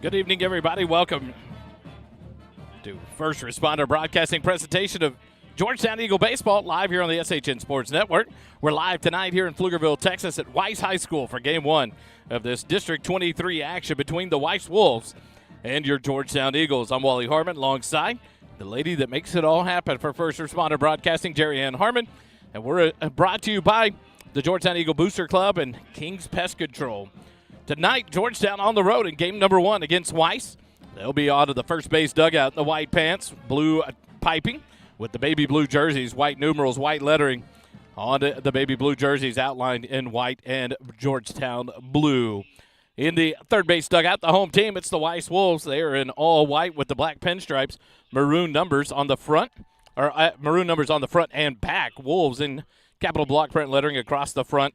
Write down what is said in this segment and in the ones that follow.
Good evening, everybody. Welcome to First Responder Broadcasting presentation of Georgetown Eagle Baseball live here on the SHN Sports Network. We're live tonight here in Pflugerville, Texas at Weiss High School for Game 1 of this District 23 action between the Weiss Wolves and your Georgetown Eagles. I'm Wally Harmon alongside the lady that makes it all happen for First Responder Broadcasting, Jerry Ann Harmon. And we're brought to you by the Georgetown Eagle Booster Club and King's Pest Control. Tonight, Georgetown on the road in game number 1 against Weiss. They'll be out of the first base dugout in the white pants, blue piping with the baby blue jerseys, white numerals, white lettering on the baby blue jerseys outlined in white and Georgetown blue. In the third base dugout, the home team, it's the Weiss Wolves. They are in all white with the black pinstripes, maroon numbers on the front, and back. Wolves in capital block print lettering across the front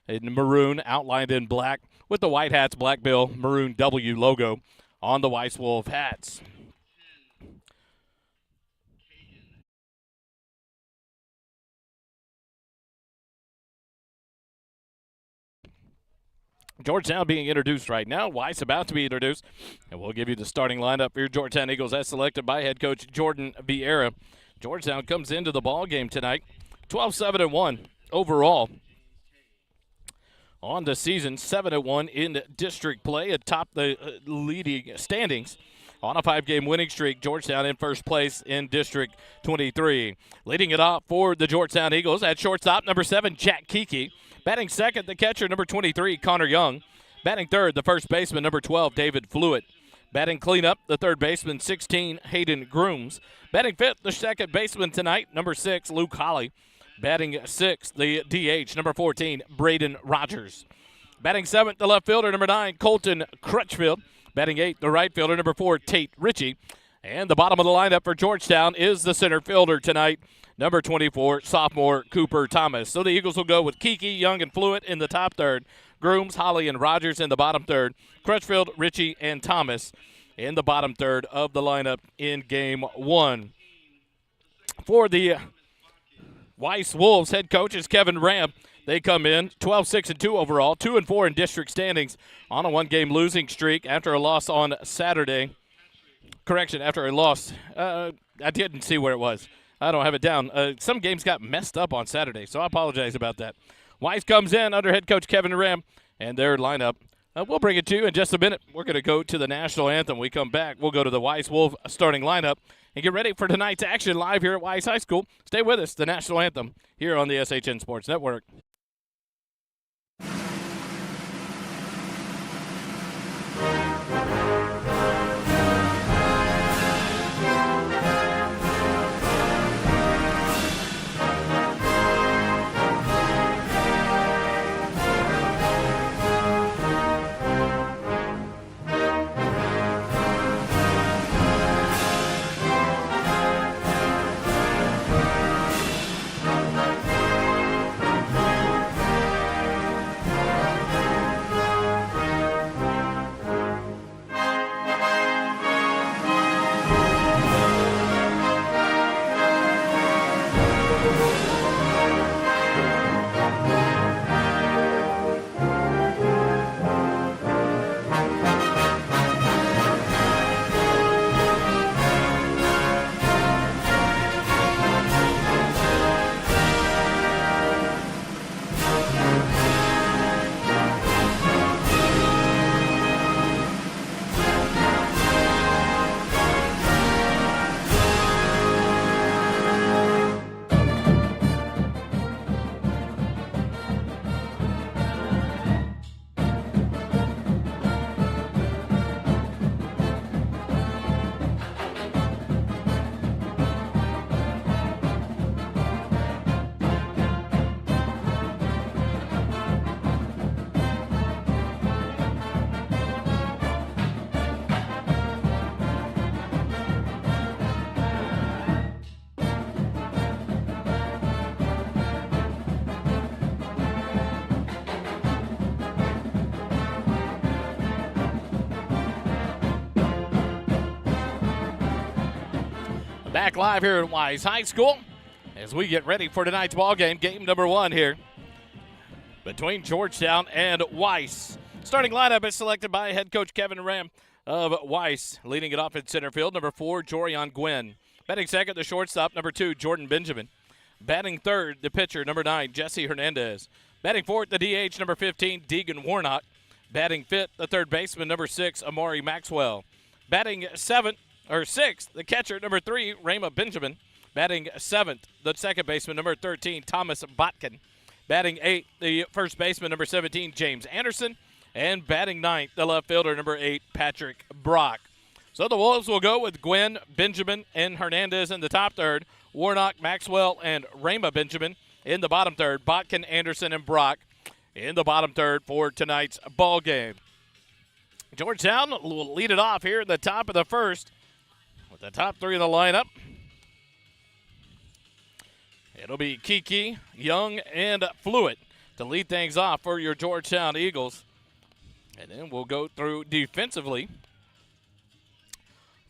in maroon, outlined in black, with the white hats, black bill, maroon W logo on the Weiss Wolf hats. Georgetown being introduced right now. Weiss about to be introduced. And we'll give you the starting lineup for your Georgetown Eagles as selected by head coach Jordan Vieira. Georgetown comes into the ball game tonight 12-7-1 overall. On the season, 7-1 in district play atop the leading standings. On a 5-game winning streak, Georgetown in first place in District 23. Leading it off for the Georgetown Eagles at shortstop, number 7, Jack Kiki. Batting second, the catcher, number 23, Connor Young. Batting third, the first baseman, number 12, David Flewitt. Batting cleanup, the third baseman, 16, Hayden Grooms. Batting fifth, the second baseman tonight, number 6, Luke Holly. Batting sixth, the DH, number 14, Braden Rogers. Batting seventh, the left fielder, number 9, Colton Crutchfield. Batting eighth, the right fielder, number 4, Tate Ritchie. And the bottom of the lineup for Georgetown is the center fielder tonight, number 24, sophomore Cooper Thomas. So the Eagles will go with Kiki, Young, and Flewitt in the top third, Grooms, Holly, and Rogers in the bottom third, Crutchfield, Ritchie, and Thomas in the bottom third of the lineup in game 1. For the Weiss Wolves head coach is Kevin Ram. They come in 12-6-2 overall, 2-4 in district standings on a 1-game losing streak after a loss on Saturday. After a loss. I didn't see where it was. I don't have it down. Some games got messed up on Saturday, so I apologize about that. Weiss comes in under head coach Kevin Ram, and their lineup. We'll bring it to you in just a minute. We're going to go to the national anthem. We come back. We'll go to the Weiss Wolf starting lineup and get ready for tonight's action live here at Weiss High School. Stay with us. The national anthem here on the SHN Sports Network. Back live here at Weiss High School as we get ready for tonight's ball game number 1 here between Georgetown and Weiss. Starting lineup is selected by head coach Kevin Ram. of Weiss. Leading it off in center field, number 4, Jorion Gwynn. Batting second, the shortstop, number 2, Jordan Benjamin. Batting third, the pitcher, number 9, Jesse Hernandez. Batting fourth, the DH, number 15, Deegan Warnock. Batting fifth, the third baseman, number 6, Amari Maxwell. Batting sixth, the catcher, number 3, Rama Benjamin. Batting seventh, the second baseman, number 13, Thomas Botkin. Batting eighth, the first baseman, number 17, James Anderson. And batting ninth, the left fielder, number 8, Patrick Brock. So the Wolves will go with Gwynn, Benjamin, and Hernandez in the top third. Warnock, Maxwell, and Rama Benjamin in the bottom third. Botkin, Anderson, and Brock in the bottom third for tonight's ball game. Georgetown will lead it off here at the top of the first with the top 3 of the lineup. It'll be Kiki, Young, and Fluid to lead things off for your Georgetown Eagles. And then we'll go through defensively.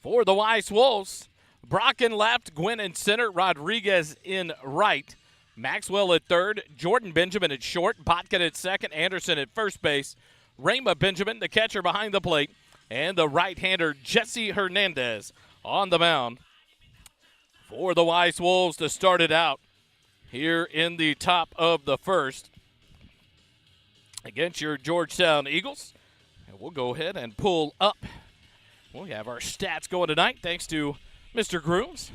For the Weiss Wolves, Brock in left, Gwynn in center, Rodriguez in right, Maxwell at third, Jordan Benjamin at short, Botkin at second, Anderson at first base, Rama Benjamin, the catcher behind the plate, and the right-hander Jesse Hernandez on the mound. For the Weiss Wolves to start it out here in the top of the first against your Georgetown Eagles. And we'll go ahead and pull up. We have our stats going tonight thanks to Mr. Grooms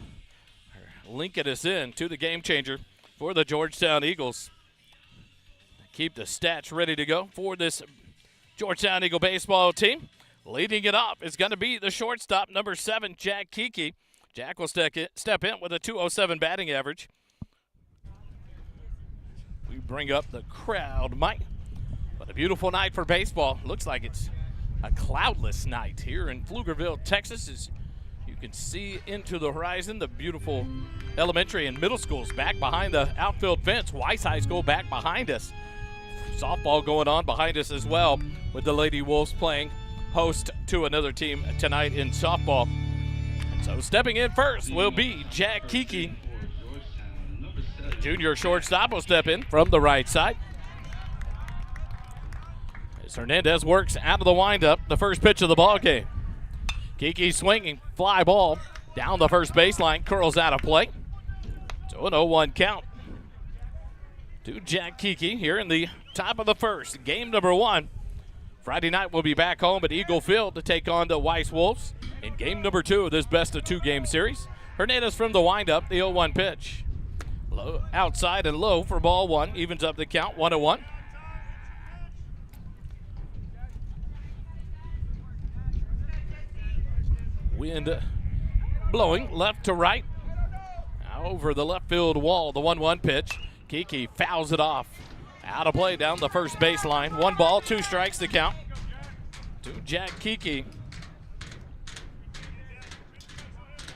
linking us in to the game changer for the Georgetown Eagles. Keep the stats ready to go for this Georgetown Eagle baseball team. Leading it off is going to be the shortstop, number 7, Jack Kiki. Jack will step in with a .207 batting average. We bring up the crowd, Mike. But a beautiful night for baseball. Looks like it's a cloudless night here in Pflugerville, Texas. As you can see into the horizon, the beautiful elementary and middle schools back behind the outfield fence. Weiss High School back behind us. Softball going on behind us as well, with the Lady Wolves playing host to another team tonight in softball. So stepping in first will be Jack Kiki. The junior shortstop will step in from the right side. As Hernandez works out of the windup, the first pitch of the ball game. Kiki swinging, fly ball down the first baseline, curls out of play. So an 0-1 count to Jack Kiki here in the top of the first. Game number 1. Friday night we'll be back home at Eagle Field to take on the Weiss Wolves in game number 2 of this best-of-2 game series. Hernandez from the windup, the 0-1 pitch. Low, outside and low for ball 1, evens up the count, 1-1. Wind blowing left to right. Now over the left field wall, the 1-1 pitch. Kiki fouls it off. Out of play down the first baseline. 1 ball, 2 strikes to count to Jack Kiki.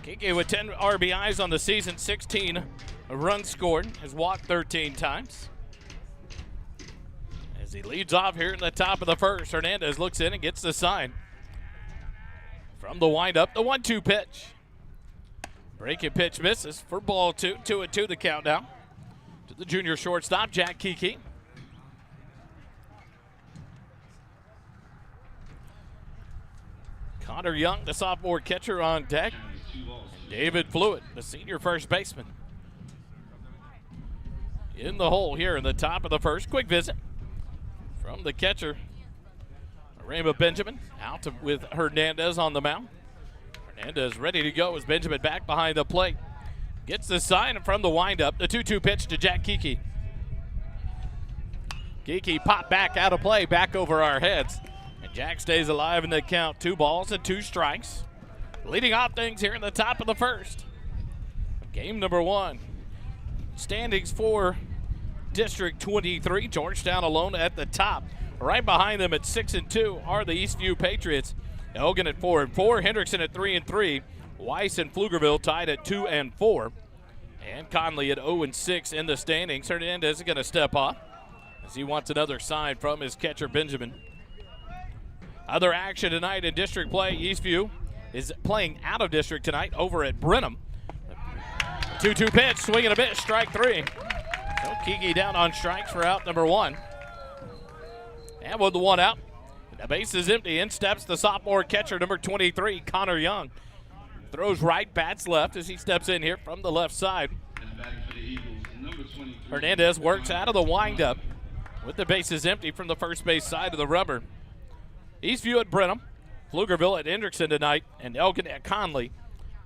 Kiki with 10 RBIs on the season, 16 runs scored, has walked 13 times. As he leads off here in the top of the first, Hernandez looks in and gets the sign. From the windup, the 1-2 pitch. Breaking pitch misses for ball 2. 2-2 the countdown to the junior shortstop, Jack Kiki. Connor Young, the sophomore catcher, on deck. David Fluid, the senior first baseman, in the hole here in the top of the first. Quick visit from the catcher, Rama Benjamin, out with Hernandez on the mound. Hernandez ready to go as Benjamin back behind the plate. Gets the sign from the windup, the 2-2 pitch to Jack Kiki. Kiki popped back out of play, back over our heads. And Jack stays alive in the count. 2 balls and 2 strikes. Leading off things here in the top of the first. Game number 1. Standings for District 23. Georgetown alone at the top. Right behind them at 6-2 are the Eastview Patriots. Elgin at 4-4. Hendrickson at 3-3. Weiss and Pflugerville tied at 2-4. And Conley at 0-6 in the standings. Hernandez is going to step off as he wants another sign from his catcher, Benjamin. Other action tonight in district play. Eastview is playing out of district tonight over at Brenham. 2-2 pitch, swing and a miss, strike 3. So Kiki down on strikes for out number 1. And with the 1 out, The base is empty. In steps the sophomore catcher, number 23, Connor Young. Throws right, bats left as he steps in here from the left side. Hernandez works out of the windup with the bases empty from the first base side of the rubber. Eastview at Brenham, Pflugerville at Hendrickson tonight, and Elgin at Conley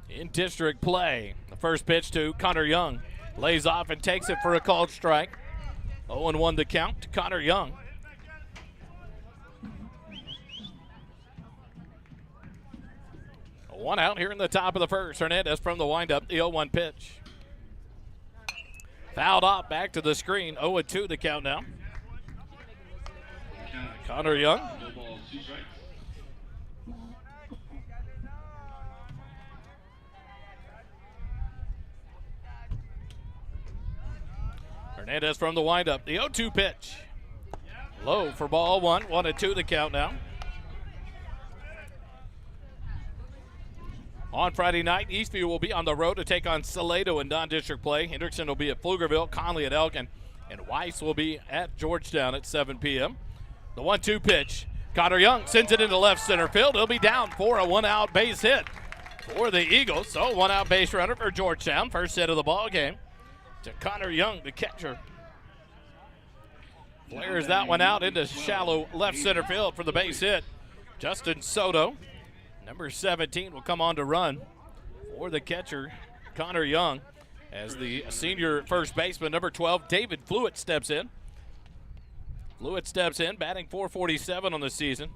in district play. The first pitch to Connor Young. Lays off and takes it for a called strike. 0-1 the count to Connor Young. One out here in the top of the first. Hernandez from the windup, the 0-1 pitch. Fouled off, back to the screen. 0-2 the count now. Connor Young. Hernandez from the windup, the 0-2 pitch. Low for ball one. 1-2 the count now. On Friday night, Eastview will be on the road to take on Salado in non-district play. Hendrickson will be at Pflugerville, Conley at Elgin, and Weiss will be at Georgetown at 7 p.m. The 1-2 pitch. Connor Young sends it into left center field. He'll be down for a one-out base hit for the Eagles. So one-out base runner for Georgetown. First hit of the ball game to Connor Young, the catcher. Flares that one out into shallow left center field for the base hit. Justin Soto. Number 17 will come on to run for the catcher, Connor Young, as the senior first baseman, number 12, David Fluitt, steps in. Fluitt steps in, batting .447 on the season.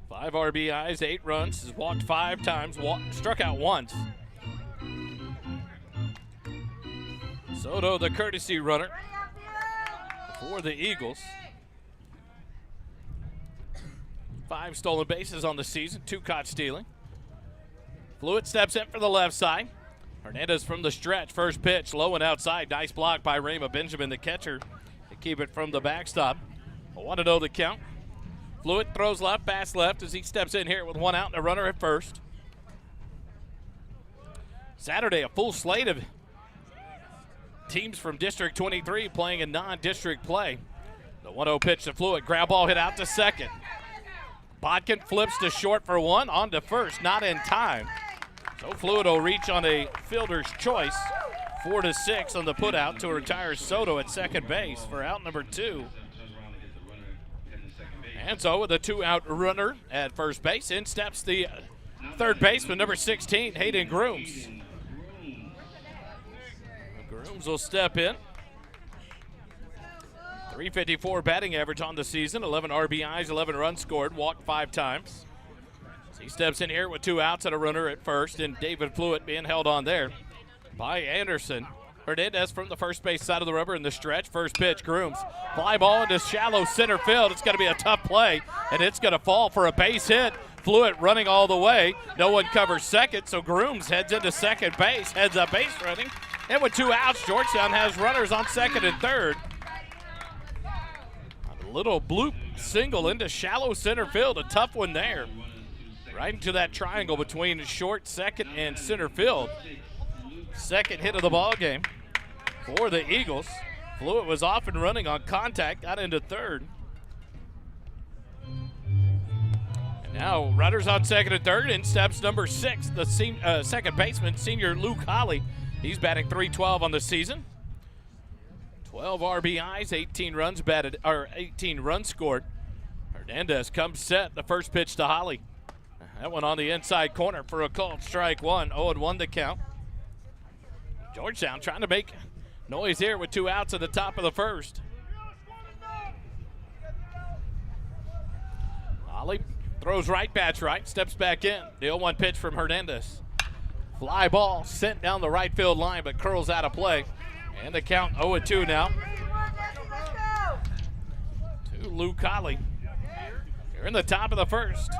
5 RBIs, 8 runs, has walked 5 times, struck out once. Soto, the courtesy runner for the Eagles. 5 stolen bases on the season, 2 caught stealing. Fluitt steps in for the left side. Hernandez from the stretch, first pitch, low and outside. Nice block by Rayma Benjamin, the catcher, to keep it from the backstop. 1-0 the count. Fluitt throws left, pass left as he steps in here with 1 out and a runner at first. Saturday, a full slate of teams from District 23 playing in non-district play. The 1-0 pitch to Fluitt, grab ball hit out to second. Bodkin flips to short for 1, on to first, not in time. So Fluitt will reach on a fielder's choice. 4-6 on the putout to retire Soto at second base for out number 2. And so with a 2-out runner at first base, in steps the third baseman, number 16, Hayden Grooms. Grooms will step in. .354 batting average on the season, 11 RBIs, 11 runs scored, walked 5 times. So he steps in here with 2 outs and a runner at first, and David Fluitt being held on there by Anderson. Hernandez from the first base side of the rubber in the stretch. First pitch, Grooms. Fly ball into shallow center field. It's going to be a tough play, and it's going to fall for a base hit. Fluitt running all the way. No one covers second, so Grooms heads into second base, heads up base running. And with 2 outs, Georgetown has runners on second and third. Little bloop single into shallow center field, a tough one there. Right into that triangle between short, second, and center field. Second hit of the ball game for the Eagles. Fluitt was off and running on contact, got into third. And now runners on second and third, in steps number 6, the second baseman, senior Luke Holly. He's batting .312 on the season. 12 RBIs, 18 runs batted, or 18 runs scored. Hernandez comes set. The first pitch to Holly. That one on the inside corner for a called strike 1. 0-1 the count. Georgetown trying to make noise here with 2 outs at the top of the first. Holly throws right, bats right, steps back in. The 0-1 pitch from Hernandez. Fly ball sent down the right field line, but curls out of play. And the count 0-2 now to Luke Colley. Here in the top of the first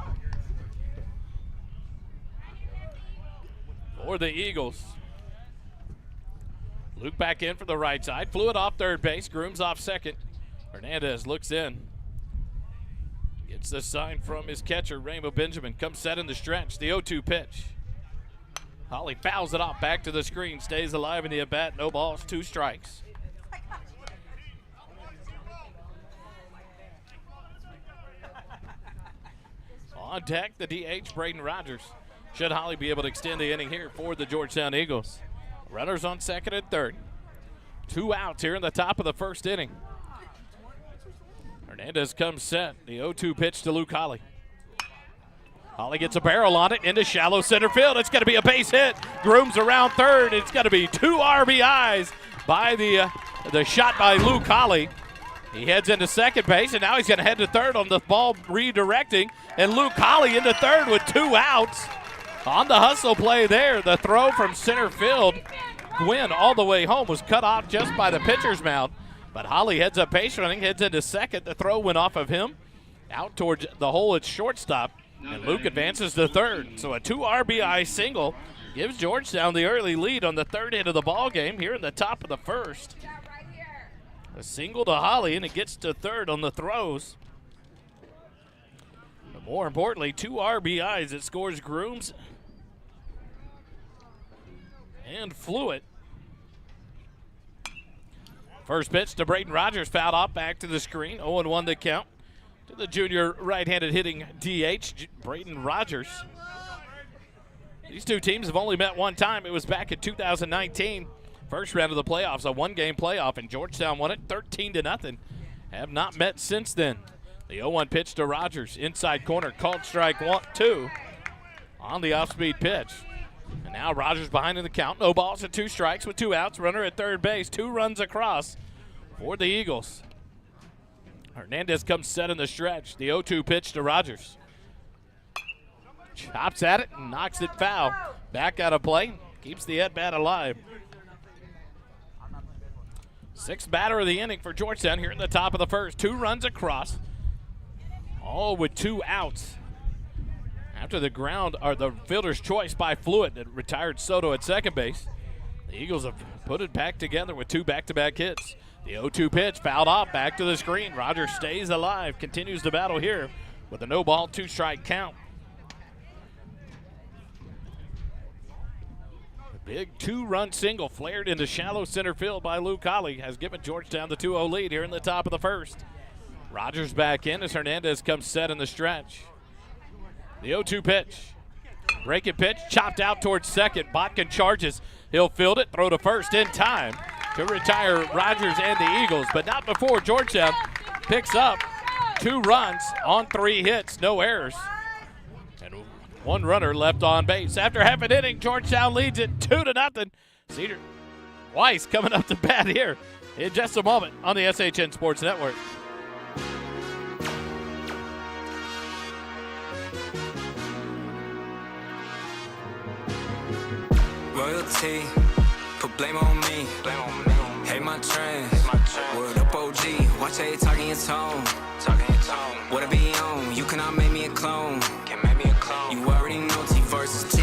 for the Eagles. Luke back in for the right side. Fluitt off third base. Grooms off second. Hernandez looks in. Gets the sign from his catcher, Raymo Benjamin. Comes set in the stretch. The 0-2 pitch. Holly fouls it off back to the screen, stays alive in the at-bat, no balls, 2 strikes. On deck, the DH, Braden Rogers. Should Holly be able to extend the inning here for the Georgetown Eagles? Runners on second and third. 2 outs here in the top of the first inning. Hernandez comes set. The 0-2 pitch to Luke Holly. Holly gets a barrel on it into shallow center field. It's going to be a base hit. Grooms around third. It's going to be 2 RBIs by the shot by Luke Holly. He heads into second base, and now he's going to head to third on the ball redirecting. And Luke Holly into third with 2 outs. On the hustle play there, the throw from center field, Gwynn all the way home, was cut off just by the pitcher's mound. But Holly heads up base running, heads into second. The throw went off of him, out towards the hole at shortstop, and Luke advances to third. So a 2 RBI single gives Georgetown the early lead on the third hit of the ball game here in the top of the first. A single to Holly, and it gets to third on the throws. But more importantly, 2 RBIs. It scores Grooms and Fluid. First pitch to Braden Rogers, fouled off, back to the screen. 0-1 the count to the junior right-handed hitting DH, Braden Rogers. These 2 teams have only met 1 time. It was back in 2019. First round of the playoffs, a 1-game playoff, and Georgetown won it 13-0. Have not met since then. The 0-1 pitch to Rogers, inside corner, called strike 2 on the off-speed pitch. And now Rogers behind in the count. No balls and 2 strikes with 2 outs. Runner at third base. 2 runs across for the Eagles. Hernandez comes set in the stretch. The 0-2 pitch to Rogers. Chops at it and knocks it foul. Back out of play. Keeps the at-bat alive. 6th batter of the inning for Georgetown here in the top of the first. 2 runs across. All with 2 outs. After the ground, or the fielder's choice by Fluid that retired Soto at second base, the Eagles have put it back together with 2 back-to-back hits. The 0-2 pitch fouled off, back to the screen. Rogers stays alive, continues the battle here with a no-ball, 2-strike count. The big 2-run single flared into shallow center field by Luke Holly has given Georgetown the 2-0 lead here in the top of the first. Rogers back in as Hernandez comes set in the stretch. The 0-2 pitch. Breaking pitch, chopped out towards second. Botkin charges. He'll field it, throw to first in time to retire Rogers and the Eagles, but not before Georgetown picks up 2 runs on 3 hits, no errors, and 1 runner left on base. After half an inning, Georgetown leads it 2-0. Cedar Weiss coming up to bat here in just a moment on the SHN Sports Network. Royalty, put blame on me. Hate my trends. Word up OG, watch how you talking your tone. What I be on, you cannot make me a clone. You already know T versus T.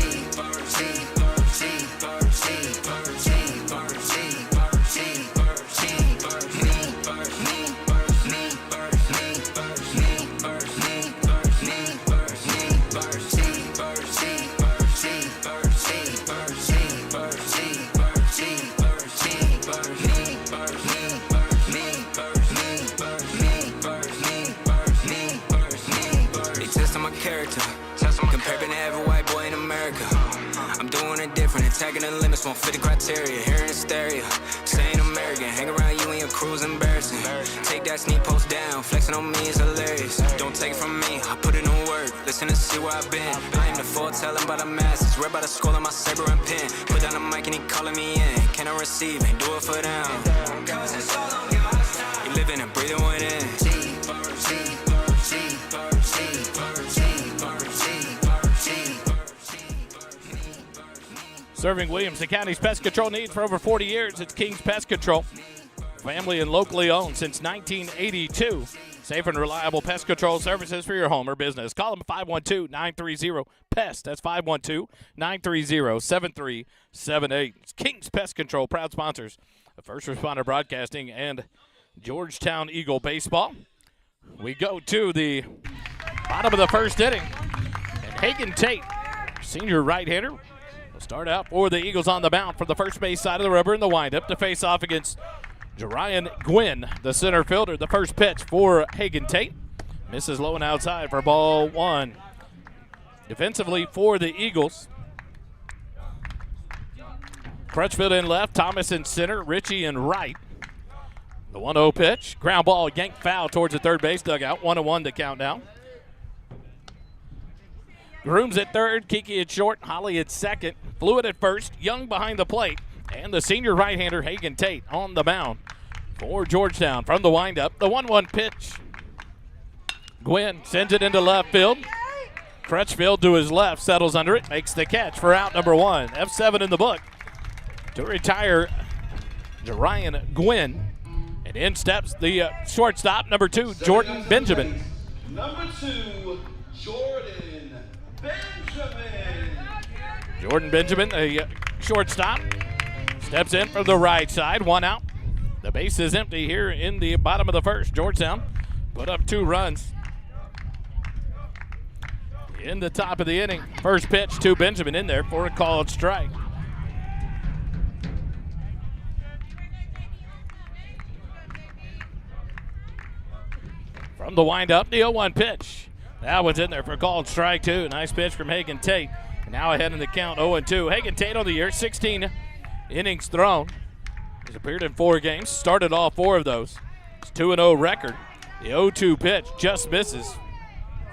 Tagging the limits won't fit the criteria. Hearing hysteria, saying American. Hang around you and your crew's embarrassing. Take that sneak post down, flexing on me is hilarious. Don't take it from me, I put it in work. Listen to see where I've been. I am the foretelling by the masses. Read by the skull on my saber and pen. Put down the mic and he calling me in. Can I receive? Ain't do it for them. You living and breathing within. Serving Williamson County's pest control needs for over 40 years, it's King's Pest Control. Family and locally owned since 1982. Safe and reliable pest control services for your home or business. Call them 512-930-PEST. That's 512-930-7378. It's King's Pest Control, proud sponsors of First Responder Broadcasting and Georgetown Eagle Baseball. We go to the bottom of the first inning. And Hagen Tate, senior right-hander, will start out for the Eagles on the mound from the first base side of the rubber in the windup to face off against Jerian Gwynn, the center fielder. The first pitch for Hagen Tate misses low and outside for ball 1. Defensively for the Eagles, Crutchfield in left, Thomas in center, Ritchie in right. The 1-0 pitch, ground ball, yanked foul towards the third base dugout. 1-1 to count down. Grooms at third, Kiki at short, Holly at second, Fluid at first, Young behind the plate, and the senior right-hander Hagen Tate on the mound for Georgetown. From the windup, the 1-1 pitch. Gwynn sends it into left field. Crutchfield to his left, settles under it, makes the catch for out number 1. F7 in the book to retire Ryan Gwynn. And in steps the shortstop, number 2, Jordan Benjamin. Number 2, Jordan Benjamin. Jordan Benjamin, a shortstop, steps in from the right side, 1 out. The base is empty here in the bottom of the first. Georgetown put up 2 runs in the top of the inning. First pitch to Benjamin in there for a called strike. From the windup, the 0-1 pitch. That one's in there for a called strike, too. Nice pitch from Hagen Tate. Now ahead in the count, 0-2. Hagen Tate on the year, 16 innings thrown. He's appeared in 4 games, started all 4 of those. It's 2-0 record. The 0-2 pitch just misses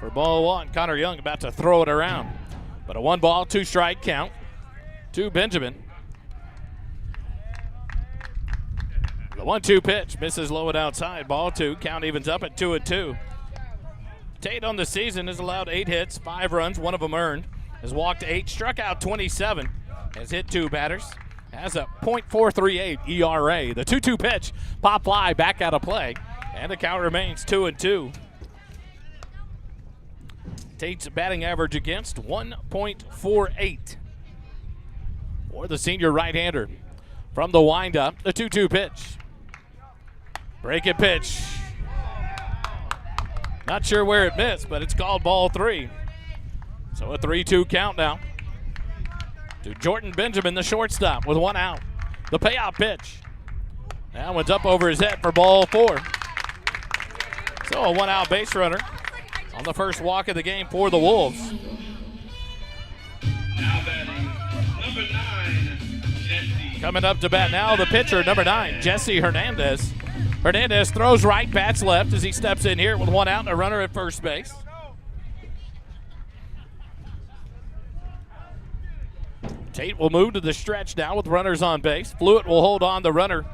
for ball 1. Connor Young about to throw it around. But a 1-ball, 2-strike count to Benjamin. The 1-2 pitch misses low and outside. Ball 2. Count evens up at 2-2. Tate on the season has allowed 8 hits, 5 runs, 1 of them earned. Has walked 8, struck out 27, has hit 2 batters. Has a .438 ERA. The 2-2 pitch, pop fly, back out of play. And the count remains 2-2. Tate's batting average against 1.48 for the senior right-hander. From the windup, the 2-2 pitch. Breaking pitch. Not sure where it missed, but it's called ball 3. So a 3-2 count now to Jordan Benjamin, the shortstop, with 1 out. The payout pitch. That one's up over his head for ball 4. So a 1-out base runner on the first walk of the game for the Wolves. Now batting, number 9, Jesse. Coming up to bat now, the pitcher, number 9, Jesse Hernandez. Hernandez throws right, bats left as he steps in here with 1 out and a runner at first base. Tate will move to the stretch now with runners on base. Fluid will hold on the runner,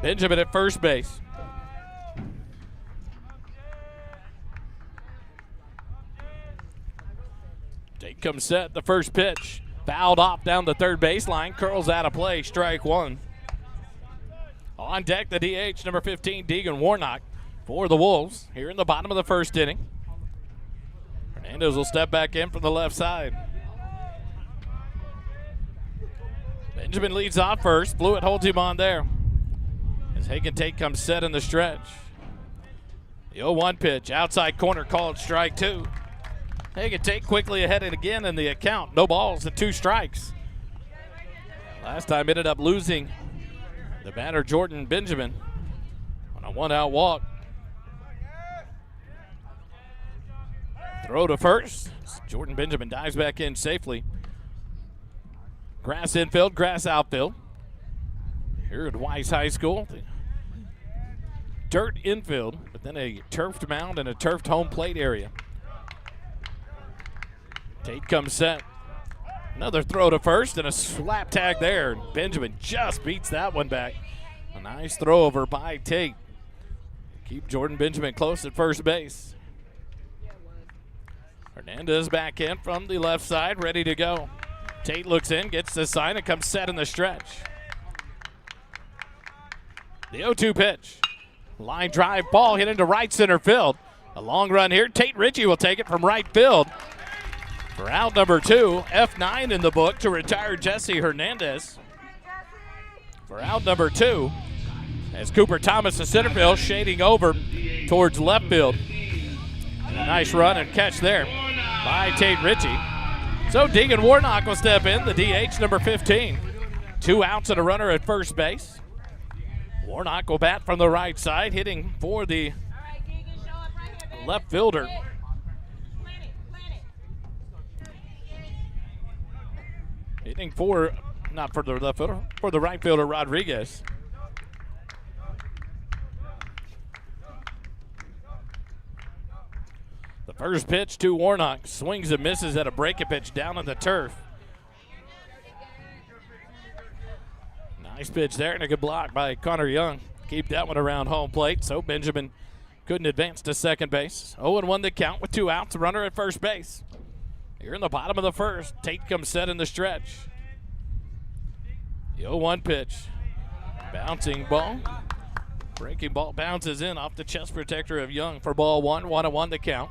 Benjamin at first base. Tate comes set, the first pitch. Fouled off down the third baseline, curls out of play, strike 1. On deck, the DH, number 15, Deegan Warnock for the Wolves here in the bottom of the first inning. Hernandez will step back in from the left side. Benjamin leads off first. Fluid holds him on there as Hagen Tate comes set in the stretch. The 0-1 pitch, outside corner, called strike 2. Hagen Tate quickly ahead and again in the account. No balls and 2 strikes. Last time ended up losing the batter Jordan Benjamin on a 1-out walk. Throw to first. Jordan Benjamin dives back in safely. Grass infield, grass outfield. Here at Weiss High School. Dirt infield, but then a turfed mound and a turfed home plate area. Tate comes set. Another throw to first and a slap tag there. Benjamin just beats that one back. A nice throw over by Tate. Keep Jordan Benjamin close at first base. Hernandez back in from the left side, ready to go. Tate looks in, gets the sign, and comes set in the stretch. The 0-2 pitch. Line drive ball hit into right center field. A long run here. Tate Ritchie will take it from right field. For out number 2, F9 in the book to retire Jesse Hernandez. For out number 2, as Cooper Thomas, the center field, shading over towards left field. And a nice run and catch there by Tate Ritchie. So Deegan Warnock will step in, the DH, number 15. 2 outs and a runner at first base. Warnock will bat from the right side, hitting for the Hitting for, not for the left fielder, for the right fielder, Rodriguez. The first pitch to Warnock. Swings and misses at a breaking pitch down on the turf. Nice pitch there and a good block by Connor Young. Keep that one around home plate, so Benjamin couldn't advance to second base. 0-1 the count with 2 outs, runner at first base. Here in the bottom of the first, Tate comes set in the stretch. The 0-1 pitch. Bouncing ball. Breaking ball bounces in off the chest protector of Young for ball 1. 1-1 the count.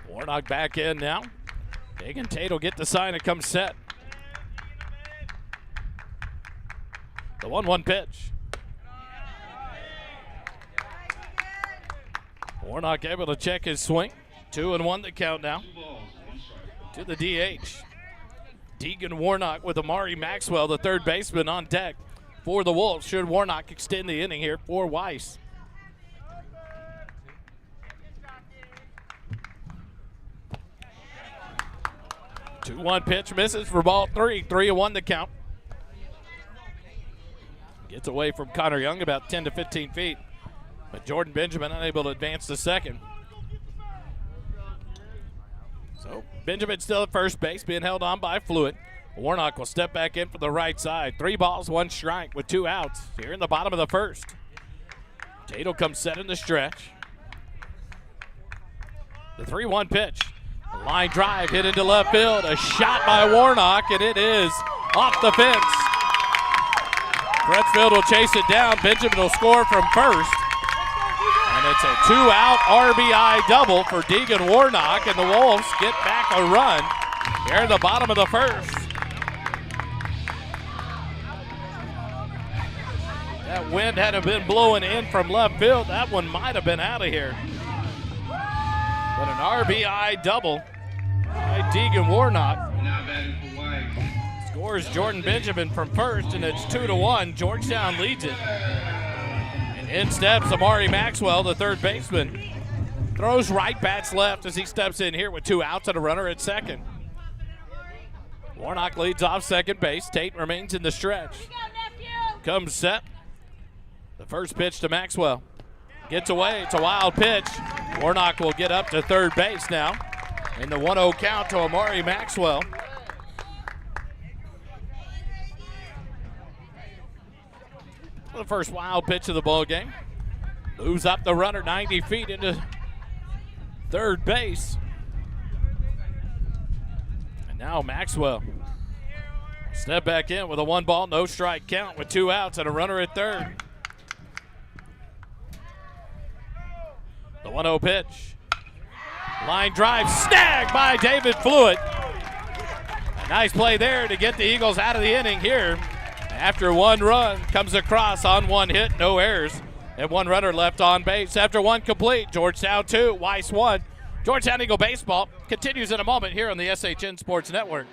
Warnock back in now. Hagen Tate will get the sign and come set. The 1-1 pitch. Warnock able to check his swing. 2-1 the count now. To the DH. Deegan Warnock with Amari Maxwell, the third baseman, on deck for the Wolves. Should Warnock extend the inning here for Weiss. 2-1 pitch misses for ball 3. 3-1 the count. Gets away from Connor Young about 10 to 15 feet. But Jordan Benjamin unable to advance to second. So Benjamin still at first base, being held on by Fluid. Warnock will step back in for the right side. 3 balls, 1 strike with 2 outs here in the bottom of the first. Tate will come set in the stretch. The 3-1 pitch. A line drive hit into left field. A shot by Warnock, and it is off the fence. Crutchfield will chase it down. Benjamin will score from first. And it's a 2-out RBI double for Deegan Warnock, and the Wolves get back a run here in the bottom of the first. That wind had been blowing in from left field. That one might have been out of here. But an RBI double by Deegan Warnock. Now batting for Weiss. Scores Jordan Benjamin from first, and it's 2-1. Georgetown leads it. And in steps Amari Maxwell, the third baseman. Throws right, bats left as he steps in here with 2 outs and a runner at second. Warnock leads off second base. Tate remains in the stretch. Comes set. The first pitch to Maxwell. Gets away. It's a wild pitch. Warnock will get up to third base now. In the 1-0 count to Amari Maxwell. The first wild pitch of the ball game. Moves up the runner 90 feet into third base. And now Maxwell. Step back in with a 1-ball, no strike count with 2 outs and a runner at third. The 1-0 pitch. Line drive snagged by David Fluid. A nice play there to get the Eagles out of the inning here. After 1 run, comes across on 1 hit, no errors, and 1 runner left on base. After 1 complete, Georgetown 2, Weiss 1. Georgetown Eagle baseball continues in a moment here on the SHN Sports Network.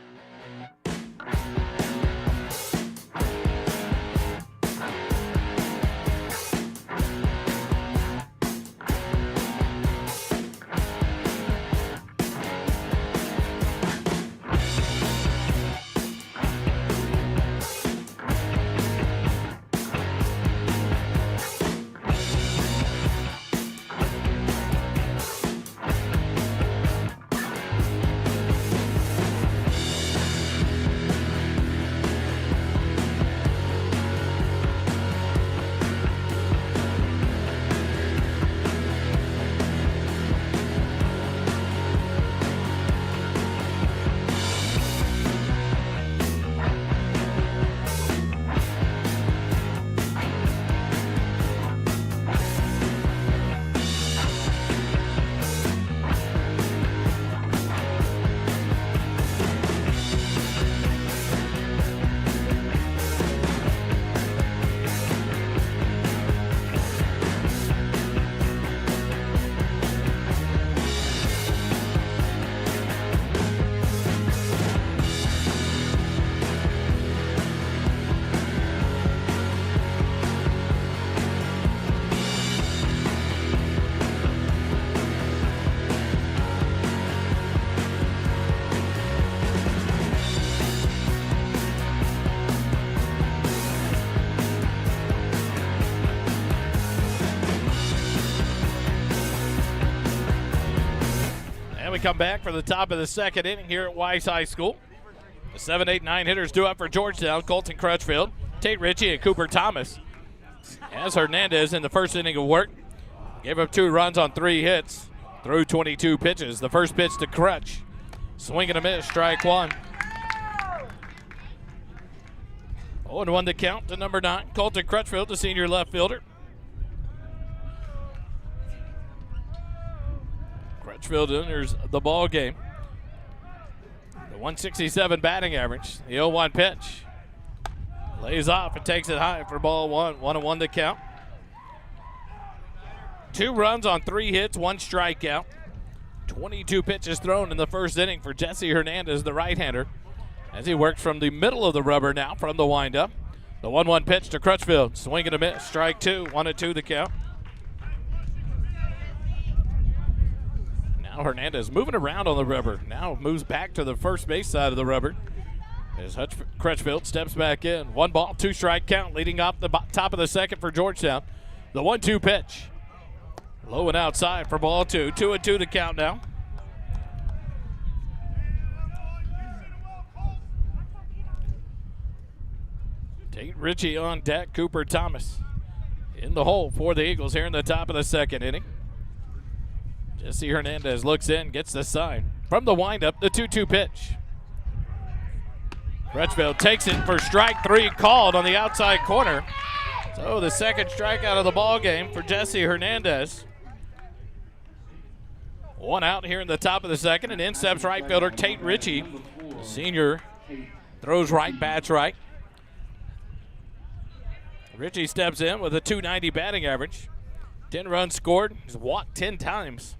come back for the top of the second inning here at Weiss High School. The 7, 8, 9 hitters due up for Georgetown: Colton Crutchfield, Tate Ritchie, and Cooper Thomas. As Hernandez in the first inning of work gave up 2 runs on 3 hits, threw 22 pitches. The first pitch to Crutch, swing and a miss, strike 1. 0-1 to count to number 9, Colton Crutchfield, the senior left fielder. Crutchfield enters the ball game. The 167 batting average. The 0-1 pitch. Lays off and takes it high for ball 1. 1-1 to count. 2 runs on 3 hits, 1 strikeout. 22 pitches thrown in the first inning for Jesse Hernandez, the right-hander, as he works from the middle of the rubber now from the windup. The 1-1 pitch to Crutchfield. Swing and a miss. Strike 2. 1-2 the count. Now Hernandez moving around on the rubber. Now moves back to the first base side of the rubber as Crutchfield steps back in. 1 ball, 2 strike count leading off the top of the second for Georgetown. The 1-2 pitch. Low and outside for ball 2. 2-2 the count now. Tate Ritchie on deck. Cooper Thomas in the hole for the Eagles here in the top of the second inning. Jesse Hernandez looks in, gets the sign. From the windup, the 2-2 pitch. Crutchfield takes it for strike 3, called on the outside corner. So the second strikeout of the ball game for Jesse Hernandez. 1 out here in the top of the second, and in steps right fielder Tate Ritchie. The senior throws right, bats right. Ritchie steps in with a .290 batting average. 10 runs scored. He's walked 10 times.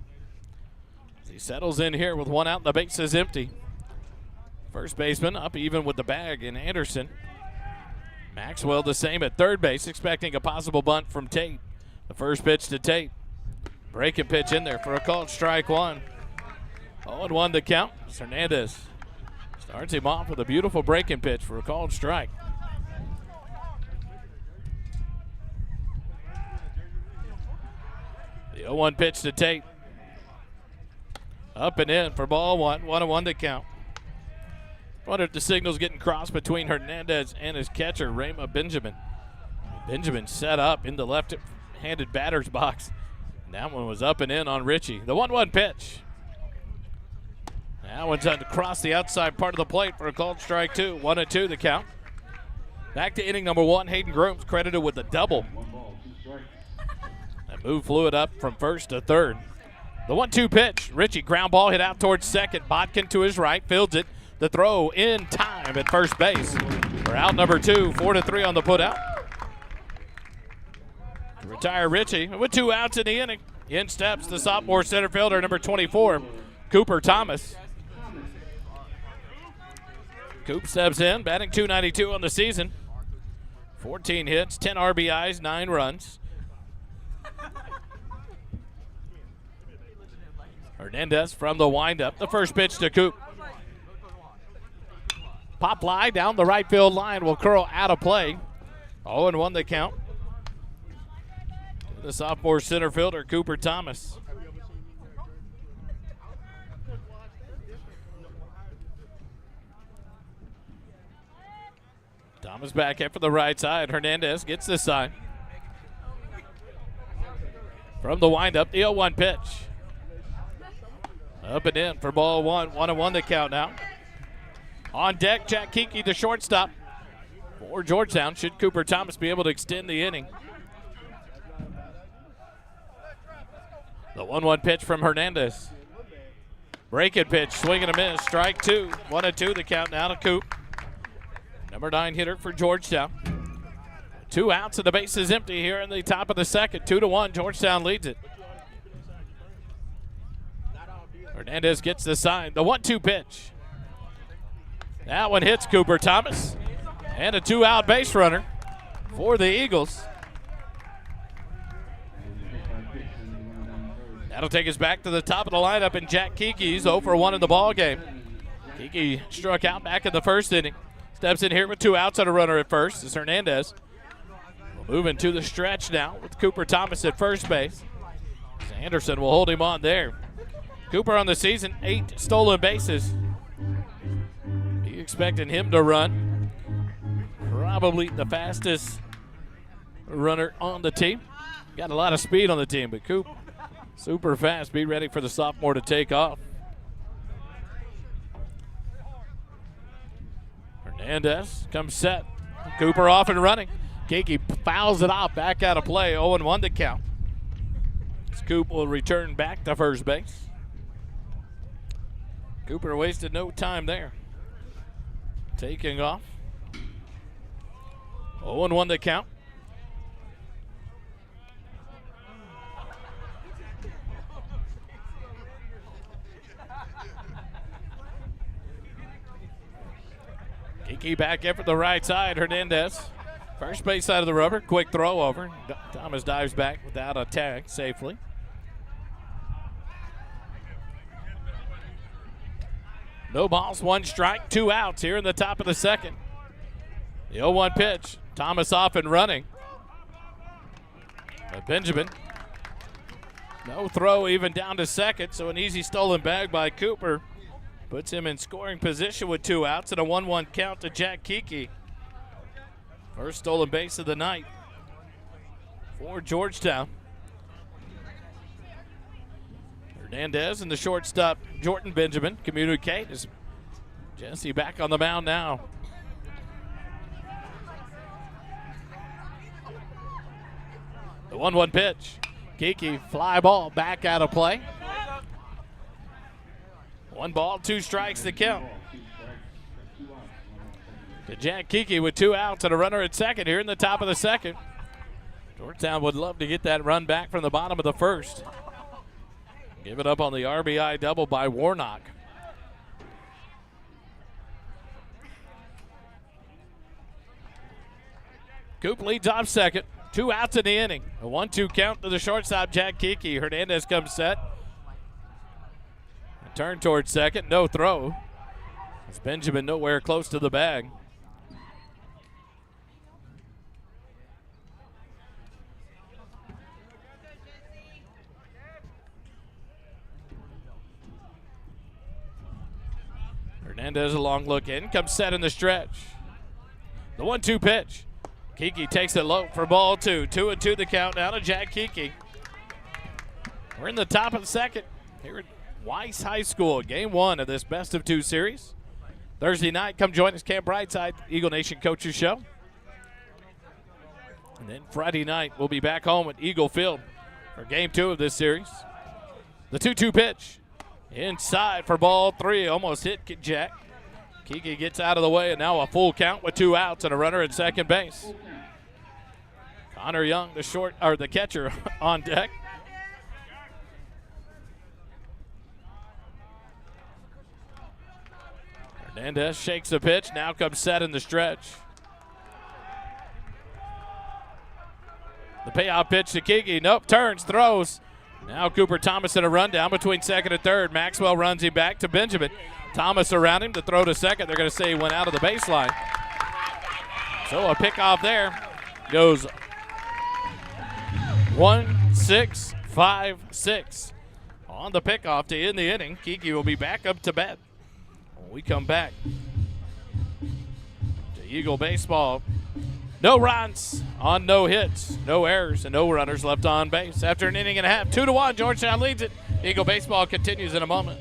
He settles in here with 1 out and the base is empty. First baseman up even with the bag in Anderson. Maxwell the same at third base, expecting a possible bunt from Tate. The first pitch to Tate. Breaking pitch in there for a called strike 1. 0-1 the count. Hernandez starts him off with a beautiful breaking pitch for a called strike. The 0-1 pitch to Tate. Up and in for ball 1. 1-1 to count. Wonder if the signal's getting crossed between Hernandez and his catcher, Rama Benjamin. Benjamin set up in the left-handed batter's box. And that one was up and in on Ritchie. The 1-1 pitch. That one's across the outside part of the plate for a called strike 2. 1-2 the count. Back to inning number 1. Hayden Grooms credited with a double. That move flew it up from first to third. The 1-2 pitch. Ritchie ground ball hit out towards second. Botkin to his right, fields it. The throw in time at first base. For out number 2, 4-3 on the putout. To retire Ritchie with 2 outs in the inning. In steps the sophomore center fielder, number 24, Cooper Thomas. Coop steps in, batting .292 on the season. 14 hits, 10 RBIs, 9 runs. Hernandez from the windup. The first pitch to Coop. Pop fly down the right field line will curl out of play. 0-1 the count. The sophomore center fielder, Cooper Thomas. Thomas back in for the right side. Hernandez gets this side. From the windup, the 0-1 pitch. Up and in for ball 1. 1-1 the count now. On deck, Jack Kiki, the shortstop for Georgetown. Should Cooper Thomas be able to extend the inning? The 1-1 pitch from Hernandez. Breaking pitch, swing and a miss, strike 2. 1-2 the count now to Coop. Number 9 hitter for Georgetown. 2 outs and the base is empty here in the top of the second. 2-1, Georgetown leads it. Hernandez gets the sign. The 1-2 pitch. That one hits Cooper Thomas. And a 2-out base runner for the Eagles. That'll take us back to the top of the lineup, and Jack Kiki's 0-for-1 in the ball game. Kiki struck out back in the first inning. Steps in here with 2 outs and a runner at first. It's Hernandez. Moving to the stretch now with Cooper Thomas at first base. Anderson will hold him on there. Cooper on the season, 8 stolen bases. Be expecting him to run. Probably the fastest runner on the team. Got a lot of speed on the team, but Coop, super fast. Be ready for the sophomore to take off. Hernandez comes set. Cooper off and running. Kiki fouls it off, back out of play. 0-1 to count. Coop will return back to first base. Cooper wasted no time there. Taking off. 0-1 to count. Kiki back in for the right side. Hernandez. First base side of the rubber. Quick throw over. Thomas dives back without a tag safely. No balls, 1 strike, 2 outs here in the top of the second. The 0-1 pitch. Thomas off and running. But Benjamin. No throw even down to second, so an easy stolen bag by Cooper. Puts him in scoring position with 2 outs and a 1-1 count to Jack Kiki. First stolen base of the night for Georgetown. Hernandez and the shortstop, Jordan Benjamin, communicate as Jesse back on the mound now. The 1-1 pitch. Kiki, fly ball, back out of play. 1 ball, 2 strikes to count. To Jack Kiki with 2 outs and a runner at second here in the top of the second. Georgetown would love to get that run back from the bottom of the first. Give it up on the RBI double by Warnock. Coop leads off second. 2 outs in the inning. A 1-2 count to the shortstop, Jack Kiki. Hernandez comes set. Turn towards second. No throw. It's Benjamin nowhere close to the bag. Hernandez a long look in, comes set in the stretch. The 1-2 pitch. Kiki takes it low for ball 2. 2-2 the count now to Jack Kiki. We're in the top of the second here at Weiss High School, game 1 of this best of 2 series. Thursday night, come join us, Camp Brightside, Eagle Nation Coaches Show. And then Friday night, we'll be back home at Eagle Field for game 2 of this series. The 2-2 pitch. Inside for ball 3, almost hit Jack. Kiki gets out of the way, and now a full count with 2 outs and a runner at second base. Connor Young, the catcher, on deck. Hernandez shakes the pitch, now comes set in the stretch. The payoff pitch to Kiki, nope, turns, throws. Now Cooper Thomas in a rundown between second and third. Maxwell runs him back to Benjamin. Thomas around him to throw to second. They're going to say he went out of the baseline. So a pickoff there. Goes 1-6-5-6. On the pickoff to end the inning. Kiki will be back up to bat when we come back to Eagle Baseball. No runs on no hits, no errors, and no runners left on base. After an inning and a half, 2-1, Georgetown leads it. Eagle Baseball continues in a moment.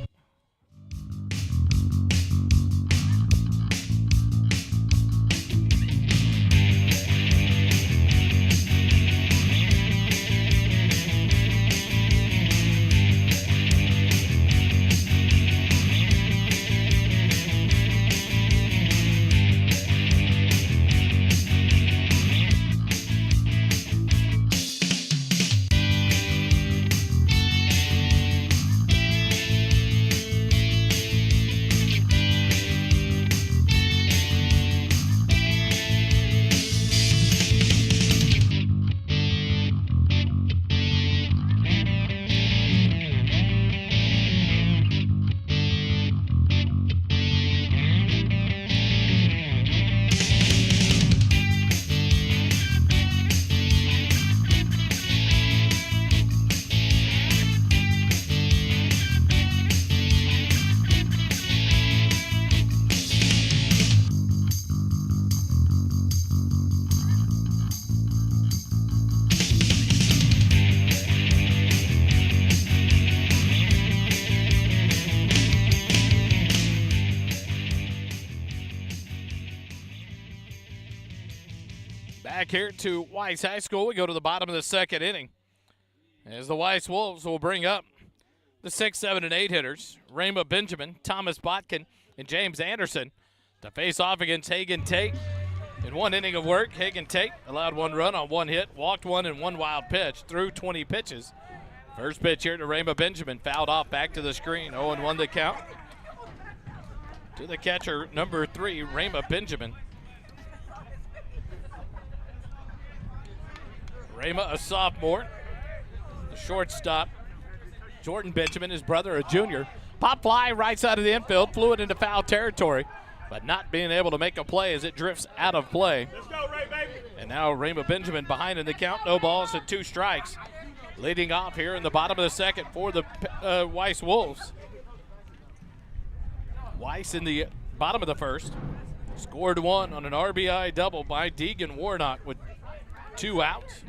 Back here to Weiss High School. We go to the bottom of the second inning as the Weiss Wolves will bring up the 6, 7, and 8 hitters, Rama Benjamin, Thomas Botkin, and James Anderson, to face off against Hagen Tate. In one inning of work, Hagen Tate allowed 1 run on 1 hit, walked 1 and 1 wild pitch, threw 20 pitches. First pitch here to Rama Benjamin, fouled off back to the screen, 0-1 the count. To the catcher, number 3, Rama Benjamin. Rama, a sophomore. The shortstop, Jordan Benjamin, his brother, a junior. Pop fly right side of the infield, flew it into foul territory, but not being able to make a play as it drifts out of play. Let's go, Ray, baby. And now Rama Benjamin behind in the count, no balls and 2 strikes. Leading off here in the bottom of the second for the Weiss Wolves. Weiss in the bottom of the first scored 1 on an RBI double by Deegan Warnock with 2 outs.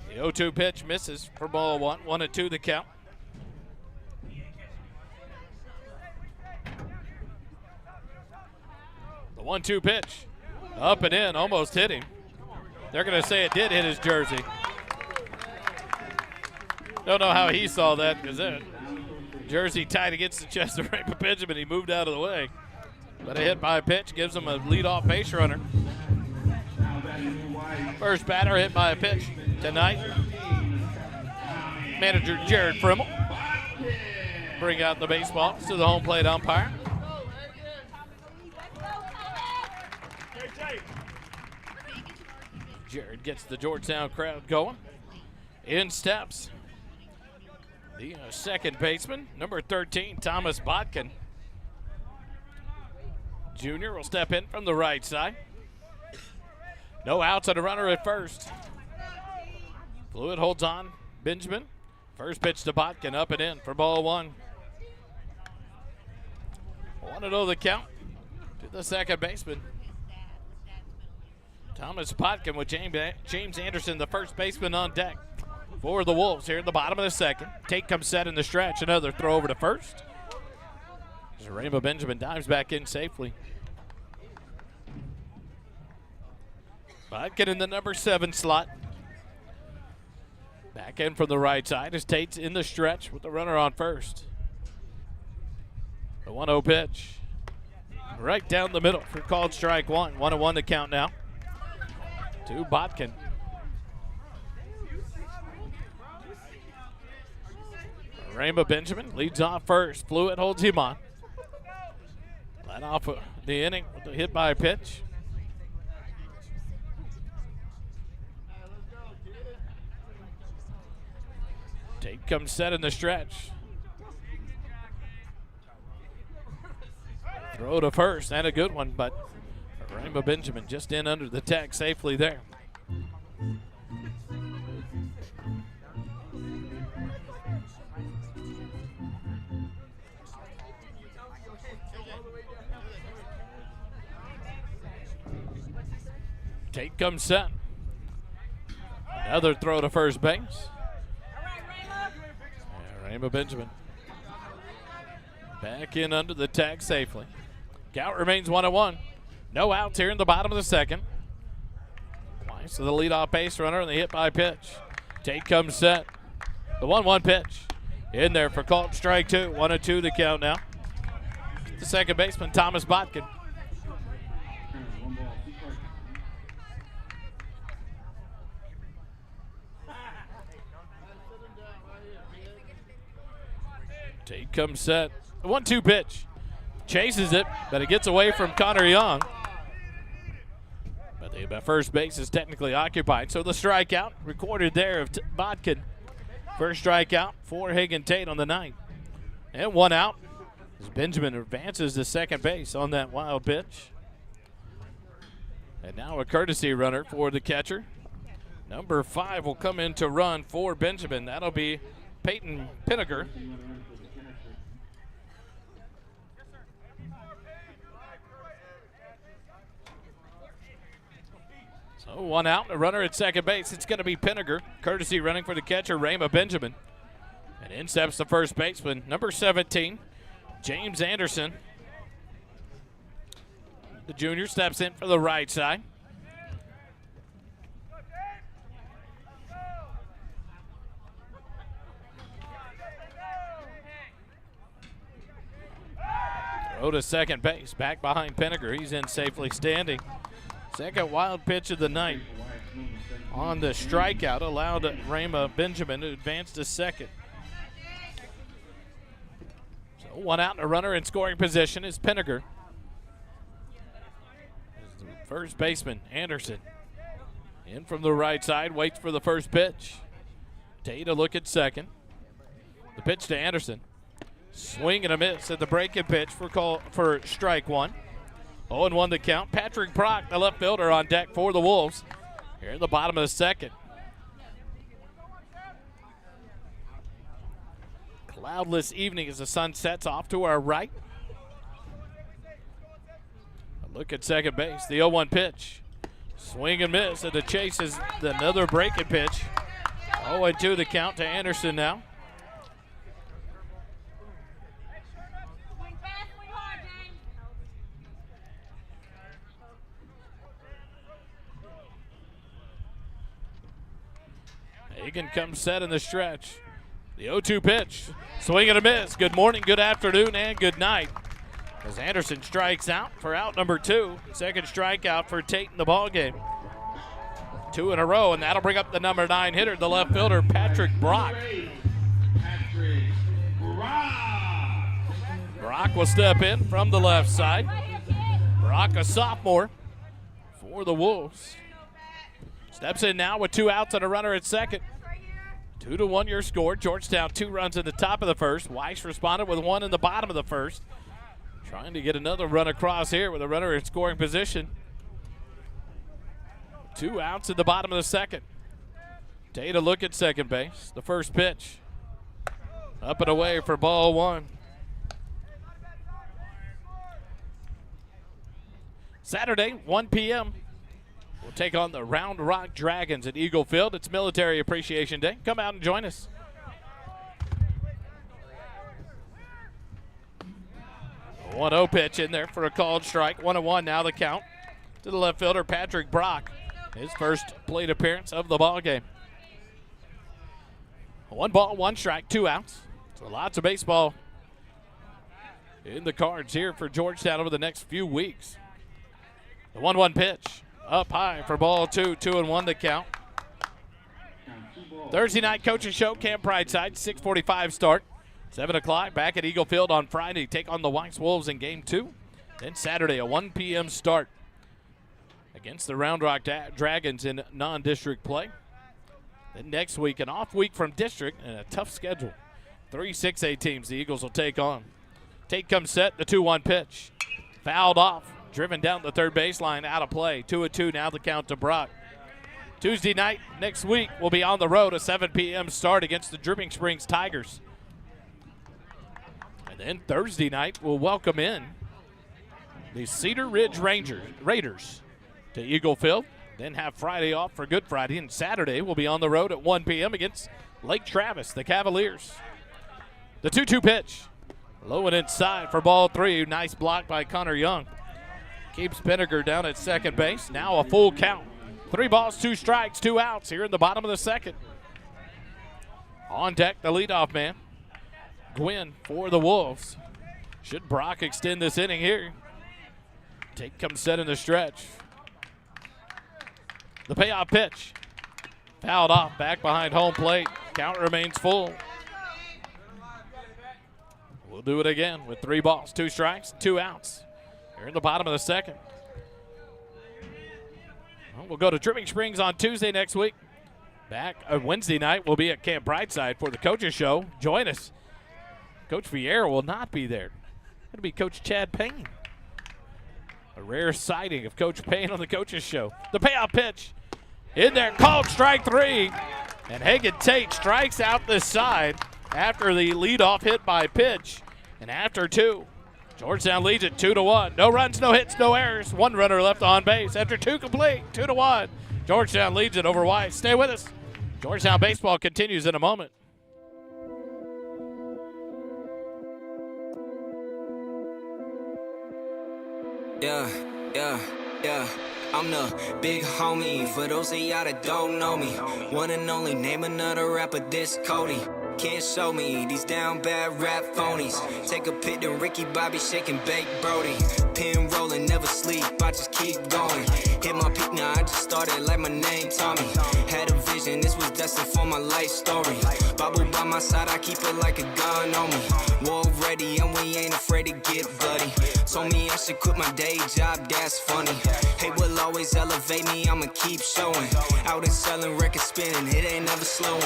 The 0-2 pitch misses for ball 1, 1-2 the count. The 1-2 pitch, up and in, almost hit him. They're going to say it did hit his jersey. Don't know how he saw that because that jersey tied against the chest of Rama Benjamin. He moved out of the way. But a hit by a pitch gives him a leadoff base runner. First batter hit by a pitch tonight. Manager Jared Frimmel bring out the baseball to the home plate umpire. Jared gets the Georgetown crowd going. In steps the second baseman, number 13, Thomas Botkin. Junior will step in from the right side. No outs and a runner at first. Fluid holds on Benjamin. First pitch to Botkin, up and in for ball 1. 1-0 the count to the second baseman. Thomas Botkin with James Anderson, the first baseman, on deck for the Wolves here at the bottom of the second. Tate comes set in the stretch. Another throw over to first. As Rama Benjamin dives back in safely. Botkin in the number 7 slot. Back in from the right side as Tate's in the stretch with the runner on first. The 1-0 pitch. Right down the middle for called strike 1. 1-1 to count now to Botkin. Rama Benjamin leads off first. Fluid holds him on. Led off the inning with a hit by a pitch. Tate comes set in the stretch. Throw to first, and a good one, but Rama Benjamin just in under the tag safely there. Tate comes set. Another throw to first base. Rama Benjamin back in under the tag safely. Count remains 1-1. No outs here in the bottom of the second. Weiss to the leadoff base runner and the hit by pitch. Tate comes set. The 1-1 pitch in there for called strike 2. 1-2 the count now. The second baseman, Thomas Botkin. Tate comes set. The 1-2 pitch. Chases it, but it gets away from Connor Young. But the first base is technically occupied. So the strikeout recorded there of Botkin. First strikeout for Hagen Tate on the night. And 1 out as Benjamin advances to second base on that wild pitch. And now a courtesy runner for the catcher. Number 5 will come in to run for Benjamin. That'll be Peyton Pinniger. So 1 out, a runner at second base. It's going to be Pinniger. Courtesy running for the catcher, Rama Benjamin. And in steps the first baseman, number 17, James Anderson. The junior steps in for the right side. Throw to second base, back behind Pinniger. He's in safely standing. Second wild pitch of the night. On the strikeout, allowed Rama Benjamin to advance to second. So one out and a runner in scoring position is Pinniger. The first baseman, Anderson. In from the right side, waits for the first pitch. Tay to look at second. The pitch to Anderson. Swing and a miss at the breaking pitch for strike one. 0-1 the count. Patrick Brock, the left fielder, on deck for the Wolves. Here in the bottom of the second. Cloudless evening as the sun sets off to our right. A look at second base. The 0-1 pitch. Swing and miss, and the chase is another breaking pitch. 0-2 the count to Anderson now. Hagan comes set in the stretch. The 0-2 pitch. Swing and a miss. Good morning, good afternoon, and good night. As Anderson strikes out for out number 2. Second strikeout for Tate in the ballgame. 2 in a row, and that'll bring up the number 9 hitter, the left fielder, Patrick Brock. Brock will step in from the left side. Brock, a sophomore for the Wolves. Steps in now with 2 outs and a runner at second. 2-1 your score. Georgetown 2 runs in the top of the first. Weiss responded with 1 in the bottom of the first. Trying to get another run across here with a runner in scoring position. 2 outs in the bottom of the second. Day to look at second base. The first pitch. Up and away for ball 1. Saturday, 1 p.m. We'll take on the Round Rock Dragons at Eagle Field. It's Military Appreciation Day. Come out and join us. A 1-0 pitch in there for a called strike. 1-1 now the count to the left fielder, Patrick Brock. His first plate appearance of the ball game. 1 ball, 1 strike, 2 outs. So lots of baseball in the cards here for Georgetown over the next few weeks. The 1-1 pitch. Up high for ball 2, 2-1 the count. Thursday night coaches show, Camp Prideside, 6:45 start. 7 o'clock back at Eagle Field on Friday. Take on the Weiss Wolves in game 2. Then Saturday, a 1 p.m. start against the Round Rock Dragons in non-district play. Then next week, an off week from district and a tough schedule. 3 6A teams the Eagles will take on. Tate comes set, the 2-1 pitch. Fouled off. Driven down the third baseline, out of play. 2-2 now the count to Brock. Tuesday night next week we'll be on the road, a 7 p.m. start against the Dripping Springs Tigers. And then Thursday night we'll welcome in the Cedar Ridge Raiders to Eagle Field. Then have Friday off for Good Friday, and Saturday we'll be on the road at 1 p.m. against Lake Travis, the Cavaliers. The 2-2 pitch. Low and inside for ball 3. Nice block by Connor Young. Keeps Pinniger down at second base. Now a full count. 3 balls, 2 strikes, 2 outs here in the bottom of the second. On deck, the leadoff man, Gwynn for the Wolves. Should Brock extend this inning here? Tate comes set in the stretch. The payoff pitch. Fouled off, back behind home plate. Count remains full. We'll do it again with 3 balls, 2 strikes, 2 outs. Here in the bottom of the second. Well, we'll go to Dripping Springs on Tuesday next week. Back Wednesday night, we'll be at Camp Brightside for the coaches show. Join us. Coach Vieira will not be there. It'll be Coach Chad Payne. A rare sighting of Coach Payne on the coaches show. The payoff pitch in there, called strike 3. And Hagen Tate strikes out this side after the leadoff hit by pitch. And after 2. Georgetown leads it 2-1. No runs, no hits, no errors. 1 runner left on base. After 2 complete, 2-1. Georgetown leads it over Weiss. Stay with us. Georgetown baseball continues in a moment. Yeah. I'm the big homie. For those of y'all that don't know me, one and only, name another rapper, this Cody. Can't show me these down bad rap phonies. Take a pic, then Ricky Bobby shaking baked Brody. Pin rolling, never sleep, I just keep going. Hit my peak, now I just started like my name Tommy. Had a vision, this was destined for my life story. Bible by my side, I keep it like a gun on me. War ready, and we ain't afraid to get bloody. Told me I should quit my day job, that's funny. Hate will always elevate me, I'ma keep showing. Out and selling, record spinning, it ain't never slowing.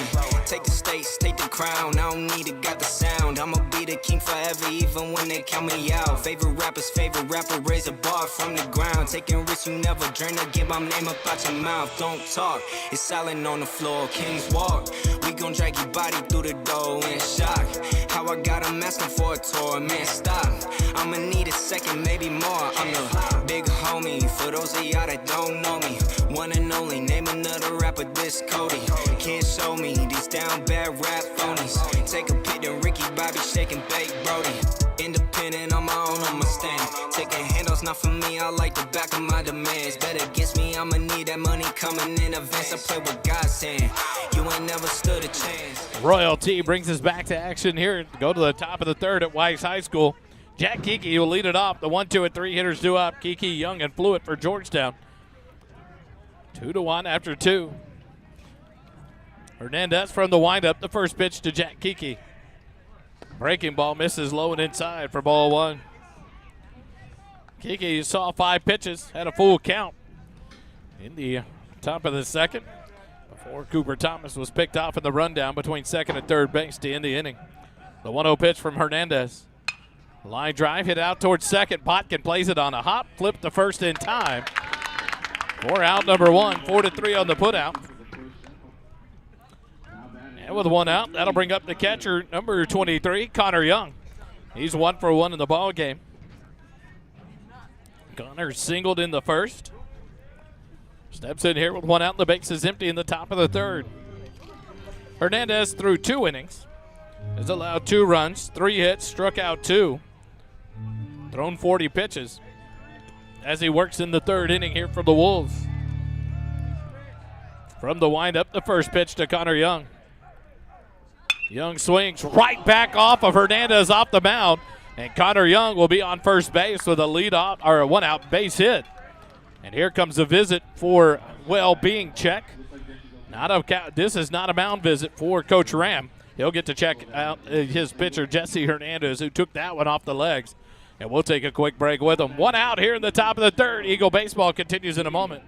Take the stakes, take the crown, I don't need it, got the sound. I'ma be the king forever, even when they count me out. Favorite rapper, raise a bar from the ground. Taking risks you never dreamed of, get my name up out your mouth. Don't talk, it's silent on the floor, kings walk. We gon' drag your body through the door in shock. How I got 'em asking for a tour, man, stop. I'ma need a second, maybe more. I'm the big homie, for those of y'all that don't know me. One and only, name another rapper, this Cody. Can't show me these down bad rap phonies. Take a pic, then Ricky Bobby shaking baked Brody. Independent on my own, I'ma stand. Taking handouts, not for me, I like the back of my demands. Bet against me, I'ma need that money coming in advance. I play with God's hand, you ain't never stood a chance. Royalty brings us back to action here. Go to the top of the third at Weiss High School. Jack Kiki will lead it off. The 1, 2, and 3 hitters due up. Kiki, Young, and Fluid for Georgetown. 2-1 after 2. Hernandez from the windup. The first pitch to Jack Kiki. Breaking ball misses low and inside for ball 1. Kiki saw 5 pitches, had a full count in the top of the second before Cooper Thomas was picked off in the rundown between second and third base to end the inning. The 1-0 pitch from Hernandez. Line drive hit out towards second. Botkin plays it on a hop, flipped to first in time. For out number 1, 4-3 on the putout. And with 1 out, that'll bring up the catcher, number 23, Connor Young. He's 1 for 1 in the ball game. Connor singled in the first. Steps in here with 1 out, and the base is empty in the top of the third. Hernandez threw 2 innings. Has allowed 2 runs, 3 hits, struck out 2. Thrown 40 pitches as he works in the third inning here for the Wolves. From the windup, the first pitch to Connor Young. Young swings right back off of Hernandez off the mound, and Connor Young will be on first base with a lead off or a 1-out base hit. And here comes a visit for well-being check. This is not a mound visit for Coach Ram. He'll get to check out his pitcher, Jesse Hernandez, who took that one off the legs. And we'll take a quick break with him. 1 out here in the top of the third. Eagle baseball continues in a moment.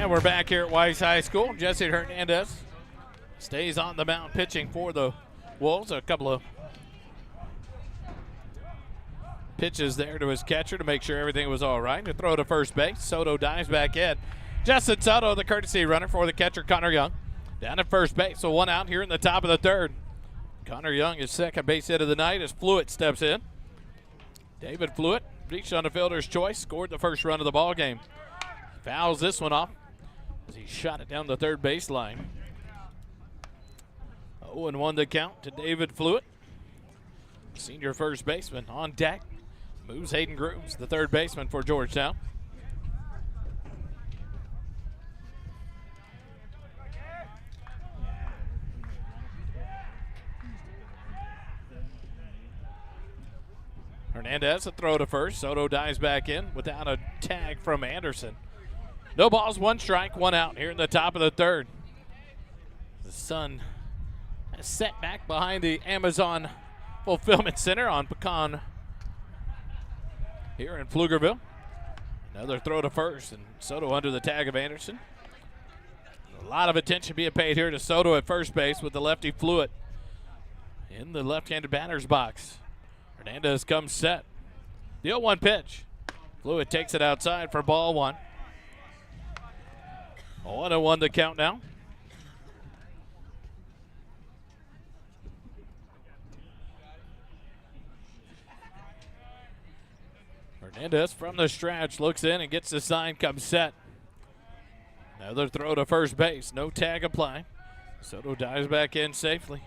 We're back here at Weiss High School. Jesse Hernandez stays on the mound pitching for the Wolves. A couple of pitches there to his catcher to make sure everything was all right. To throw to first base. Soto dives back in. Justin Soto, the courtesy runner for the catcher, Connor Young. Down at first base, so 1 out here in the top of the third. Connor Young, his second base hit of the night as Fluid steps in. David Fluid reached on the fielder's choice, scored the first run of the ball game. Fouls this one off as he shot it down the third baseline. 0-1 the count to David Fluid. Senior first baseman on deck. Moves Hayden Grooms, the third baseman for Georgetown. Hernandez a throw to first. Soto dives back in without a tag from Anderson. No balls, 1 strike, 1 out here in the top of the third. The sun has set back behind the Amazon Fulfillment Center on Pecan here in Pflugerville. Another throw to first, and Soto under the tag of Anderson. A lot of attention being paid here to Soto at first base with the lefty Fluid in the left-handed batter's box. Hernandez comes set. The 0-1 pitch. Fluid takes it outside for ball 1. 1-1 the count now. Hernandez from the stretch looks in and gets the sign, comes set. Another throw to first base. No tag applied. Soto dives back in safely.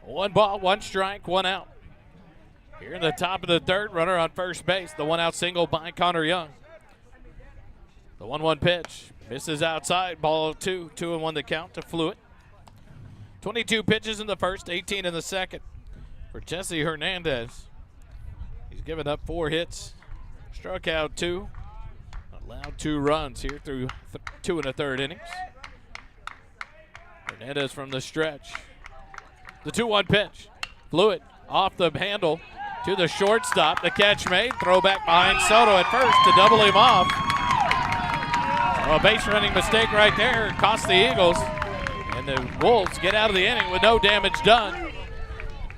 1 ball, 1 strike, 1 out. Here in the top of the third, runner on first base. The 1-out single by Connor Young. The 1-1 pitch misses outside. Ball 2, 2-1 the count to Fluid. 22 pitches in the first, 18 in the second for Jesse Hernandez. He's given up 4 hits, struck out 2, allowed 2 runs here through 2 1/3 innings. Hernandez from the stretch. The 2-1 pitch. Fluid off the handle to the shortstop. The catch made. Throw back behind Soto at first to double him off. A base running mistake right there cost the Eagles. And the Wolves get out of the inning with no damage done.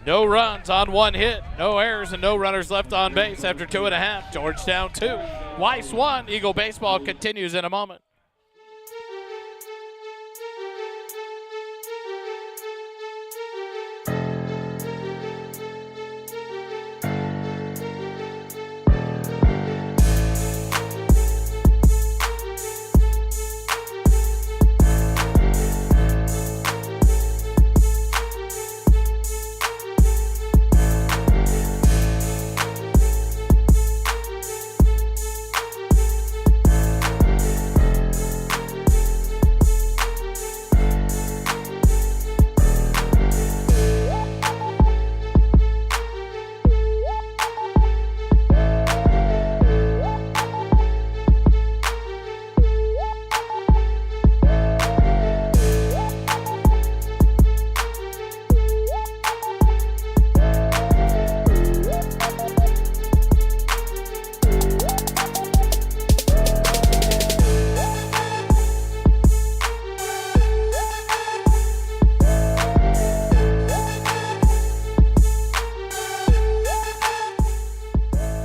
No runs on 1 hit, no errors, and no runners left on base after 2.5. Georgetown 2, Weiss 1. Eagle baseball continues in a moment.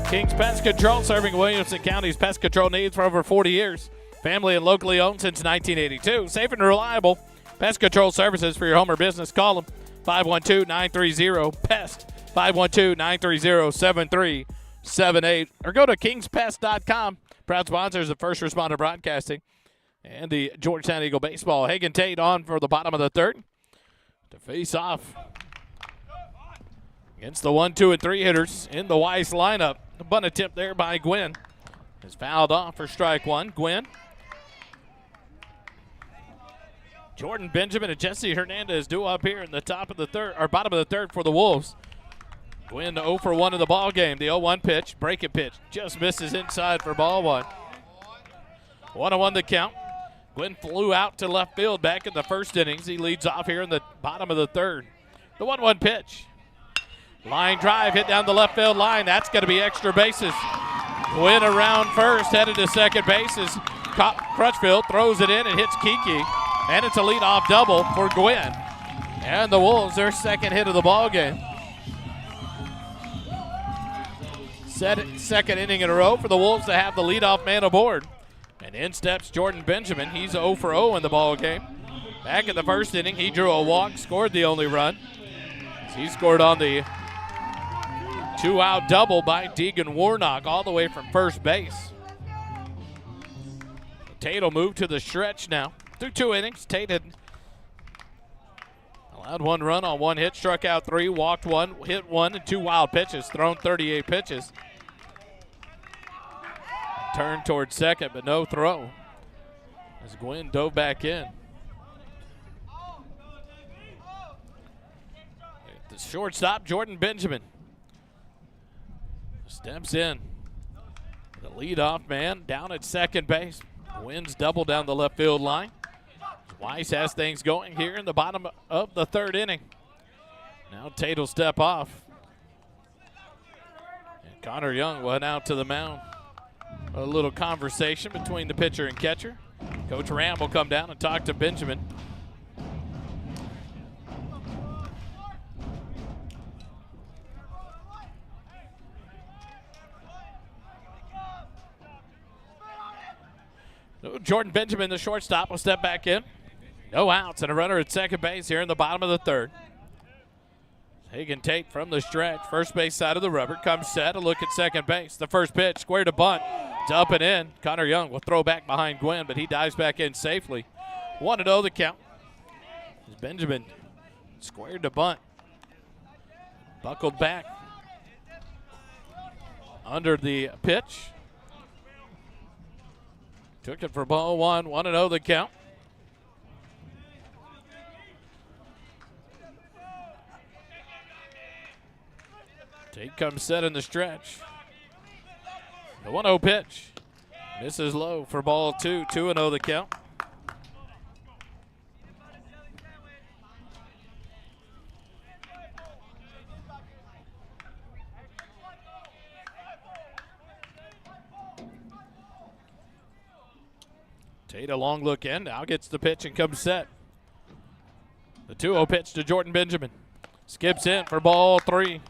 King's Pest Control, serving Williamson County's pest control needs for over 40 years. Family and locally owned since 1982. Safe and reliable pest control services for your home or business. Call them 512-930-PEST, 512-930-7378, or go to kingspest.com. Proud sponsors of First Responder Broadcasting and the Georgetown Eagle Baseball. Hagen Tate on for the bottom of the third to face off against the 1, 2, and 3 hitters in the Weiss lineup. The bunt attempt there by Gwynn is fouled off for strike 1. Gwynn, Jordan Benjamin, and Jesse Hernandez due up here in the top of the third, or bottom of the third for the Wolves. Gwynn 0 for 1 in the ball game. The 0-1 pitch, breaking pitch, just misses inside for ball 1. 1-1 the count. Gwynn flew out to left field back in the first innings. He leads off here in the bottom of the third. The 1-1 pitch. Line drive hit down the left field line. That's going to be extra bases. Gwynn around first, headed to second base as Crutchfield throws it in and hits Kiki. And it's a leadoff double for Gwynn. And the Wolves, their second hit of the ball game. Second inning in a row for the Wolves to have the leadoff man aboard. And in steps Jordan Benjamin. He's 0 for 0 in the ball game. Back in the first inning, he drew a walk, scored the only run. He scored on the 2-out double by Deegan Warnock all the way from first base. Tate will move to the stretch now. Through 2 innings, Tate had allowed 1 run on 1 hit, struck out 3, walked 1, hit 1, and 2 wild pitches, thrown 38 pitches. Turned towards second, but no throw as Gwynn dove back in. The shortstop, Jordan Benjamin. Steps in. The leadoff man down at second base. Wins double down the left field line. Weiss has things going here in the bottom of the third inning. Now Tate will step off. And Connor Young went out to the mound. A little conversation between the pitcher and catcher. Coach Ram will come down and talk to Benjamin. Jordan Benjamin, the shortstop, will step back in. No outs and a runner at second base here in the bottom of the third. Hagen Tate from the stretch, first base side of the rubber, comes set, a look at second base. The first pitch, square to bunt. It's up and in. Connor Young will throw back behind Gwynn, but he dives back in safely. 1-0 the count. As Benjamin squared to bunt. Buckled back under the pitch. Took it for ball one. 1-0 the count. Tate comes set in the stretch. The 1-0 pitch. Misses low for ball two. 2-0 the count. Tate a long look in. Now gets the pitch and comes set. The 2-0 pitch to Jordan Benjamin. Skips in for ball three.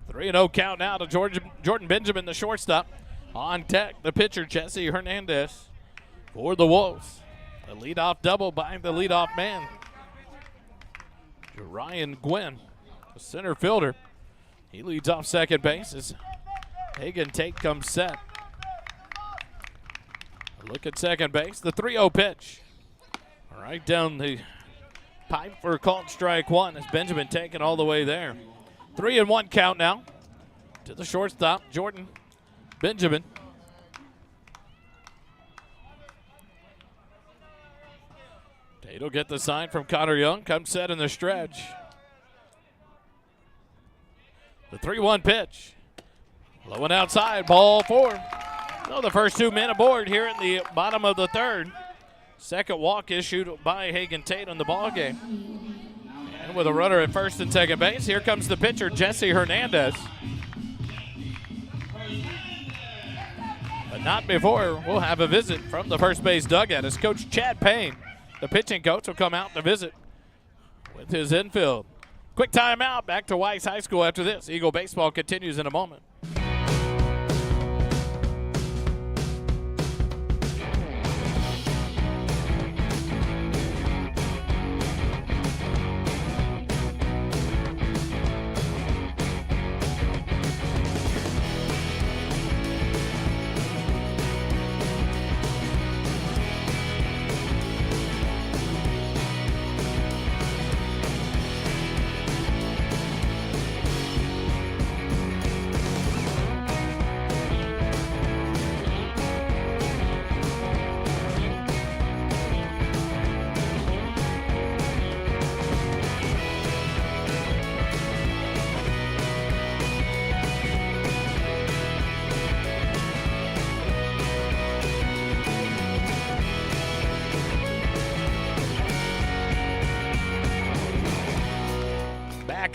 3-0 count now to Jordan Benjamin, the shortstop. On deck, the pitcher, Jesse Hernandez, for the Wolves. A leadoff double by the leadoff man, Ryan Gwynn, the center fielder. He leads off second base as Hagen Tate comes set. A look at second base, the 3-0 pitch. Right down the pipe for a called strike one as Benjamin taken all the way there. 3-1 count now to the shortstop, Jordan Benjamin. Tate will get the sign from Connor Young, comes set in the stretch. The 3-1 pitch. Low and outside, ball four. So the first two men aboard here at the bottom of the third. Second walk issued by Hagen Tate on the ball game. And with a runner at first and second base, here comes the pitcher, Jesse Hernandez. But not before we'll have a visit from the first base dugout as Coach Chad Payne, the pitching coach, will come out to visit with his infield. Quick timeout. Back to Weiss High School after this. Eagle baseball continues in a moment.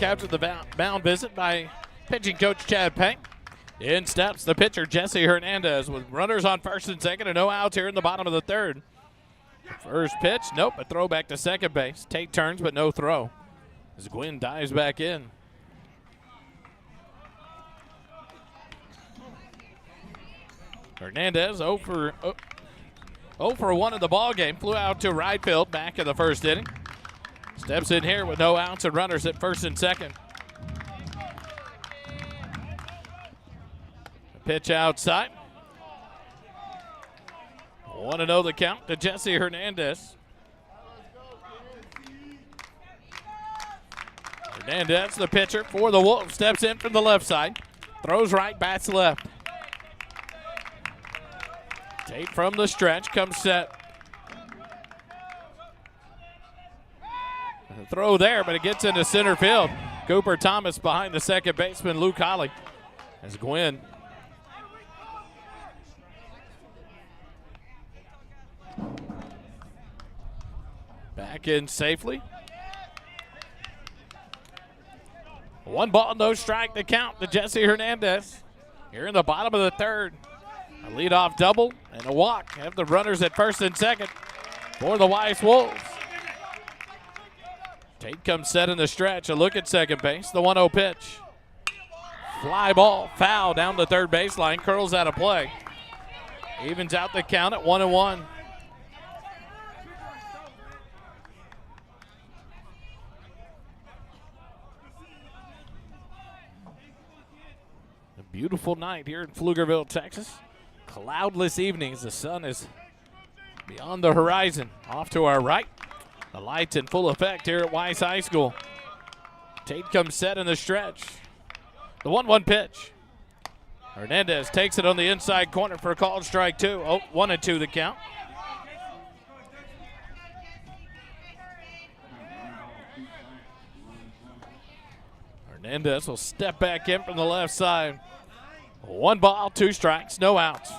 After the mound visit by pitching coach Chad Payne. In steps the pitcher Jesse Hernandez with runners on first and second and no outs here in the bottom of the third. First pitch, nope, a throw back to second base. Tate turns but no throw as Gwynn dives back in. Hernandez 0 for 1 in the ball game. Flew out to right field back in the first inning. Steps in here with no outs and runners at first and second. Pitch outside. 1-0 the count to Jesse Hernandez. Hernandez, the pitcher for the Wolves, steps in from the left side. Throws right, bats left. Tate from the stretch, comes set. Throw there, but it gets into center field. Cooper Thomas behind the second baseman, Luke Holly. As Gwynn back in safely. 1 ball, no strike to count to Jesse Hernandez. Here in the bottom of the third. A leadoff double and a walk. Have the runners at first and second for the Weiss Wolves. Tate comes set in the stretch. A look at second base. The 1-0 pitch. Fly ball, foul down the third baseline. Curls out of play. Evens out the count at 1-1. A beautiful night here in Pflugerville, Texas. Cloudless evenings. The sun is beyond the horizon. Off to our right. The lights in full effect here at Weiss High School. Tate comes set in the stretch. The 1-1 pitch. Hernandez takes it on the inside corner for a called strike 2. 1-2 the count. Hernandez will step back in from the left side. 1 ball, 2 strikes, no outs.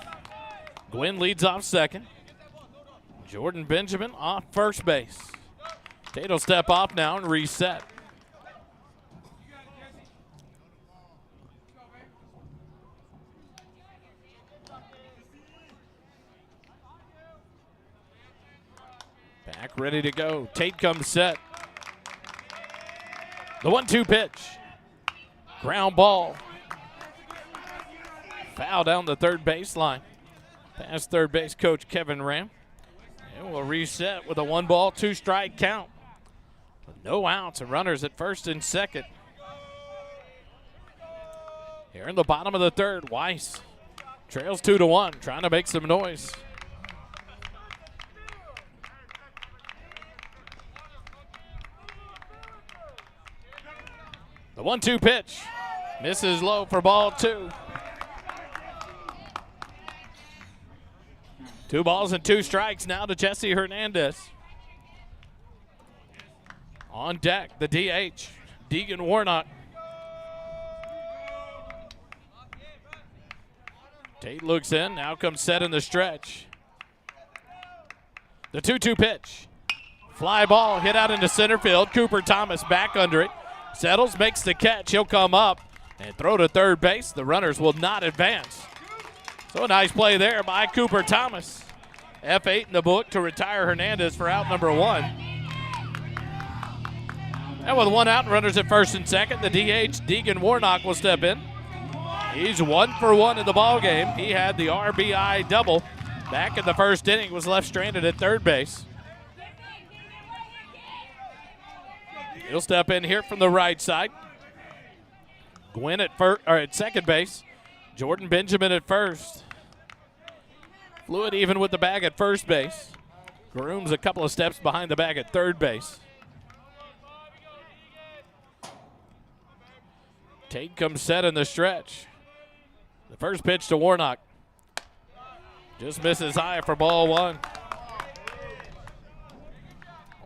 Gwynn leads off second. Jordan Benjamin off first base. Tate will step off now and reset. Back ready to go. Tate comes set. The 1-2 pitch. Ground ball. Foul down the third baseline. Past third base coach Kevin Ram. And we'll reset with a 1 ball, 2 strike count. With no outs and runners at first and second. Here in the bottom of the third, Weiss trails 2-1, trying to make some noise. The 1-2 pitch. Misses low for ball 2. 2 balls and 2 strikes now to Jesse Hernandez. On deck, the DH, Deegan Warnock. Tate looks in, now comes set in the stretch. The 2-2 pitch. Fly ball hit out into center field. Cooper Thomas back under it. Settles, makes the catch. He'll come up and throw to third base. The runners will not advance. So a nice play there by Cooper Thomas. F8 in the book to retire Hernandez for out number 1. And with 1 out and runners at first and second, the DH, Deegan Warnock, will step in. He's 1 for 1 in the ballgame. He had the RBI double back in the first inning, was left stranded at third base. He'll step in here from the right side. Gwynn at second base. Jordan Benjamin at first. Fluid even with the bag at first base. Groom's a couple of steps behind the bag at third base. Tate comes set in the stretch. The first pitch to Warnock. Just misses high for ball 1.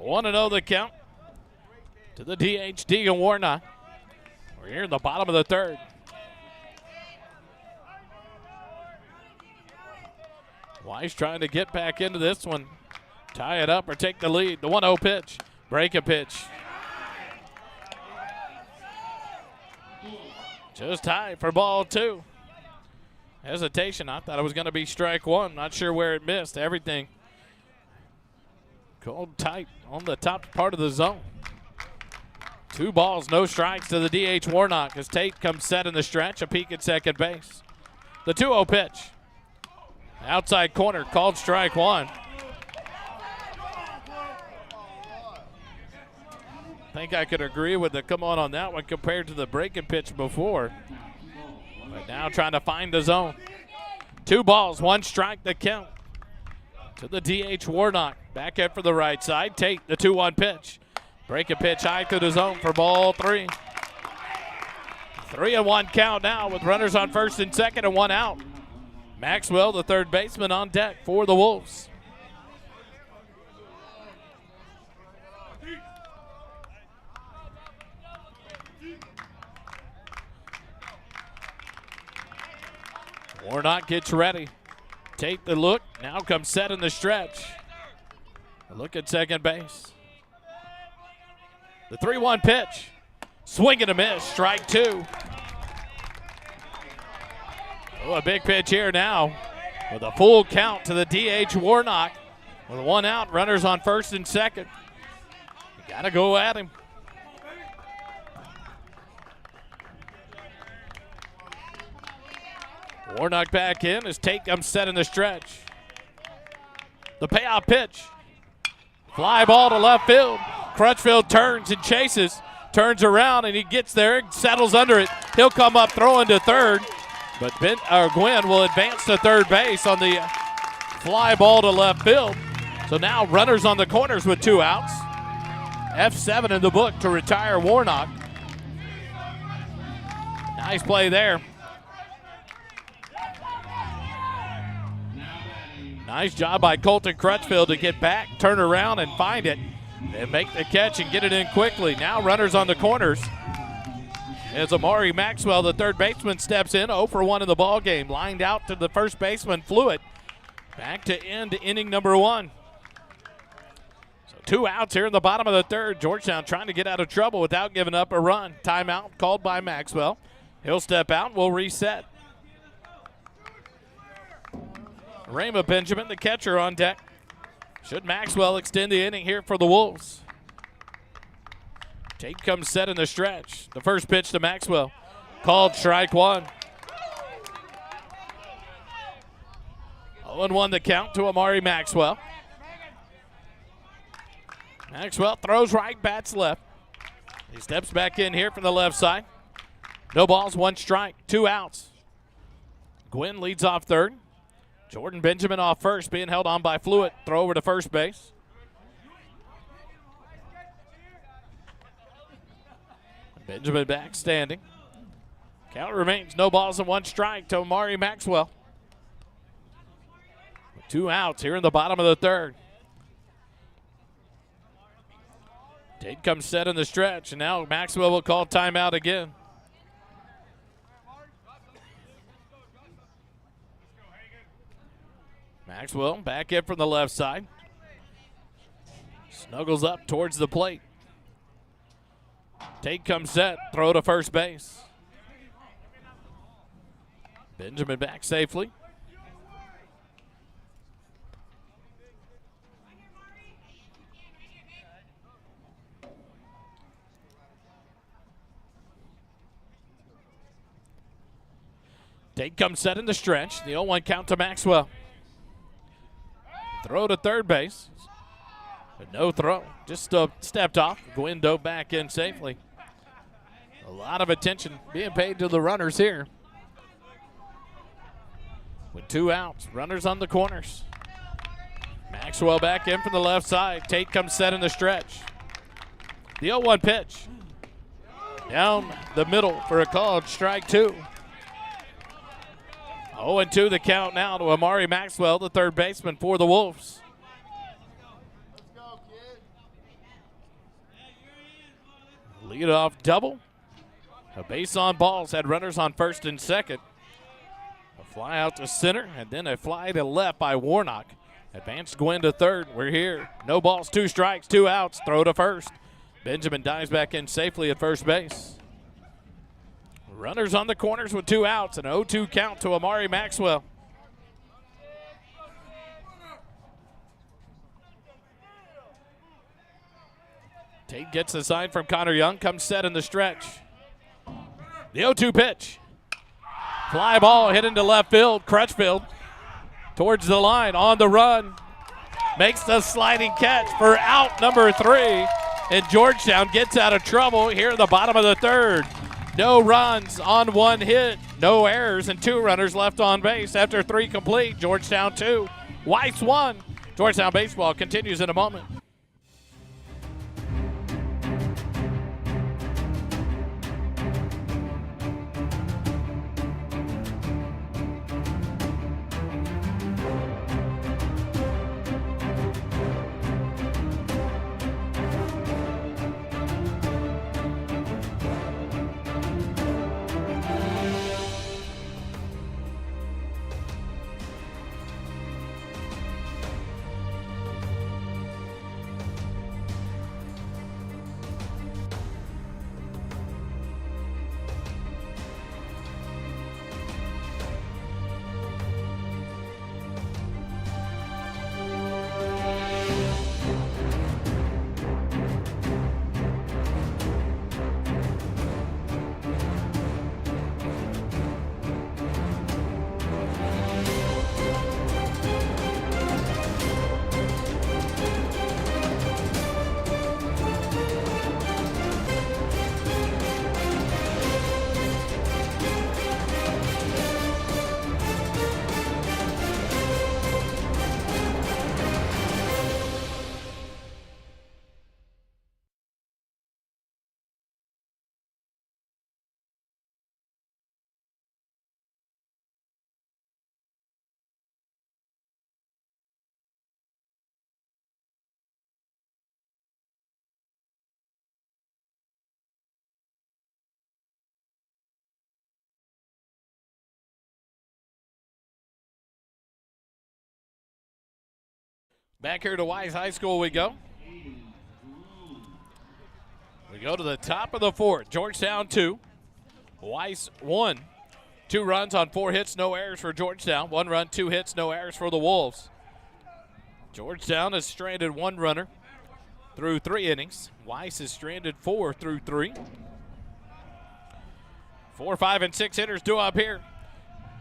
1-0 the count to the DH, Deegan Warnock. We're here in the bottom of the third. Weiss trying to get back into this one. Tie it up or take the lead. The 1-0 pitch. Break a pitch. Just high for ball 2. Hesitation. I thought it was going to be strike 1. Not sure where it missed. Everything cold tight on the top part of the zone. 2 balls, no strikes to the DH Warnock as Tate comes set in the stretch. A peek at second base. The 2-0 pitch. Outside corner, called strike 1. I think I could agree with the come on that one compared to the breaking pitch before. But now trying to find the zone. 2 balls, 1 strike the count to the DH Warnock. Back up for the right side. Tate, the 2-1 pitch. Break a pitch high to the zone for ball 3. 3-1 count now with runners on first and second and 1 out. Maxwell, the third baseman, on deck for the Wolves. Warnock gets ready. Take the look. Now comes set in the stretch. A look at second base. The 3-1 pitch. Swing and a miss. Strike two. Oh, a big pitch here now with a full count to the DH Warnock. With one out, runners on first and second. You got to go at him. Warnock back in as Tate comes set in the stretch. The payoff pitch. Fly ball to left field. Crutchfield turns and chases. Turns around and he gets there, settles under it. He'll come up throwing to third. But Gwynn will advance to third base on the fly ball to left field. So now runners on the corners with 2 outs. F7 in the book to retire Warnock. Nice play there. Nice job by Colton Crutchfield to get back, turn around, and find it. And make the catch and get it in quickly. Now runners on the corners. As Amari Maxwell, the third baseman, steps in. 0 for 1 in the ball game. Lined out to the first baseman, Fluid. Back to end inning number 1. So 2 outs here in the bottom of the third. Georgetown trying to get out of trouble without giving up a run. Timeout called by Maxwell. He'll step out and we'll reset. Rama Benjamin, the catcher, on deck. Should Maxwell extend the inning here for the Wolves? Tate comes set in the stretch. The first pitch to Maxwell. Called strike one. 0-1 the count to Amari Maxwell. Maxwell throws right, bats left. He steps back in here from the left side. No balls, 1 strike, 2 outs. Gwynn leads off third. Jordan Benjamin off first, being held on by Fluid. Throw over to first base. Benjamin back standing. Count remains no balls and 1 strike to Amari Maxwell. 2 outs here in the bottom of the third. Tate comes set in the stretch, and now Maxwell will call timeout again. Maxwell back in from the left side. Snuggles up towards the plate. Tate comes set, throw to first base. Benjamin back safely. Tate comes set in the stretch. The 0-1 count to Maxwell. Throw to third base. But no throw. Just stepped off. Gwynn dove back in safely. A lot of attention being paid to the runners here. With 2 outs. Runners on the corners. Maxwell back in from the left side. Tate comes set in the stretch. The 0-1 pitch. Down the middle for a called strike 2. 0-2 the count now to Amari Maxwell, the third baseman for the Wolves. Lead off double. A base on balls, had runners on first and second. A fly out to center, and then a fly to left by Warnock. Advanced Gwynn to third. We're here. No balls, 2 strikes, 2 outs. Throw to first. Benjamin dives back in safely at first base. Runners on the corners with 2 outs. An 0-2 count to Amari Maxwell. Tate gets the sign from Connor Young. Comes set in the stretch. The 0-2 pitch. Fly ball hit into left field. Crutchfield towards the line on the run. Makes the sliding catch for out number 3. And Georgetown gets out of trouble here in the bottom of the third. No runs on 1 hit, no errors, and 2 runners left on base after 3 complete. Georgetown 2, Weiss 1. Georgetown baseball continues in a moment. Back here to Weiss High School we go. We go to the top of the fourth. Georgetown 2, Weiss 1. 2 runs on 4 hits, no errors for Georgetown. 1 run, 2 hits, no errors for the Wolves. Georgetown has stranded 1 runner through 3 innings. Weiss has stranded 4 through 3. 4, 5, and 6 hitters due up here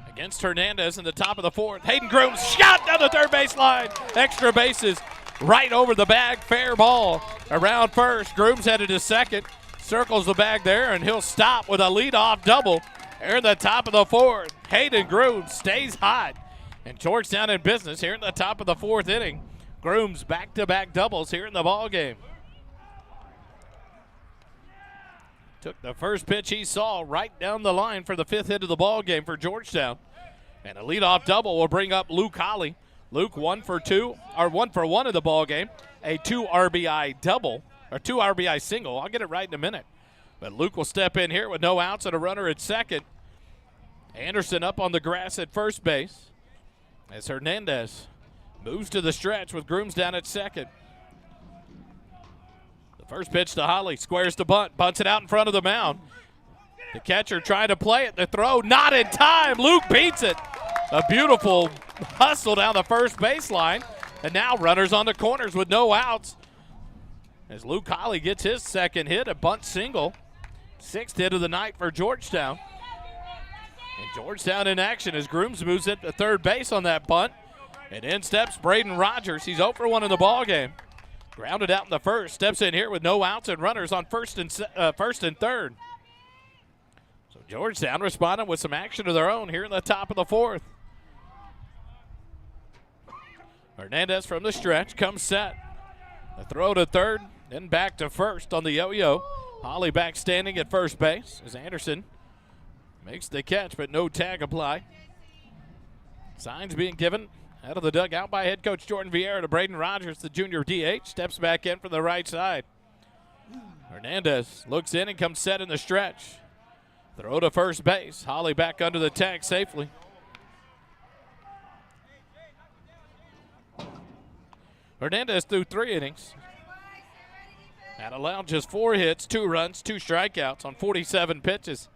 against Hernandez in the top of the fourth. Hayden Grooms shot down the third base line. Extra bases right over the bag. Fair ball around first. Grooms headed to second. Circles the bag there, and he'll stop with a leadoff double. Here in the top of the fourth, Hayden Grooms stays hot. And Georgetown in business here in the top of the fourth inning. Grooms back-to-back doubles here in the ball game. Took the first pitch he saw right down the line for the 5th hit of the ball game for Georgetown. And a leadoff double will bring up Luke Holly. Luke 1 for 1 in the ball game. A 2 RBI double, or 2 RBI single. I'll get it right in a minute. But Luke will step in here with no outs and a runner at second. Anderson up on the grass at first base as Hernandez moves to the stretch with Grooms down at second. The first pitch to Holly, squares to bunt, bunts it out in front of the mound. The catcher trying to play it, the throw not in time. Luke beats it. A beautiful hustle down the first baseline. And now runners on the corners with no outs as Luke Holly gets his second hit, a bunt single. 6th hit of the night for Georgetown. And Georgetown in action as Grooms moves it to third base on that bunt. And in steps Braden Rogers. He's 0 for 1 in the ball game. Grounded out in the first. Steps in here with no outs and runners on first and third. So Georgetown responding with some action of their own here in the top of the fourth. Hernandez from the stretch comes set. A throw to third, then back to first on the yo-yo. Holly back standing at first base as Anderson makes the catch, but no tag apply. Signs being given out of the dugout by head coach Jordan Vieira to Braden Rogers, the junior DH. Steps back in from the right side. Hernandez looks in and comes set in the stretch. Throw to first base. Holly back under the tag safely. Hernandez threw 3 innings and allowed just 4 hits, 2 runs, 2 strikeouts on 47 pitches.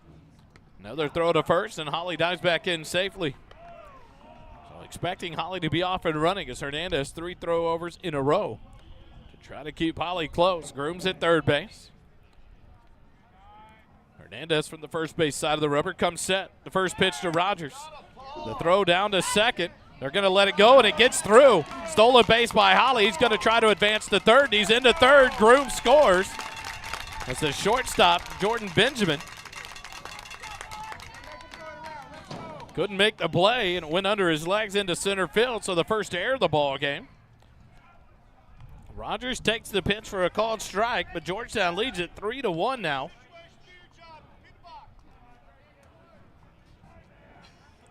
Another throw to first, and Holly dives back in safely. So expecting Holly to be off and running as Hernandez 3 throwovers in a row to try to keep Holly close. Grooms at third base. Hernandez from the first base side of the rubber comes set. The first pitch to Rogers. The throw down to second. They're going to let it go, and it gets through. Stolen base by Holly. He's going to try to advance to third. He's into third. Grooms scores. That's the shortstop, Jordan Benjamin. Couldn't make the play, and it went under his legs into center field, so the first error of the ball game. Rogers takes the pitch for a called strike, but Georgetown leads it 3-1 now.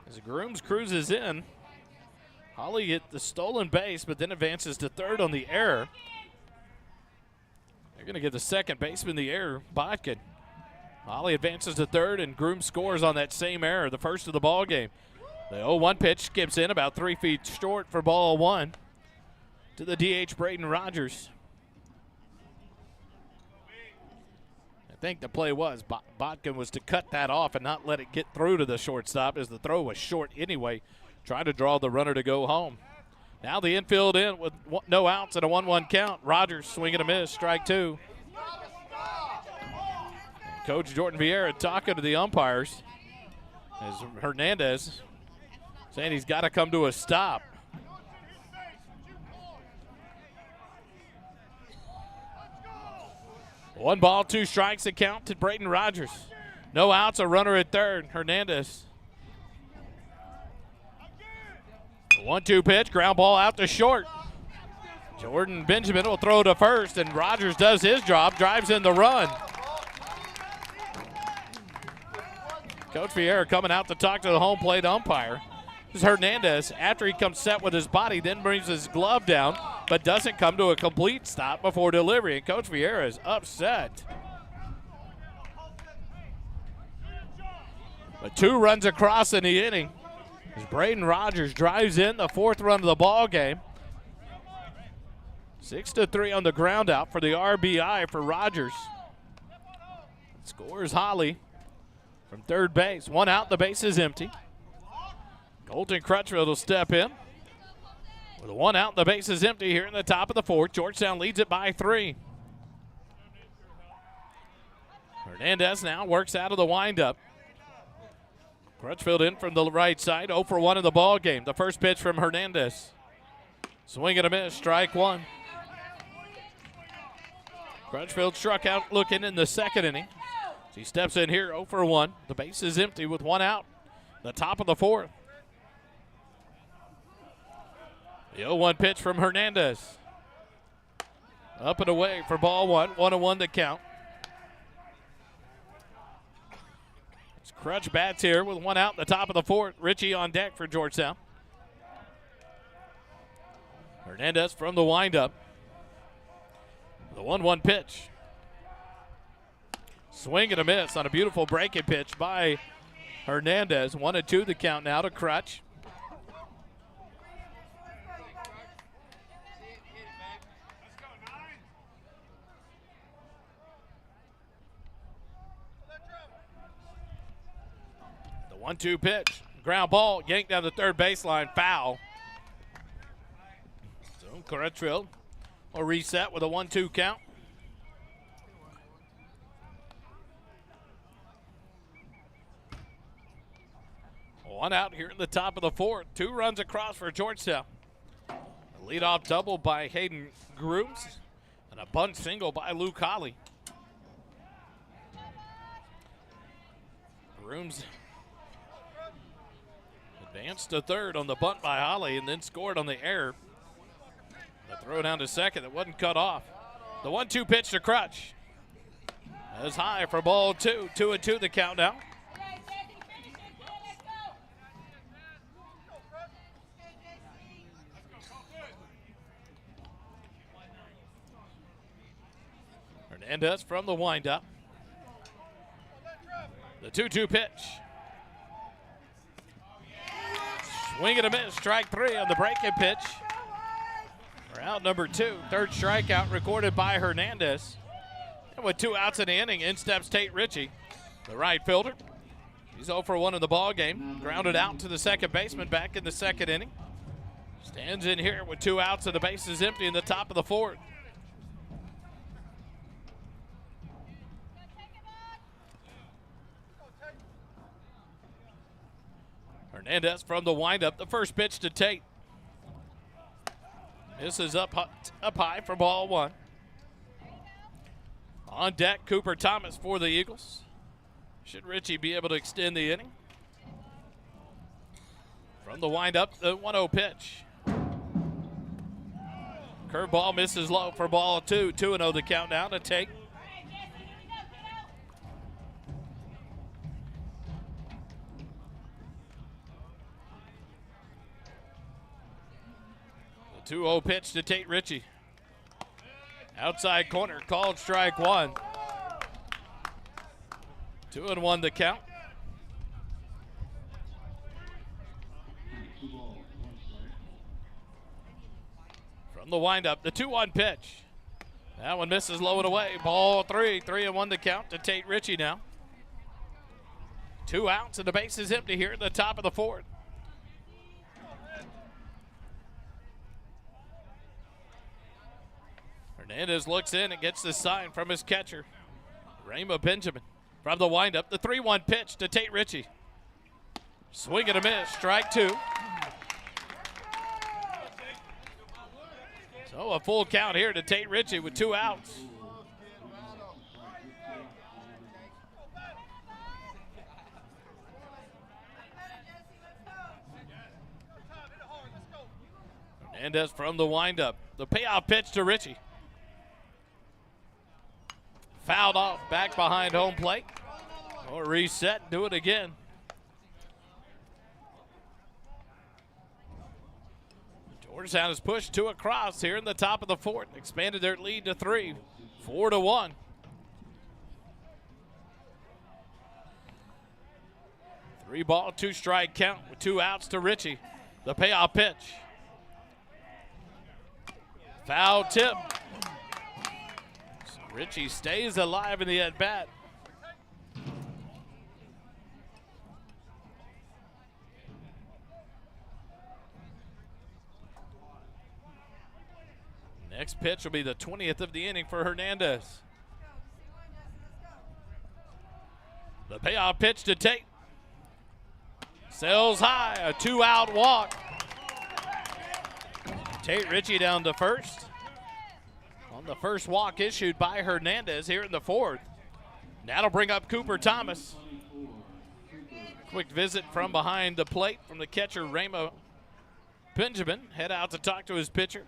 As Grooms cruises in, Holly hit the stolen base, but then advances to third on the error. They're going to give the second baseman the error, Botkin. Holly advances to third, and Grooms scores on that same error, the first of the ball game. The 0-1 pitch skips in about 3 feet short for ball 1 to the DH, Braden Rogers. I think the play was Botkin was to cut that off and not let it get through to the shortstop as the throw was short anyway, trying to draw the runner to go home. Now the infield in with no outs and a 1-1 count. Rogers swinging a miss, strike 2. Coach Jordan Vieira talking to the umpires as Hernandez saying he's got to come to a stop. One ball, 2 strikes to count to Braden Rogers. No outs, a runner at third. Hernandez. 1-2 pitch, ground ball out to short. Jordan Benjamin will throw to first, and Rogers does his job, drives in the run. Coach Vieira coming out to talk to the home plate umpire. This is Hernandez. After he comes set with his body, then brings his glove down, but doesn't come to a complete stop before delivery, and Coach Vieira is upset. But 2 runs across in the inning as Braden Rogers drives in the 4th run of the ball game. 6-3 on the ground out for the RBI for Rogers. Scores Holly from third base. One out, the base is empty. Colton Crutchfield will step in. With a one out, the base is empty here in the top of the fourth. Georgetown leads it by 3. Hernandez now works out of the windup. Crutchfield in from the right side, 0 for 1 in the ball game. The first pitch from Hernandez. Swing and a miss, strike 1. Crutchfield struck out looking in the second inning. He steps in here 0 for 1. The base is empty with one out. The top of the fourth. The 0-1 pitch from Hernandez. Up and away for ball 1. 1-1 the count. It's Crutch bats here with one out. The top of the fourth. Ritchie on deck for Georgetown. Hernandez from the windup. The 1-1 pitch. Swing and a miss on a beautiful breaking pitch by Hernandez. 1-2 the count now to Crutch. The 1-2 pitch. Ground ball yanked down the third baseline. Foul. So Crutchfield will reset with a 1-2 count. One out here in the top of the fourth. 2 runs across for Georgetown. A leadoff double by Hayden Grooms and a bunt single by Luke Holly. Grooms advanced to third on the bunt by Holly and then scored on the error. The throw down to second that wasn't cut off. The 1-2 pitch to Crutch. That's high for ball 2. 2-2 the count now. Hernandez from the windup. The 2-2 pitch. Swing and a miss. Strike 3 on the breaking pitch. For out number 2. Third strikeout recorded by Hernandez. And with 2 outs in the inning, in steps Tate Ritchie, the right fielder. He's 0 for 1 in the ball game. Grounded out to the second baseman back in the second inning. Stands in here with 2 outs and the base is empty in the top of the fourth. Hernandez from the windup. The first pitch to Tate. This is up high for ball 1. On deck, Cooper Thomas for the Eagles. Should Ritchie be able to extend the inning? From the windup, the 1-0 pitch. Curveball misses low for ball 2. 2-0 the count now to Tate. The 2-0 pitch to Tate Ritchie. Outside corner, called strike 1. 2-1 the count. From the windup, the 2-1 pitch. That one misses low and away. Ball 3. 3-1 the count to Tate Ritchie now. 2 outs and the base is empty here at the top of the fourth. Hernandez looks in and gets the sign from his catcher, Rama Benjamin. From the windup, the 3-1 pitch to Tate Ritchie. Swing and a miss, strike 2. So a full count here to Tate Ritchie with 2 outs. Hernandez from the windup. The payoff pitch to Ritchie. Fouled off back behind home plate. Or reset, do it again. Georgetown has pushed 2 across here in the top of the fourth. Expanded their lead to 3. 4-1. Three ball, 2 strike count with 2 outs to Ritchie. The payoff pitch. Foul tip. So Richie stays alive in the at-bat. Next pitch will be the 20th of the inning for Hernandez. The payoff pitch to Tate. Sails high, a 2-out walk. Tate Ritchie down to first. On the first walk issued by Hernandez here in the fourth. That'll bring up Cooper Thomas. Quick visit from behind the plate from the catcher, Ramo Benjamin. Head out to talk to his pitcher.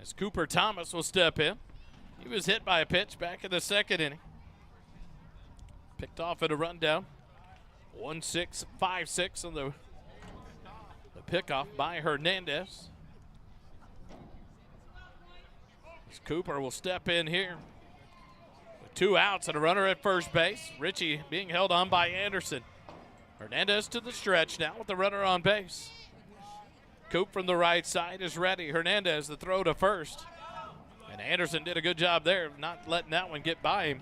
As Cooper Thomas will step in. He was hit by a pitch back in the second inning. Picked off at a rundown. 1-6, 5-6 on the pickoff by Hernandez. As Cooper will step in here with 2 outs and a runner at first base. Ritchie being held on by Anderson. Hernandez to the stretch now with the runner on base. Coop from the right side is ready. Hernandez the throw to first. And Anderson did a good job there of not letting that one get by him.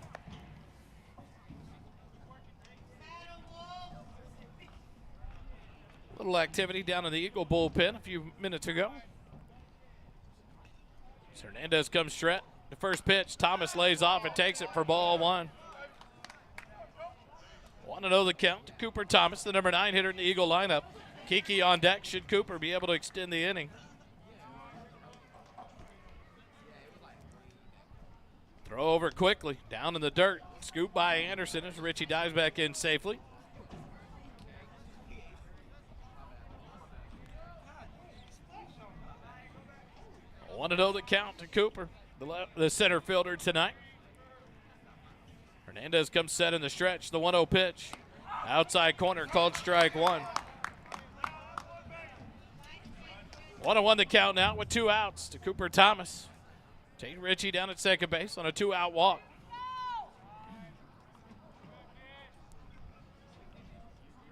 Little activity down in the Eagle bullpen a few minutes ago. As Hernandez comes straight. The first pitch, Thomas lays off and takes it for ball 1. 1-0 the count to Cooper Thomas, the number 9 hitter in the Eagle lineup. Kiki on deck should Cooper be able to extend the inning. Throw over quickly, down in the dirt. Scoop by Anderson as Ritchie dives back in safely. Want to know the count to Cooper, the center fielder tonight. Hernandez comes set in the stretch, the 1-0 pitch. Outside corner called strike 1. 1-1 the count now with 2 outs to Cooper Thomas. Tate Ritchie down at second base on a 2-out walk.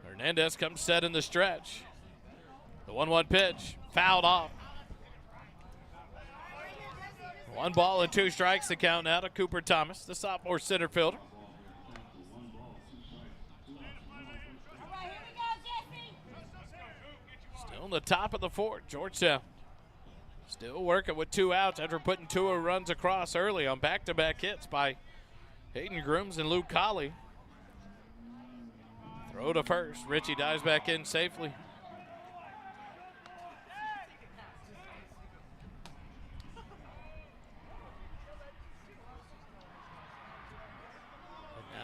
Hernandez comes set in the stretch. The 1-1 pitch, fouled off. 1 ball and 2 strikes to count now to Cooper Thomas, the sophomore center fielder. Still in the top of the fourth, Georgetown. Still working with 2 outs after putting 2 runs across early on back-to-back hits by Hayden Grooms and Luke Colley. Throw to first. Ritchie dives back in safely.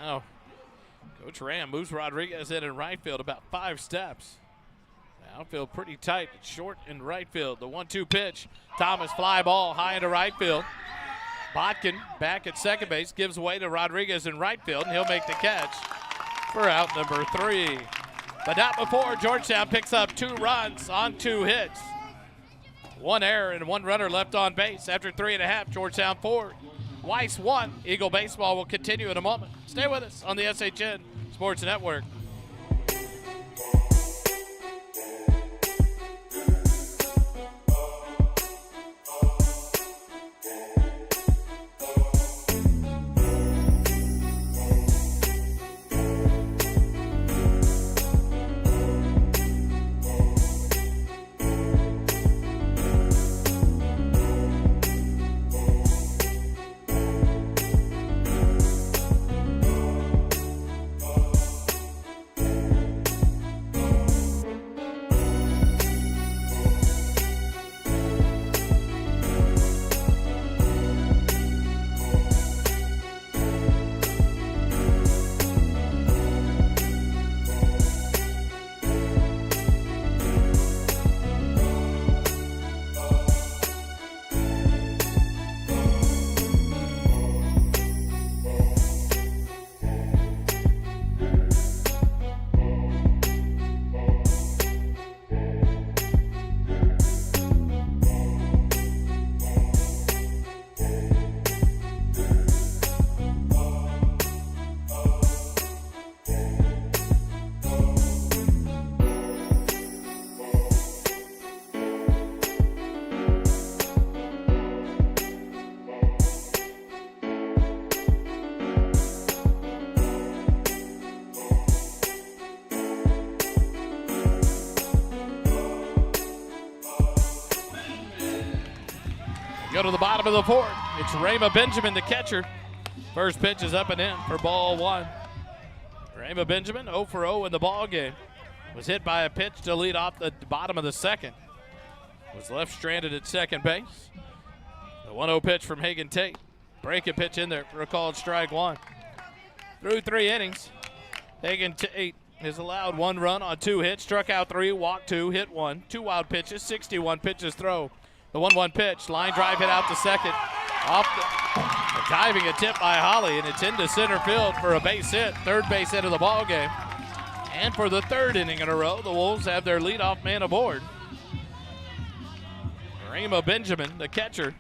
Now, Coach Ram moves Rodriguez in right field about 5 steps. The outfield pretty tight, short in right field. The 1-2 pitch, Thomas fly ball high into right field. Botkin back at second base, gives away to Rodriguez in right field, and he'll make the catch for out number 3. But not before Georgetown picks up 2 runs on 2 hits. 1 error and 1 runner left on base after 3.5. Georgetown 4. Weiss 1. Eagle baseball will continue in a moment. Stay with us on the SHN Sports Network. go to the bottom of the fourth. It's Rama Benjamin, the catcher. First pitch is up and in for ball one. Rama Benjamin 0 for 0 in the ball game. Was hit by a pitch to lead off the bottom of the second. Was left stranded at second base. The 1-0 pitch from Hagen Tate. Breaking pitch in there for a called strike one. Through 3 innings, Hagen Tate has allowed 1 run on 2 hits, struck out 3, walked 2, hit 1, 2 wild pitches, 61 pitches throw. The 1-1 pitch, line drive hit out to second. Off the diving attempt by Holly, and it's into center field for a base hit, third base hit of the ball game. And for the 3rd inning in a row, the Wolves have their leadoff man aboard. Rama Benjamin, the catcher.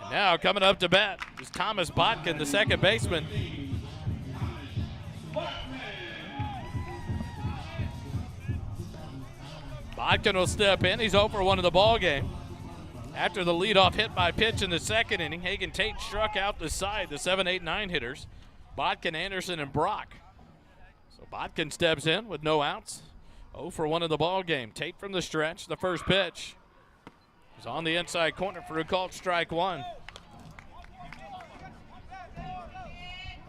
And now coming up to bat is Thomas Botkin, the second baseman. Botkin will step in. He's 0 for 1 in the ball game. After the leadoff hit by pitch in the 2nd inning, Hagen Tate struck out the side, the 7, 8, 9 hitters, Botkin, Anderson, and Brock. So Botkin steps in with no outs. 0 for 1 in the ball game. Tate from the stretch. The first pitch is on the inside corner for a called strike one.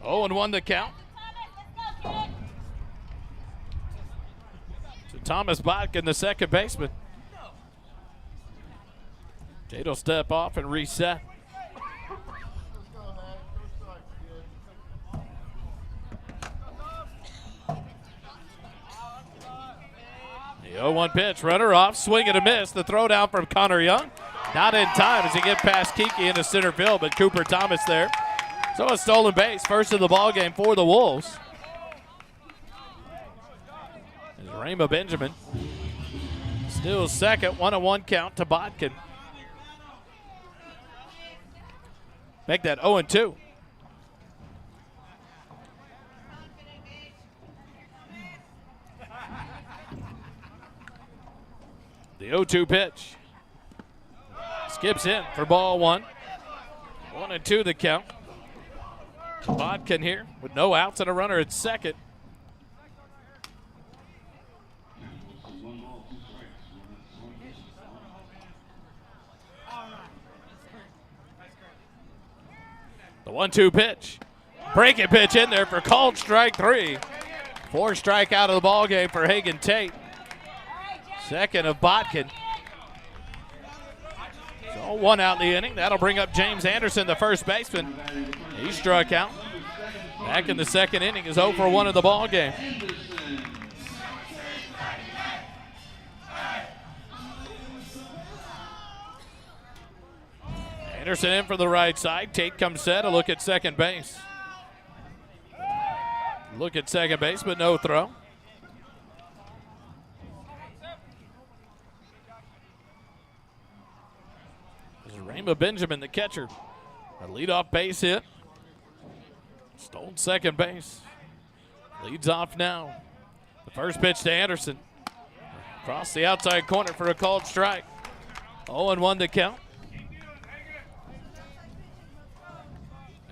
0-1 the count. So Thomas Botkin, the second baseman. Tate will step off and reset. The 0-1 pitch, runner off, swing and a miss. The throw down from Connor Young. Not in time as he gets past Kiki into center field, but Cooper Thomas there. So a stolen base, first of the ball game for the Wolves. There's Rama Benjamin. Still second, 1-1 count to Botkin. Make that 0-2. The 0-2 pitch. Skips in for ball one. 1-2 the count. Botkin here with no outs and a runner at second. The 1-2 pitch. Breaking pitch in there for called strike 3. 4 strike out of the ball game for Hagen Tate. Second of Botkin. So 1 out in the inning. That'll bring up James Anderson, the first baseman. He struck out. Back in the 2nd inning is 0 for 1 in the ball game. Anderson in for the right side. Tate comes set. A look at second base. Look at second base, but no throw. This is Rama Benjamin, the catcher. A leadoff base hit. Stole second base. Leads off now. The first pitch to Anderson. Across the outside corner for a called strike. 0-1 to count.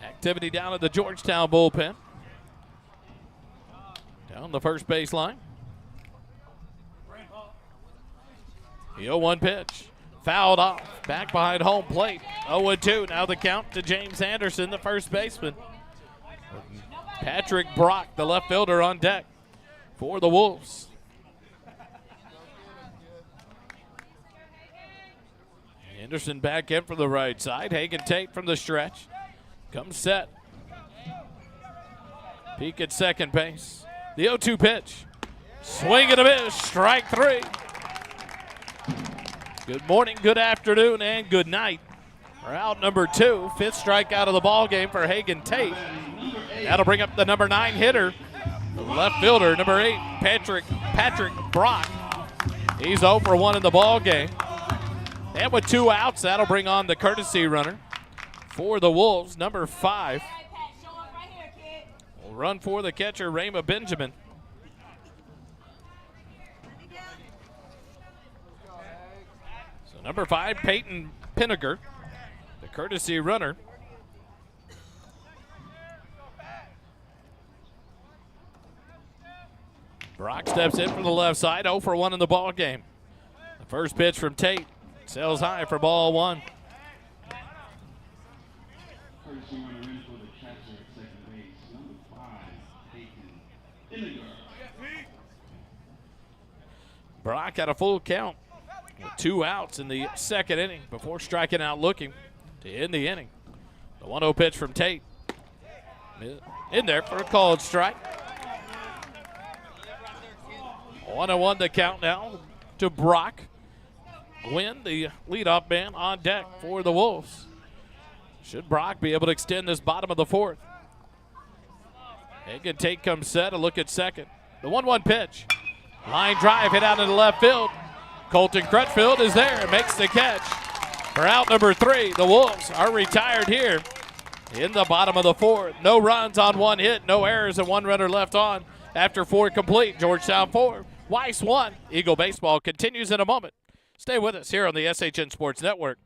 Activity down at the Georgetown bullpen. Down the first baseline. The 0-1 pitch. Fouled off. Back behind home plate. 0-2. Now the count to James Anderson, the first baseman. Patrick Brock, the left fielder, on deck for the Wolves. Anderson back in from the right side. Hagen Tate from the stretch. Comes set. Peek at second base. The 0-2 pitch. Swing and a miss. Strike 3. Good morning, good afternoon, and good night. We're out number 2. 5th strikeout of the ball game for Hagen Tate. That'll bring up the number 9 hitter, the left fielder, number 8, Patrick Brock. He's 0 for 1 in the ball game. And with 2 outs, that'll bring on the courtesy runner for the Wolves, number 5. Will run for the catcher, Rama Benjamin. So number 5, Peyton Pinniger, the courtesy runner. Brock steps in from the left side, 0 for 1 in the ball game. The first pitch from Tate sails high for ball 1. Forcing runner in for the catcher at second base. Number 5, Peyton Inniger. Brock had a full count with 2 outs in the second inning before striking out looking to end the inning. The 1-0 pitch from Tate. In there for a called strike. 1-1 the count now to Brock. Gwynn, the leadoff man, on deck for the Wolves. Should Brock be able to extend this bottom of the 4th? Hagen Tate comes set, a look at second. The 1-1 pitch. Line drive hit out into left field. Colton Crutchfield is there and makes the catch. For out number 3, the Wolves are retired here in the bottom of the 4th. No runs on 1 hit, no errors, and 1 runner left on after 4 complete. Georgetown 4, Weiss 1. Eagle baseball continues in a moment. Stay with us here on the SHN Sports Network.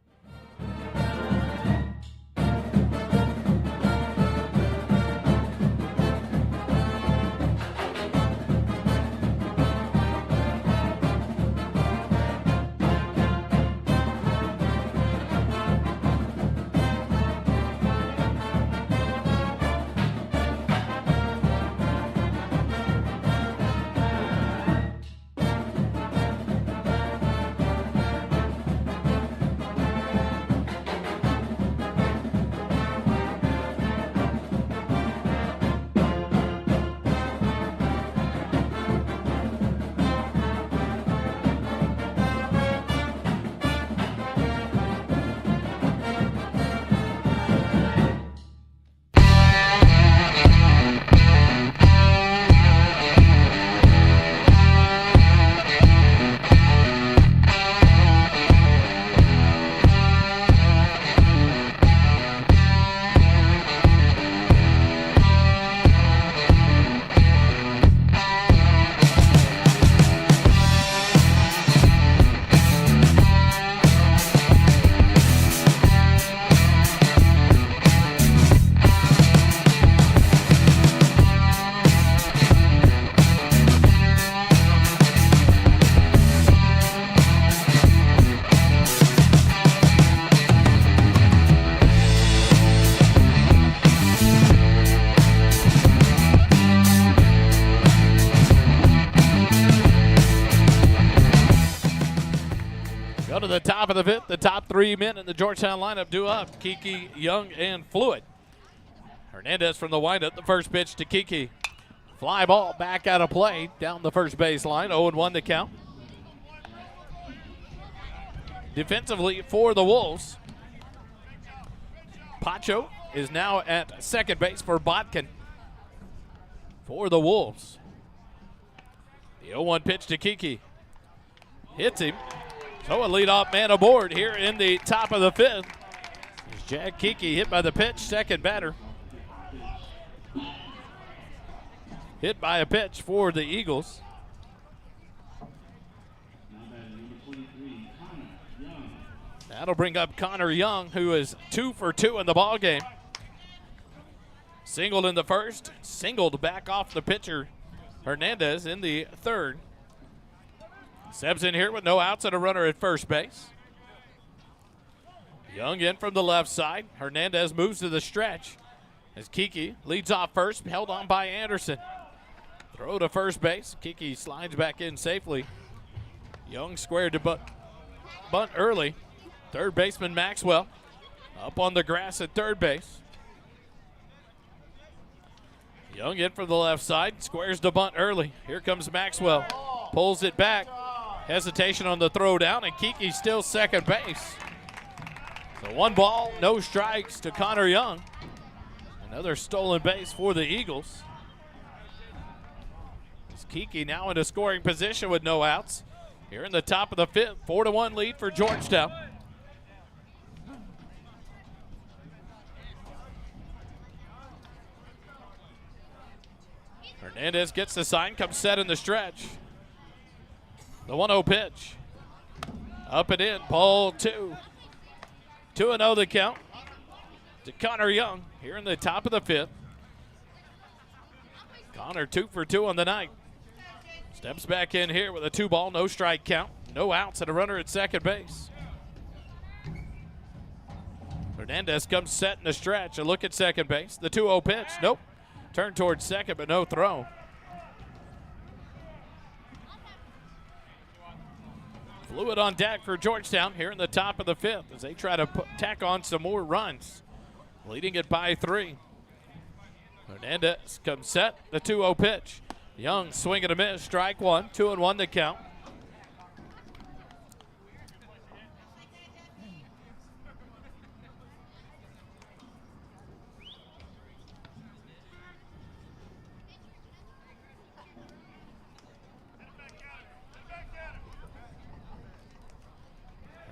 Go to the top of the 5th. The top 3 men in the Georgetown lineup due up. Kiki, Young, and Fluid. Hernandez from the windup. The first pitch to Kiki. Fly ball back out of play down the first baseline. 0-1 the count. Defensively for the Wolves, Pacho is now at second base for Botkin for the Wolves. The 0-1 pitch to Kiki. Hits him. So a leadoff man aboard here in the top of the 5th. As Jack Kiki hit by the pitch, second batter. Hit by a pitch for the Eagles. That'll bring up Connor Young, who is 2 for 2 in the ball game. Singled in the first, singled back off the pitcher Hernandez in the 3rd. Seb's in here with no outs and a runner at first base. Young in from the left side. Hernandez moves to the stretch as Kiki leads off first, held on by Anderson. Throw to first base. Kiki slides back in safely. Young squared to bunt early. Third baseman Maxwell up on the grass at third base. Young in from the left side, squares to bunt early. Here comes Maxwell. Pulls it back. Hesitation on the throw down, and Kiki still second base. So 1 ball, no strikes to Connor Young. Another stolen base for the Eagles. As Kiki now in a scoring position with no outs. Here in the top of the 5th, 4-1 lead for Georgetown. Hernandez gets the sign, comes set in the stretch. The 1-0 pitch. Up and in, ball 2. 2-0 the count to Connor Young here in the top of the 5th. Connor 2 for 2 on the night. Steps back in here with a 2-ball, no strike count. No outs and a runner at second base. Hernandez comes set in the stretch. A look at second base. The 2-0 pitch. Nope. Turn towards second, but no throw. Fluid on deck for Georgetown here in the top of the fifth as they try to tack on some more runs. Leading it by 3. Hernandez comes set. The 2-0 pitch. Young swing and a miss. Strike 1. 2-1 to count.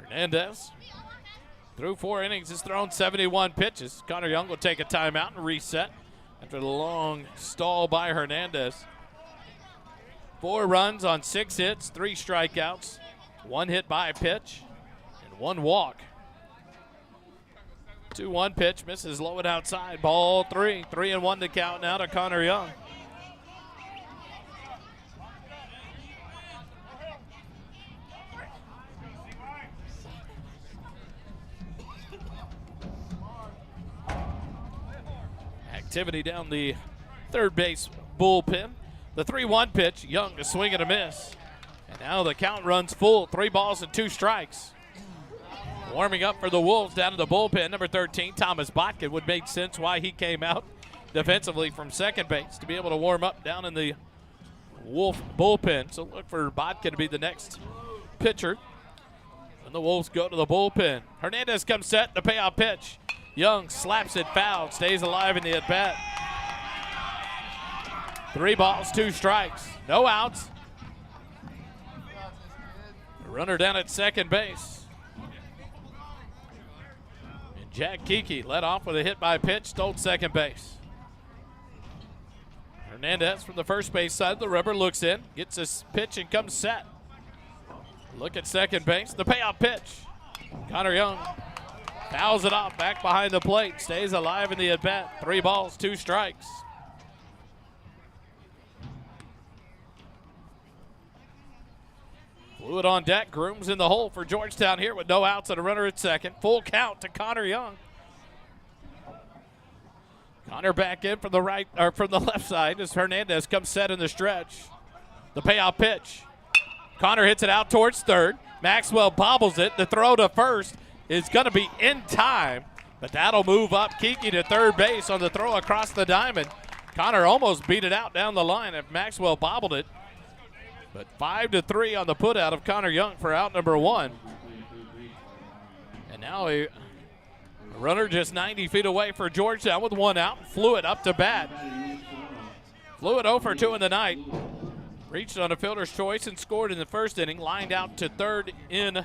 Hernandez, through 4 innings, has thrown 71 pitches. Connor Young will take a timeout and reset after the long stall by Hernandez. 4 runs on 6 hits, 3 strikeouts, 1 hit by a pitch, and 1 walk. 2-1 pitch, misses low and outside. Ball 3. 3-1 to count now to Connor Young. Activity down the third base bullpen. The 3-1 pitch, Young to swing and a miss. And now the count runs full. 3 balls and 2 strikes. Warming up for the Wolves down in the bullpen, number 13, Thomas Botkin. Would make sense why he came out defensively from second base to be able to warm up down in the Wolf bullpen. So look for Botkin to be the next pitcher. And the Wolves go to the bullpen. Hernandez comes set, the payoff pitch. Young slaps it foul, stays alive in the at-bat. 3 balls, 2 strikes, no outs. A runner down at second base. And Jack Kiki led off with a hit by pitch, stole second base. Hernandez from the first base side of the rubber looks in, gets his pitch and comes set. Look at second base, the payoff pitch. Connor Young fouls it off back behind the plate, stays alive in the at-bat. 3 balls, 2 strikes. Fluid on deck, Grooms in the hole for Georgetown here with no outs and a runner at second. Full count to Connor Young. Connor back in from the right or from the left side as Hernandez comes set in the stretch. The payoff pitch. Connor hits it out towards third. Maxwell bobbles it. The throw to first is going to be in time, but that'll move up Kiki to third base on the throw across the diamond. Connor almost beat it out down the line if Maxwell bobbled it. But 5-3 on the putout of Connor Young for out number 1. And now a runner just 90 feet away for Georgetown with 1 out. Fluid up to bat. Fluid 0 for 2 in the night. Reached on a fielder's choice and scored in the first inning. Lined out to third in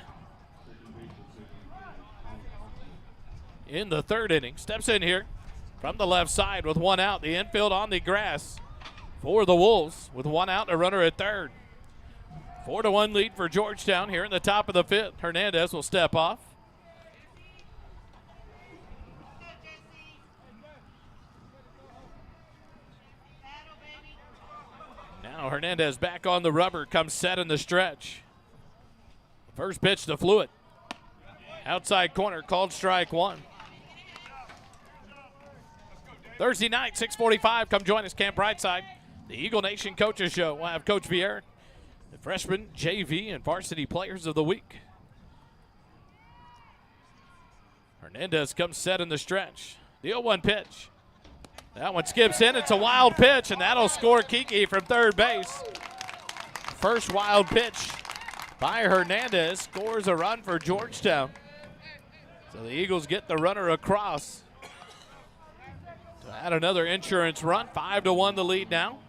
the third inning. Steps in here from the left side with 1 out. The infield on the grass for the Wolves with 1 out and a runner at third. 4-1 lead for Georgetown here in the top of the fifth. Hernandez will step off. Now Hernandez back on the rubber, comes set in the stretch. First pitch to Fluid. Outside corner, called strike 1. Thursday night, 6:45. Come join us, Camp Brightside. The Eagle Nation Coaches Show. We'll have Coach Vieira, the freshman, JV, and varsity players of the week. Hernandez comes set in the stretch. The 0-1 pitch. That one skips in. It's a wild pitch, and that'll score Kiki from third base. First wild pitch by Hernandez scores a run for Georgetown. So the Eagles get the runner across to add another insurance run. 5-1 the lead now.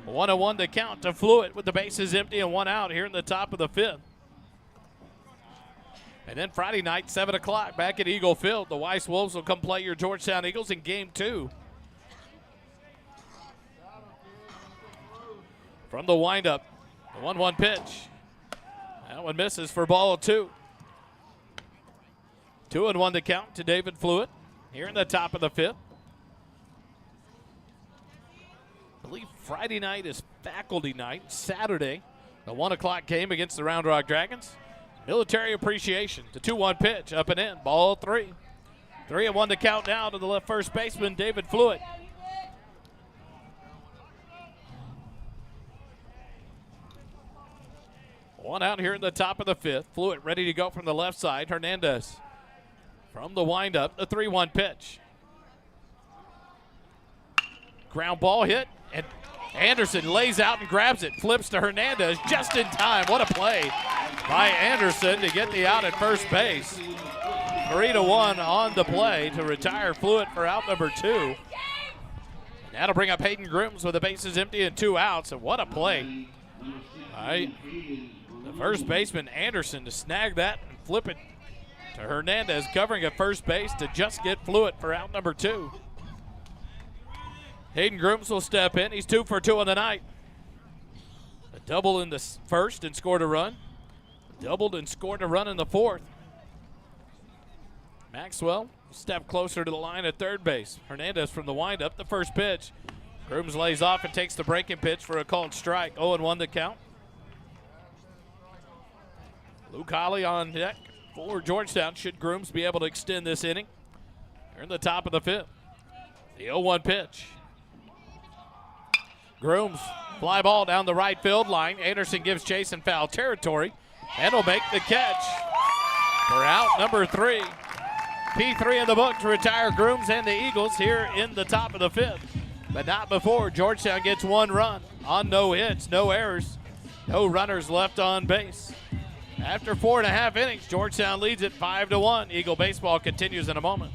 1-1 to count to Fluid with the bases empty and 1 out here in the top of the fifth. And then Friday night, 7 o'clock, back at Eagle Field, the Weiss Wolves will come play your Georgetown Eagles in Game 2. From the windup, the 1-1 pitch. That one misses for ball 2. 2-1 to count to David Fluid here in the top of the fifth. I believe Friday night is faculty night. Saturday, the 1 o'clock game against the Round Rock Dragons. Military appreciation. The 2-1 pitch up and in. Ball 3. 3-1 to count now to the left first baseman, David Fluitt. One out here in the top of the fifth. Fluitt ready to go from the left side. Hernandez from the windup, the 3-1 pitch. Ground ball hit, and Anderson lays out and grabs it. Flips to Hernandez just in time. What a play by Anderson to get the out at first base. 3-1 on the play to retire Fluitt for out number 2. That'll bring up Hayden Grooms with the bases empty and 2 outs. And what a play. All right. The first baseman, Anderson, to snag that and flip it to Hernandez, covering at first base to just get Fluitt for out number 2. Hayden Grooms will step in. He's 2 for 2 on the night. A double in the first and scored a run. Doubled and scored a run in the fourth. Maxwell step closer to the line at third base. Hernandez from the windup, the first pitch. Grooms lays off and takes the breaking pitch for a called strike. 0-1 to count. Luke Holly on deck for Georgetown. Should Grooms be able to extend this inning? They're in the top of the fifth. The 0-1 pitch. Grooms, fly ball down the right field line. Anderson gives chase in foul territory and will make the catch for out number 3. P3 in the book to retire Grooms and the Eagles here in the top of the fifth. But not before Georgetown gets 1 run on no hits, no errors, no runners left on base. After 4.5 innings, Georgetown leads it 5-1. Eagle baseball continues in a moment.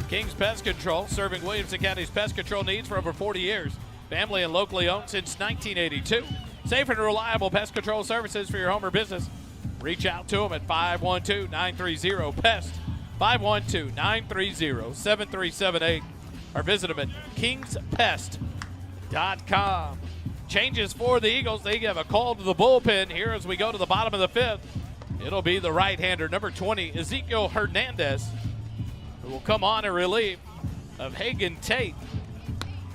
King's Pest Control, serving Williamson County's pest control needs for over 40 years. Family and locally owned since 1982. Safe and reliable pest control services for your home or business. Reach out to them at 512-930-PEST, 512-930-7378, or visit them at kingspest.com. Changes for the Eagles. They have a call to the bullpen here as we go to the bottom of the fifth. It'll be the right-hander, number 20, Ezekiel Hernandez, who will come on in relief of Hagen Tate.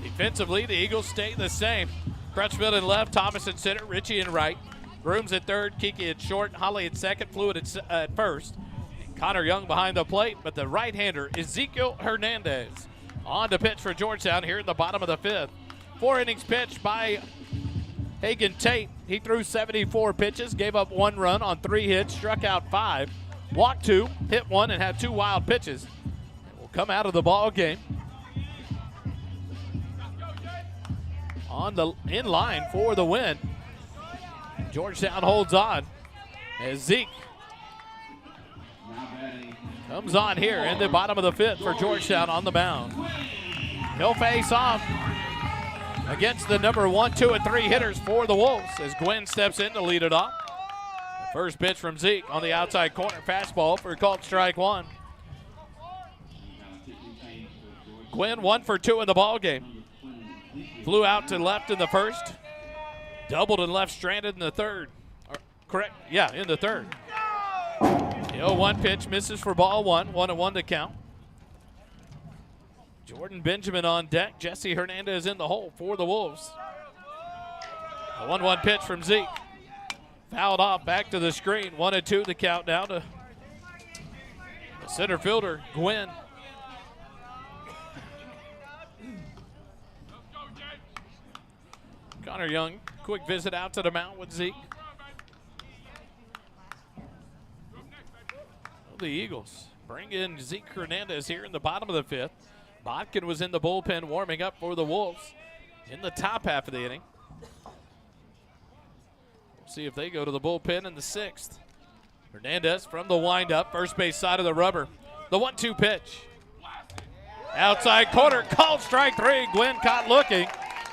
Defensively, the Eagles stay the same. Crutchfield in left, Thomas in center, Ritchie in right. Grooms at third, Kiki at short, Holly at second, Fluitt at first. And Connor Young behind the plate, but the right-hander, Ezekiel Hernandez, on to pitch for Georgetown here in the bottom of the fifth. 4 innings pitched by Hagen Tate. He threw 74 pitches, gave up 1 run on 3 hits, struck out 5, walked 2, hit 1, and had 2 wild pitches. Come out of the ball game on the in line for the win. Georgetown holds on as Zeke comes on here in the bottom of the fifth for Georgetown on the mound. He'll face off against the number 1, 2, and 3 hitters for the Wolves as Gwen steps in to lead it off. The first pitch from Zeke on the outside corner, fastball for a called strike 1. Gwen 1 for 2 in the ball game. Flew out to left in the first. Doubled and left stranded in the third. In the third. The 0-1 pitch misses for ball 1. 1-1 to count. Jordan Benjamin on deck. Jesse Hernandez in the hole for the Wolves. A 1-1 pitch from Zeke. Fouled off back to the screen. 1-2 to count now to the center fielder, Gwen. Connor Young, quick visit out to the mound with Zeke. The Eagles bring in Zeke Hernandez here in the bottom of the fifth. Botkin was in the bullpen warming up for the Wolves in the top half of the inning. We'll see if they go to the bullpen in the 6th. Hernandez from the windup, first base side of the rubber. The 1-2 pitch. Outside corner, called strike 3. Gwynn caught looking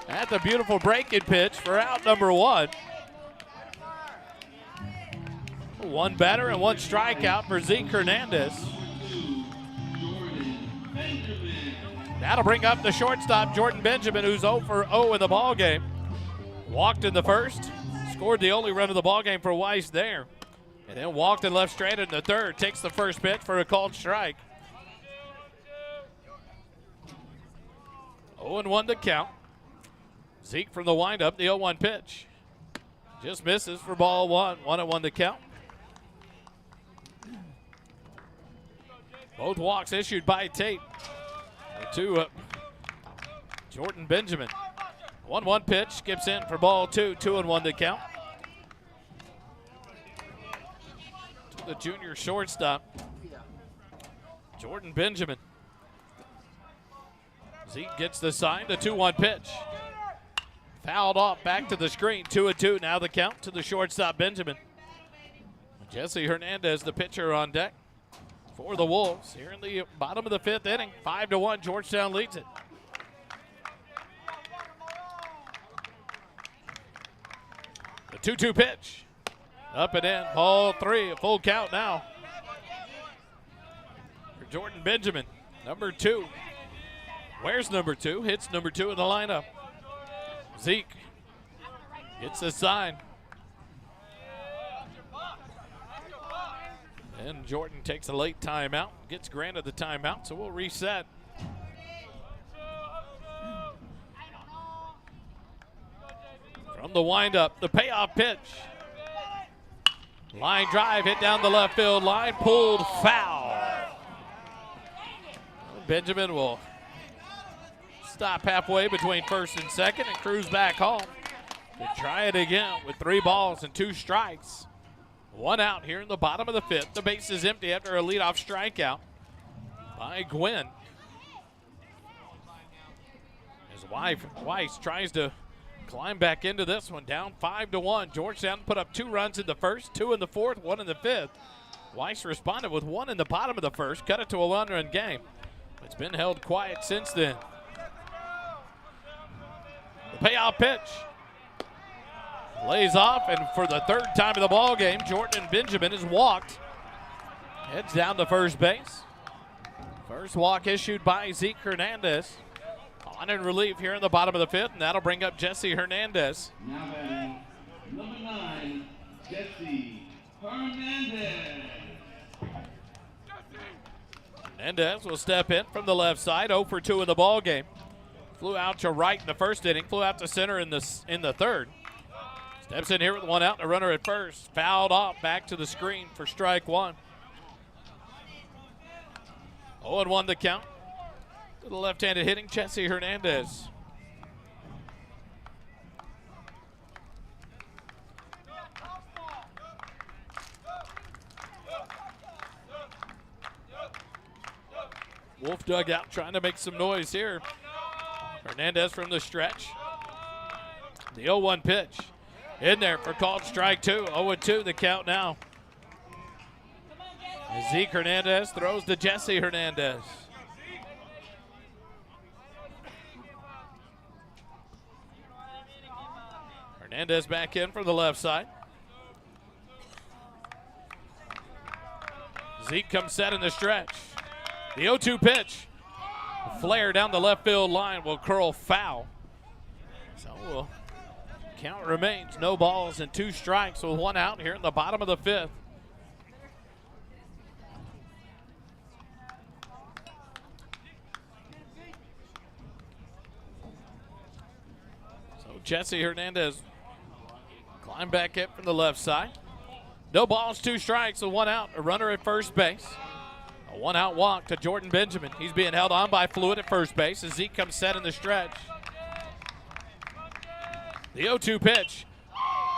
at the beautiful breaking pitch for out number 1. One batter and one strikeout for Zeke Hernandez. That'll bring up the shortstop, Jordan Benjamin, who's 0 for 0 in the ballgame. Walked in the first, scored the only run of the ballgame for Weiss there. And then walked and left stranded in the third. Takes the first pitch for a called strike. 0-1 to count. Zeke from the windup, the 0-1 pitch. Just misses for ball 1. 1-1 to count. Both walks issued by Tate. To Jordan Benjamin. 1-1 pitch, skips in for ball 2. 2-1 to count. To the junior shortstop, Jordan Benjamin. Zeke gets the sign, the 2-1 pitch. Fouled off, back to the screen, 2-2. Now the count to the shortstop, Benjamin. Jesse Hernandez, the pitcher, on deck for the Wolves here in the bottom of the 5th inning. 5-1, Georgetown leads it. The 2-2 pitch. Up and in, ball 3, a full count now for Jordan Benjamin, number 2. Where's number 2? Hits number 2 in the lineup. Zeke gets the sign. And Jordan takes a late timeout, gets granted the timeout, so we'll reset. From the windup, the payoff pitch. Line drive, hit down the left field line, pulled foul. Benjamin will stop halfway between first and second and cruise back home to try it again with 3 balls and 2 strikes. 1 out here in the bottom of the 5th. The base is empty after a leadoff strikeout by Gwynn. His wife, Weiss, tries to climb back into this one, down 5-1. Georgetown put up 2 runs in the first, 2 in the 4th, 1 in the 5th. Weiss responded with 1 in the bottom of the 1st, cut it to a 1-run game. It's been held quiet since then. The payoff pitch. Lays off, and for the 3rd time in the ball game, Jordan Benjamin is walked. Heads down to first base. First walk issued by Zeke Hernandez. On in relief here in the bottom of the 5th, and that'll bring up Jesse Hernandez. Now batting, number 9, Jesse Hernandez. Hernandez will step in from the left side, 0 for 2 in the ball game. Flew out to right in the first inning, flew out to center in the 3rd. Steps in here with 1 out and a runner at first. Fouled off, back to the screen for strike 1. 0-1 the count. To the left-handed hitting Jesse Hernandez. Wolf dugout trying to make some noise here. Hernandez from the stretch. The 0-1 pitch. In there for called strike 2. 0-2 the count now. As Zeke Hernandez throws to Jesse Hernandez. Hernandez back in from the left side. Zeke comes set in the stretch. The 0-2 pitch. A flare down the left field line will curl foul. So we'll count remains, no balls and 2 strikes with 1 out here in the bottom of the 5th. So Jesse Hernandez climb back in from the left side. No balls, 2 strikes with 1 out, a runner at first base. A 1-out walk to Jordan Benjamin. He's being held on by Fluid at first base as Zeke comes set in the stretch. The 0-2 pitch.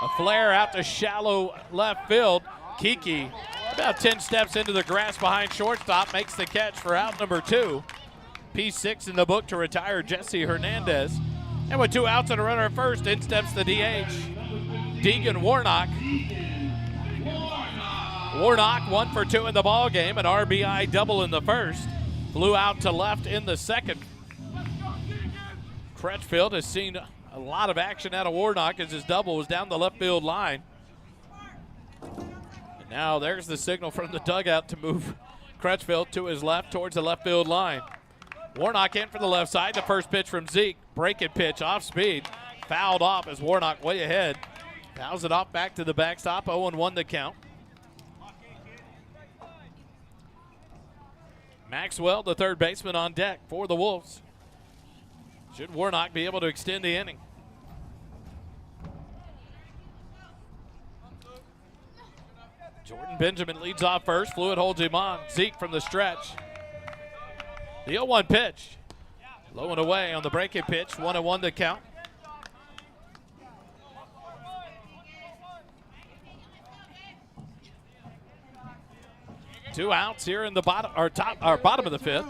A flare out to shallow left field. Kiki, about 10 steps into the grass behind shortstop, makes the catch for out number 2. P6 in the book to retire Jesse Hernandez. And with 2 outs and a runner at first, in steps the DH. Deegan Warnock. Warnock 1 for 2 in the ball game, an RBI double in the first. Flew out to left in the second. Crutchfield has seen a lot of action out of Warnock as his double was down the left field line. And now there's the signal from the dugout to move Crutchfield to his left towards the left field line. Warnock in for the left side. The first pitch from Zeke. Breaking pitch off speed. Fouled off as Warnock way ahead. Fouls it off back to the backstop. 0-1 the count. Maxwell, the third baseman, on deck for the Wolves. Should Warnock be able to extend the inning? Jordan Benjamin leads off first. Fluid holds him on. Zeke from the stretch. The 0-1 pitch. Low and away on the breaking pitch. 1-1 to count. Two outs here in the bottom of the fifth.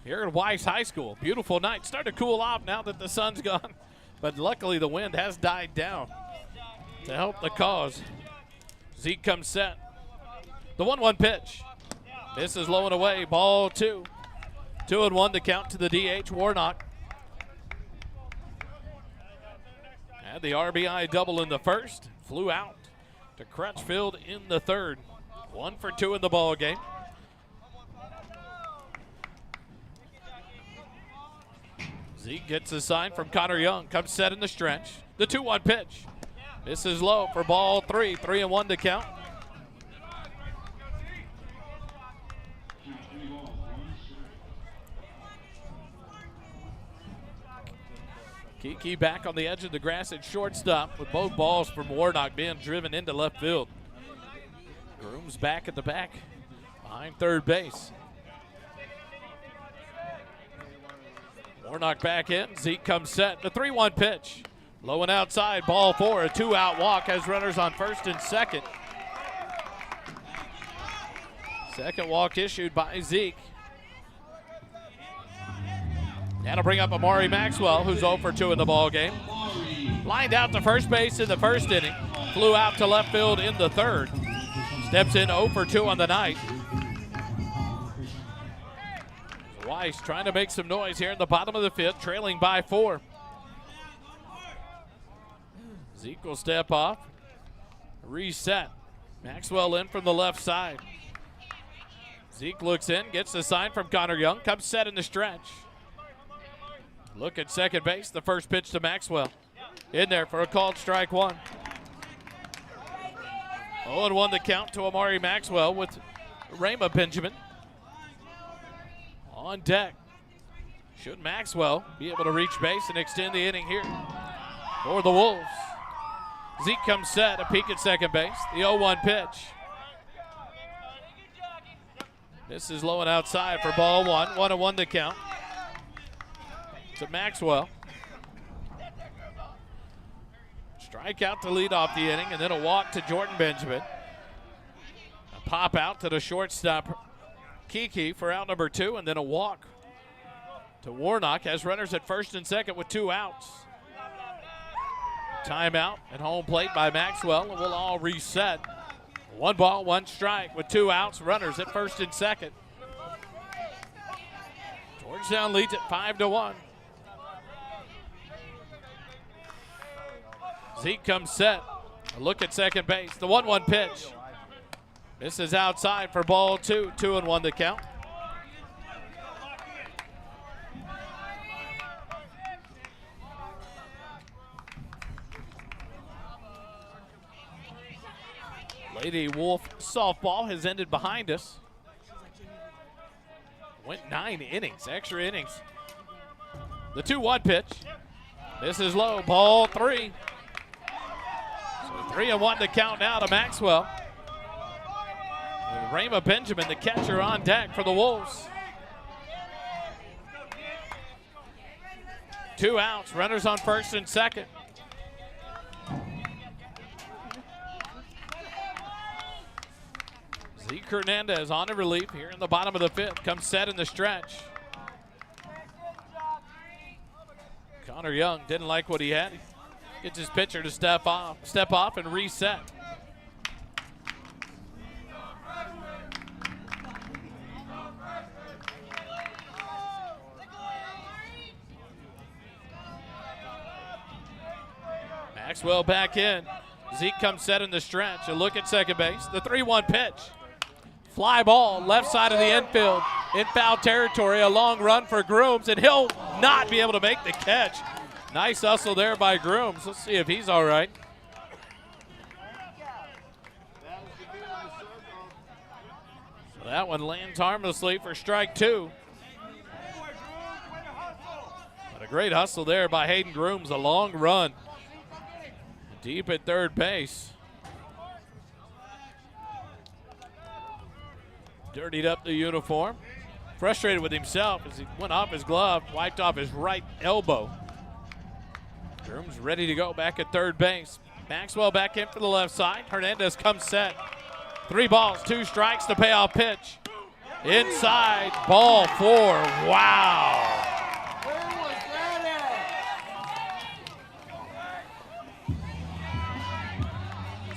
Here at Weiss High School. Beautiful night. Starting to cool off now that the sun's gone. But luckily the wind has died down to help the cause. Zeke comes set. The 1-1 pitch. Misses low and away. Ball 2. 2-1 to count to the DH, Warnock. Had the RBI double in the first. Flew out to Crutchfield in the third. 1 for 2 in the ball game. Zeke gets a sign from Connor Young. Comes set in the stretch. The 2-1 pitch. Misses low for ball 3. 3-1 to count. Kiki back on the edge of the grass at shortstop with both balls from Warnock being driven into left field. Grooms back at the back behind third base. Warnock back in. Zeke comes set. The 3-1 pitch. Low and outside. Ball 4. A 2-out walk has runners on first and second. Second walk issued by Zeke. That'll bring up Amari Maxwell, who's 0 for 2 in the ball game. Lined out to first base in the first inning. Flew out to left field in the third. Steps in 0 for 2 on the night. Weiss trying to make some noise here in the bottom of the fifth, trailing by 4. Zeke will step off. Reset. Maxwell in from the left side. Zeke looks in, gets the sign from Connor Young, comes set in the stretch. Look at second base, the first pitch to Maxwell. In there for a called strike 1. 0-1 the count to Amari Maxwell with Rayma Benjamin on deck. Should Maxwell be able to reach base and extend the inning here for the Wolves? Zeke comes set, a peek at second base. The 0-1 pitch. This is low and outside for ball 1. 1-1 to count to Maxwell. Strikeout to lead off the inning, and then a walk to Jordan Benjamin. A pop out to the shortstop Kiki for out number 2, and then a walk to Warnock. Has runners at first and second with 2 outs. Timeout at home plate by Maxwell, and we'll all reset. 1 ball, 1 strike with 2 outs. Runners at first and second. Georgetown leads it 5-1. Zeke comes set. A look at second base. The 1-1 pitch. This is outside for ball 2. 2-1 to count. Lady Wolf softball has ended behind us. Went 9 innings, extra innings. The 2-1 pitch. This is low, ball 3. So 3-1 to count now to Maxwell. With Rayma Benjamin, the catcher, on deck for the Wolves. 2 outs, runners on first and second. Zeke Hernandez on in relief here in the bottom of the fifth. Comes set in the stretch. Connor Young didn't like what he had. Gets his pitcher to step off and reset. Maxwell back in. Zeke comes set in the stretch. A look at second base. The 3-1 pitch. Fly ball, left side of the infield. In foul territory, a long run for Grooms, and he'll not be able to make the catch. Nice hustle there by Grooms. Let's see if he's all right. So that one lands harmlessly for strike 2. But a great hustle there by Hayden Grooms, a long run. Deep at third base. Dirtied up the uniform. Frustrated with himself as he went off his glove, wiped off his right elbow. Grooms ready to go back at third base. Maxwell back in for the left side. Hernandez comes set. 3 balls, 2 strikes, the payoff pitch. Inside, ball 4. Wow.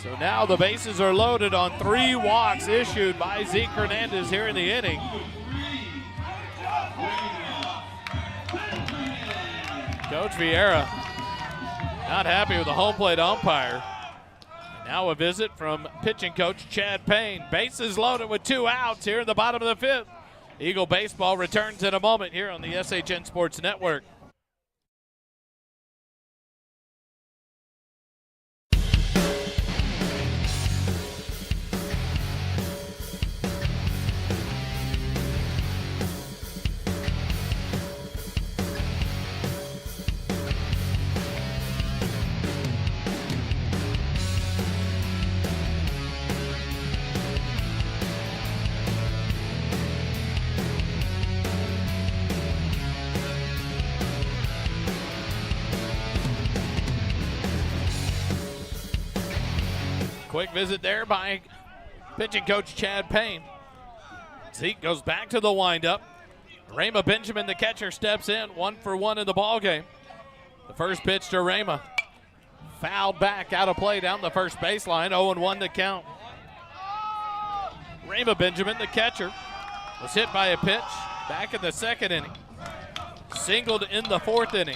So now the bases are loaded on 3 walks issued by Zeke Hernandez here in the inning. Coach Vieira not happy with the home plate umpire. And now a visit from pitching coach Chad Payne. Bases loaded with 2 outs here in the bottom of the 5th. Eagle Baseball returns in a moment here on the SHN Sports Network. Quick visit there by pitching coach Chad Payne. Zeke goes back to the windup. Rama Benjamin, the catcher, steps in, 1 for 1 in the ball game. The first pitch to Rama. Fouled back, out of play down the first baseline, 0-1 to count. Rama Benjamin, the catcher, was hit by a pitch back in the 2nd inning. Singled in the 4th inning.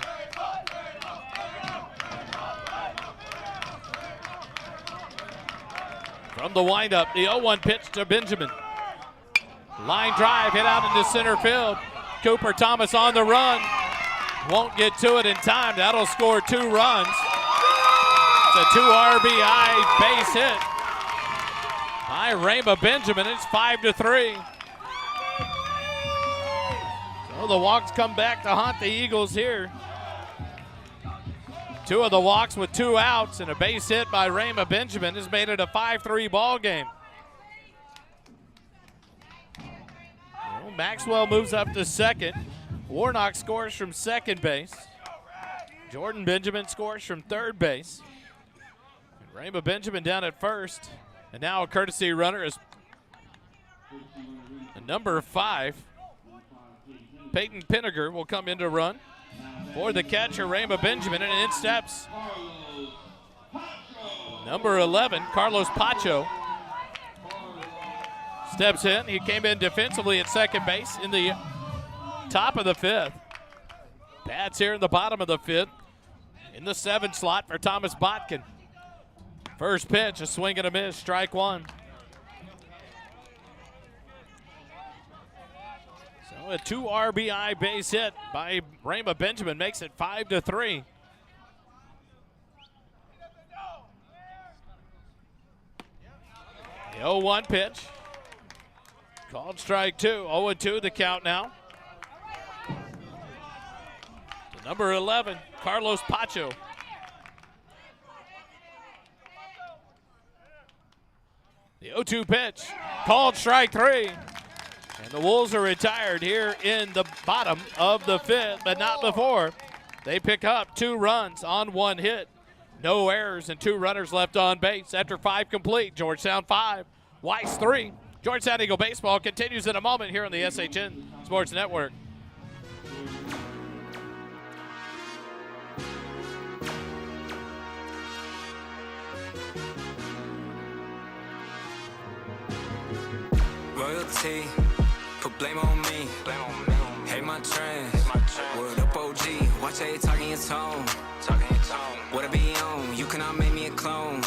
From the windup, the 0-1 pitch to Benjamin. Line drive hit out into center field. Cooper Thomas on the run. Won't get to it in time. That'll score 2 runs. It's a 2 RBI base hit by Rama Benjamin. It's 5-3. So the walks come back to haunt the Eagles here. 2 of the walks with 2 outs, and a base hit by Rama Benjamin has made it a 5-3 ball game. Well, Maxwell moves up to second. Warnock scores from second base. Jordan Benjamin scores from third base. And Rama Benjamin down at first. And now a courtesy runner is number 5. Peyton Pinniger will come in to run for the catcher, Rama Benjamin, and in steps number 11, Carlos Pacho. Steps in. He came in defensively at second base in the top of the 5th. Bats here in the bottom of the 5th. In the 7 slot for Thomas Botkin. First pitch, a swing and a miss, strike 1. So a 2 RBI base hit by Rama Benjamin makes it 5-3. The 0-1 pitch. Called strike 2. 0-2 the count now. The number 11, Carlos Pacho. The 0-2 pitch. Called strike 3. And the Wolves are retired here in the bottom of the 5th, but not before. They pick up 2 runs on 1 hit. No errors and 2 runners left on base after 5 complete. Georgetown 5, Weiss 3. Georgetown Eagle Baseball continues in a moment here on the SHN Sports Network. Royalty, put blame on me. Hate my trends, word up OG. Watch how you talking your tone. What I be on, you cannot make me a clone.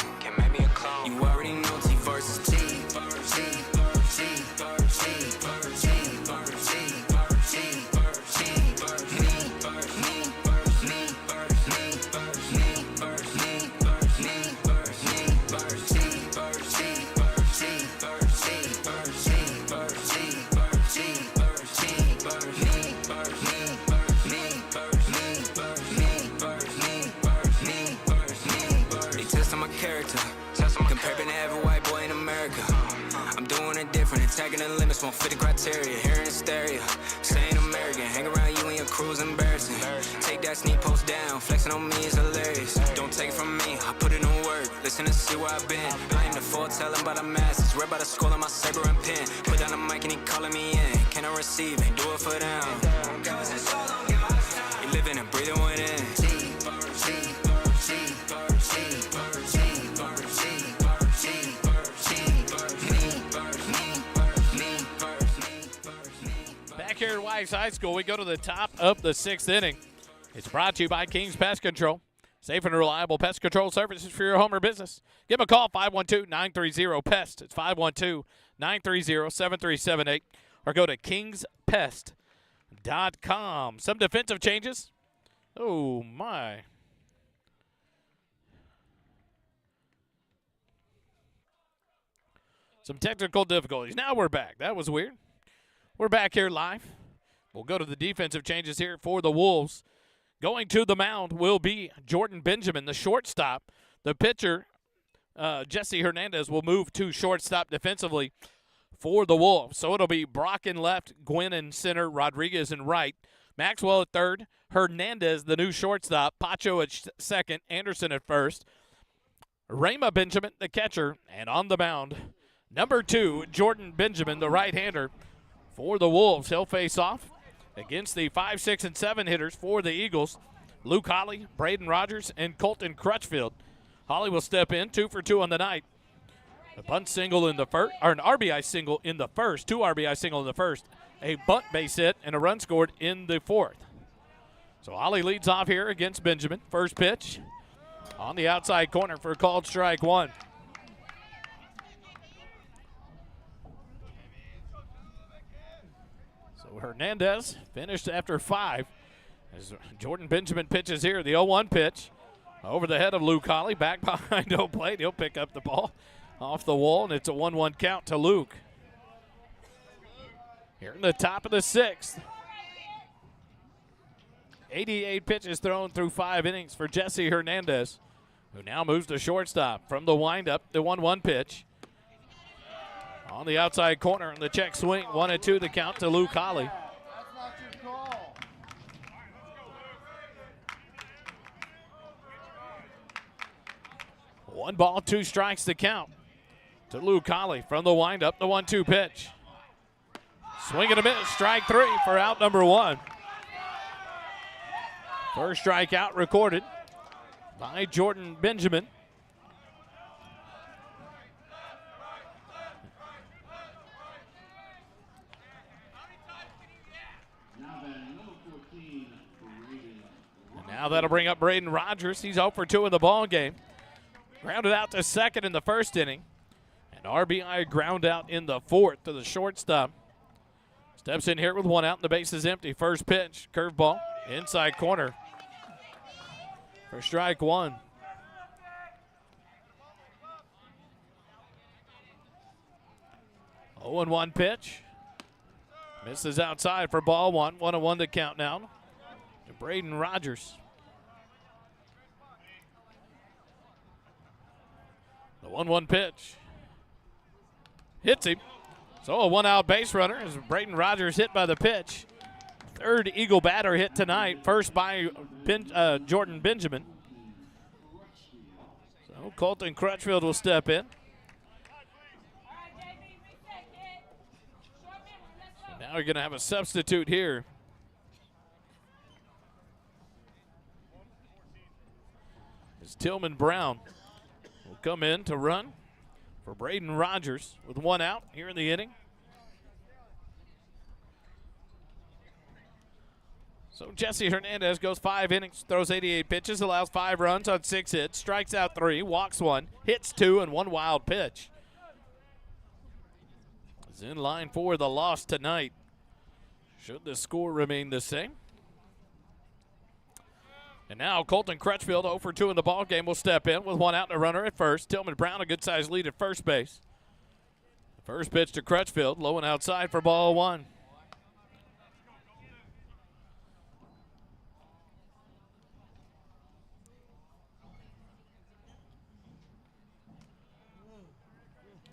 You already know T versus T. Tagging the limits won't fit the criteria. Hearing hysteria, saying American. Hang around you and your crew's embarrassing. Take that sneak post down, flexing on me is hilarious. Don't take it from me, I put it on work. Listen to see where I've been. I ain't the foretelling by the masses. Read by the skull on my saber and pen. Put down the mic and he calling me in. Can I receive it? Do it for them. You living and breathing within. Here at Weiss High School, we go to the top of the 6th inning. It's brought to you by King's Pest Control. Safe and reliable pest control services for your home or business. Give them a call, 512-930-PEST. It's 512-930-7378. Or go to kingspest.com. Some defensive changes. Oh, my. Some technical difficulties. Now we're back. That was weird. We're back here live. We'll go to the defensive changes here for the Wolves. Going to the mound will be Jordan Benjamin, the shortstop. The pitcher, Jesse Hernandez, will move to shortstop defensively for the Wolves. So it'll be Brock in left, Gwynn in center, Rodriguez in right, Maxwell at third, Hernandez, the new shortstop, Pacho at second, Anderson at first, Rayma Benjamin, the catcher, and on the mound, number 2, Jordan Benjamin, the right-hander, for the Wolves. He'll face off against the 5, 6, and 7 hitters for the Eagles, Luke Holly, Braden Rogers, and Colton Crutchfield. Holly will step in, 2 for 2 on the night. A bunt single in the first, or an RBI single in the first, 2 RBI single in the first, a bunt base hit, and a run scored in the 4th. So Holly leads off here against Benjamin. First pitch on the outside corner for a called strike 1. Hernandez finished after 5 as Jordan Benjamin pitches here. The 0-1 pitch over the head of Luke Holly, back behind home plate. He'll pick up the ball off the wall, and it's a 1-1 count to Luke. Here in the top of the 6th. 88 pitches thrown through 5 innings for Jesse Hernandez, who now moves to shortstop from the windup. The 1-1 pitch. On the outside corner in the check swing, 1-2 the count to Luke Holly. That's not your call. 1 ball, 2 strikes to count to Luke Holly from the windup. The 1-2 pitch. Swing and a miss, strike 3 for out number 1. First strikeout recorded by Jordan Benjamin. Now that'll bring up Braden Rogers. He's 0 for 2 in the ball game. Grounded out to second in the first inning. An RBI ground out in the 4th to the shortstop. Steps in here with 1 out and the base is empty. First pitch, curveball, inside corner for strike 1. Oh, 0-1 pitch. Misses outside for ball 1. 1-1 to count now to Braden Rogers. The 1-1 pitch hits him. So a 1-out base runner as Braden Rogers hit by the pitch. 3rd Eagle batter hit tonight. First by Jordan Benjamin. So Colton Crutchfield will step in. So now you're going to have a substitute here. As Tillman Brown will come in to run for Braden Rogers with 1 out here in the inning. So Jesse Hernandez goes 5 innings, throws 88 pitches, allows 5 runs on 6 hits, strikes out 3, walks 1, hits 2, and 1 wild pitch. Is in line for the loss tonight. Should the score remain the same. And now Colton Crutchfield, 0 for 2 in the ball game, will step in with 1 out and a runner at first. Tillman Brown, a good-sized lead at first base. First pitch to Crutchfield, low and outside for ball 1.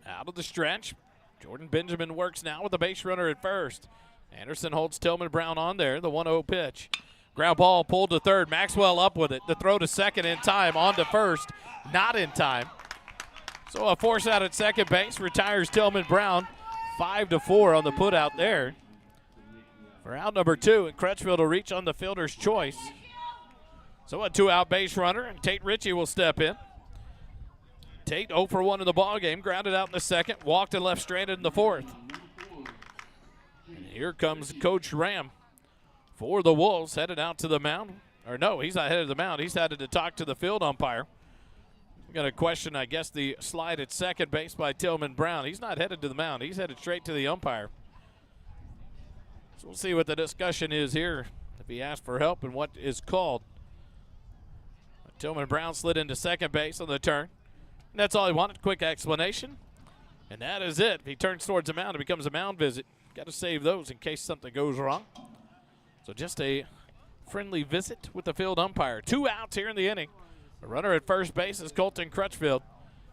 Out of the stretch, Jordan Benjamin works now with the base runner at first. Anderson holds Tillman Brown on there, the 1-0 pitch. Ground ball pulled to third. Maxwell up with it. The throw to second in time. On to first. Not in time. So a force out at second base retires Tillman Brown. 5-4 on the put out there. For out number 2, and Crutchfield will reach on the fielder's choice. So a 2-out base runner, and Tate Ritchie will step in. Tate 0 for 1 in the ball game. Grounded out in the second. Walked and left stranded in the fourth. And here comes Coach Ram for the Wolves, headed out to the mound. Or no, he's not headed to the mound. He's headed to talk to the field umpire. We're going to question, I guess, the slide at second base by Tillman Brown. He's not headed to the mound. He's headed straight to the umpire. So we'll see what the discussion is here, if he asks for help and what is called. Tillman Brown slid into second base on the turn. And that's all he wanted, quick explanation. And that is it. If he turns towards the mound, it becomes a mound visit. Got to save those in case something goes wrong. So just a friendly visit with the field umpire. 2 outs here in the inning. A runner at first base is Colton Crutchfield.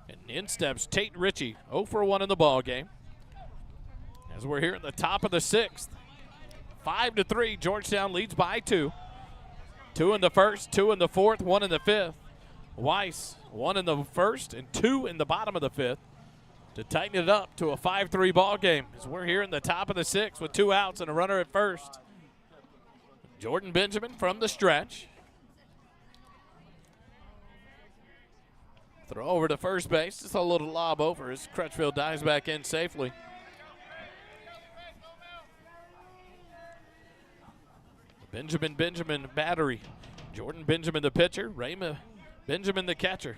And in steps Tate Ritchie, 0 for 1 in the ball game. As we're here at the top of the 6th. 5-3, Georgetown leads by 2. 2 in the first, 2 in the fourth, 1 in the fifth. Weiss, 1 in the first and 2 in the bottom of the 5th to tighten it up to a 5-3 ball game. As we're here in the top of the 6th with 2 outs and a runner at first. Jordan Benjamin from the stretch. Throw over to first base. Just a little lob over as Crutchfield dives back in safely. Benjamin battery. Jordan Benjamin the pitcher. Raymond Benjamin the catcher.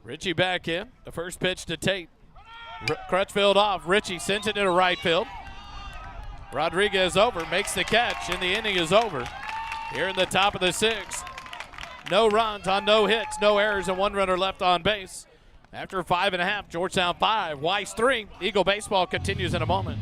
Ritchie back in. The first pitch to Tate. Crutchfield off. Ritchie sends it into right field. Rodriguez over, makes the catch, and the inning is over. Here in the top of the 6th. No runs on no hits, no errors, and 1 runner left on base. After 5.5, Georgetown 5, Weiss 3. Eagle baseball continues in a moment.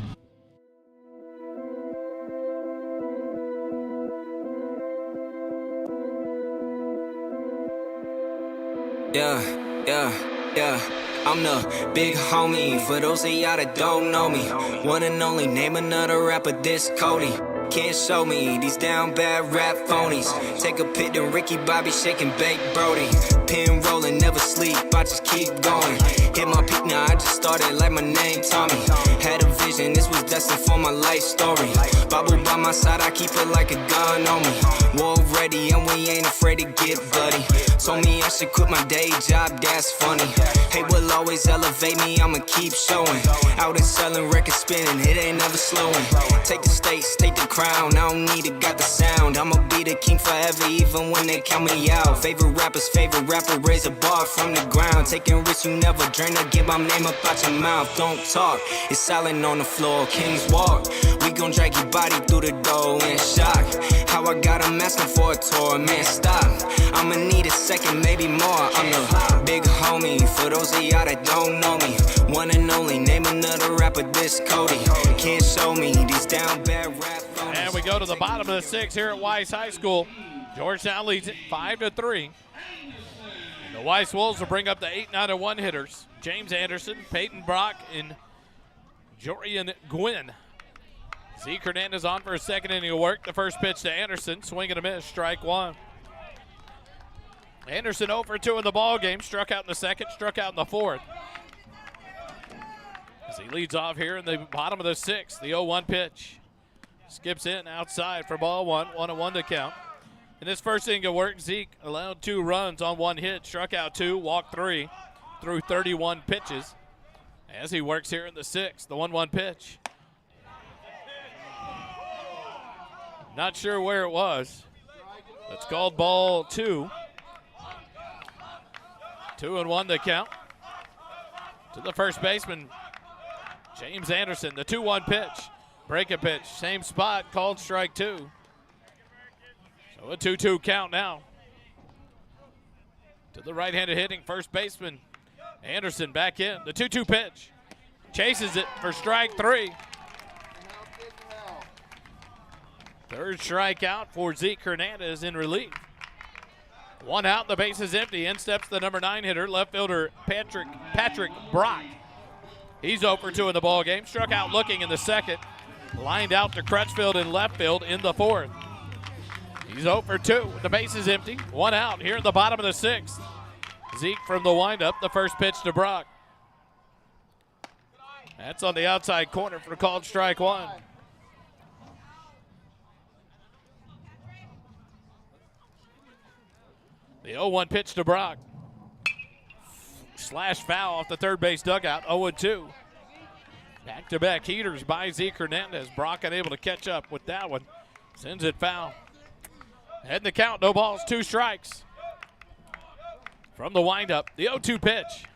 Yeah. I'm the big homie, for those of y'all that don't know me. One and only, name another rapper this Cody. Can't show me these down bad rap phonies. Take a pic to Ricky Bobby shaking Bake Brody. Pin rolling, never sleep, I just keep going. Hit my peak now, I just started like my name Tommy. Had a vision, this was destined for my life story. Bible by my side, I keep it like a gun on me. War ready and we ain't afraid to get bloody. Told me I should quit my day job, that's funny. Hate will always elevate me, I'ma keep showing. Out and selling, record spinning, it ain't never slowing. Take the state the crown, I don't need it, got the sound. I'ma be the king forever, even when they count me out. Favorite rapper, raise a bar from the ground. Taking risks you never dreamed of, get my name up out your mouth. Don't talk, it's silent on the floor, kings walk. We gon' drag your body through the door in shock. How I got 'em asking for a tour, man, stop. I'ma need a second, maybe more. I'm the big homie, for those of y'all that don't know me. One and only, name another rapper this Cody. Can't show me these down bad rap. And we go to the bottom of the 6th here at Weiss High School. Georgetown leads it 5-3. And the Weiss Wolves will bring up the 8-9-1 hitters. James Anderson, Peyton Brock, and Jorian Gwynn. Zeke Hernandez on for a second inning of work. The first pitch to Anderson, swing and a miss, strike 1. Anderson 0 for 2 in the ball game. Struck out in the second, struck out in the fourth. As he leads off here in the bottom of the 6th, the 0-1 pitch. Skips in outside for ball 1, 1-1 to count. In this first inning of work, Zeke allowed 2 runs on 1 hit, struck out 2, walked 3, threw 31 pitches. As he works here in the 6th, the 1-1 pitch. Not sure where it was. It's called ball 2. 2-1 the count. To the first baseman, James Anderson. The 2-1 pitch. Breaking pitch. Same spot. Called strike 2. So a 2-2 count now. To the right-handed hitting first baseman, Anderson back in. The 2-2 pitch. Chases it for strike 3. Third strikeout for Zeke Hernandez in relief. 1 out, the base is empty. In steps the number 9 hitter, left fielder Patrick Brock. He's 0 for 2 in the ball game. Struck out looking in the second. Lined out to Crutchfield in left field in the 4th. He's 0 for 2. The base is empty. 1 out here in the bottom of the 6th. Zeke from the windup. The first pitch to Brock. That's on the outside corner for called strike 1. The 0-1 pitch to Brock. Slash foul off the third base dugout. 0-2. Back-to-back heaters by Zeke Hernandez. Brock unable to catch up with that one. Sends it foul. Heading the count. No balls, 2 strikes. From the windup, the 0-2 pitch.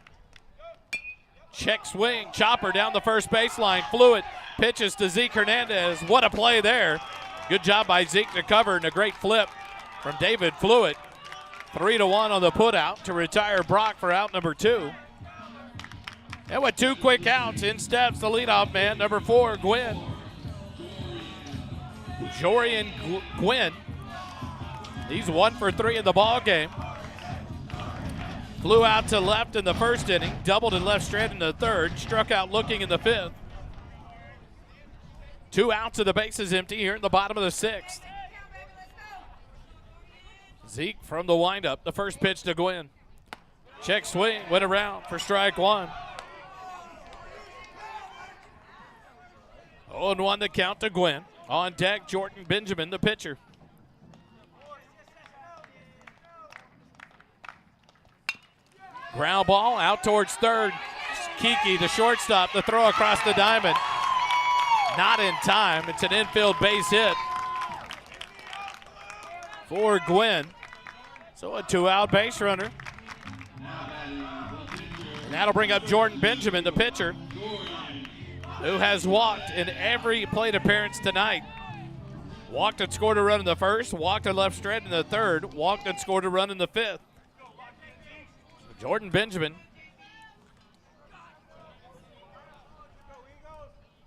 Check swing. Chopper down the first baseline. Fluid pitches to Zeke Hernandez. What a play there. Good job by Zeke to cover, and a great flip from David Fluid. 3-1 on the putout to retire Brock for out number 2. And with 2 quick outs, in steps the leadoff man, number 4, Gwynn. Jorian Gwynn. He's 1 for 3 in the ball game. Flew out to left in the first inning, doubled and left straight in the third, struck out looking in the 5th. 2 outs and the base is empty here in the bottom of the 6th. Zeke from the windup, the first pitch to Gwynn. Check swing, went around for strike 1. 0-1 the count to Gwynn. On deck, Jordan Benjamin, the pitcher. Ground ball out towards third. Kiki, the shortstop, the throw across the diamond. Not in time. It's an infield base hit for Gwynn. So a 2-out base runner. And that'll bring up Jordan Benjamin, the pitcher, who has walked in every plate appearance tonight. Walked and scored a run in the first, walked and left straight in the third, walked and scored a run in the 5th. Jordan Benjamin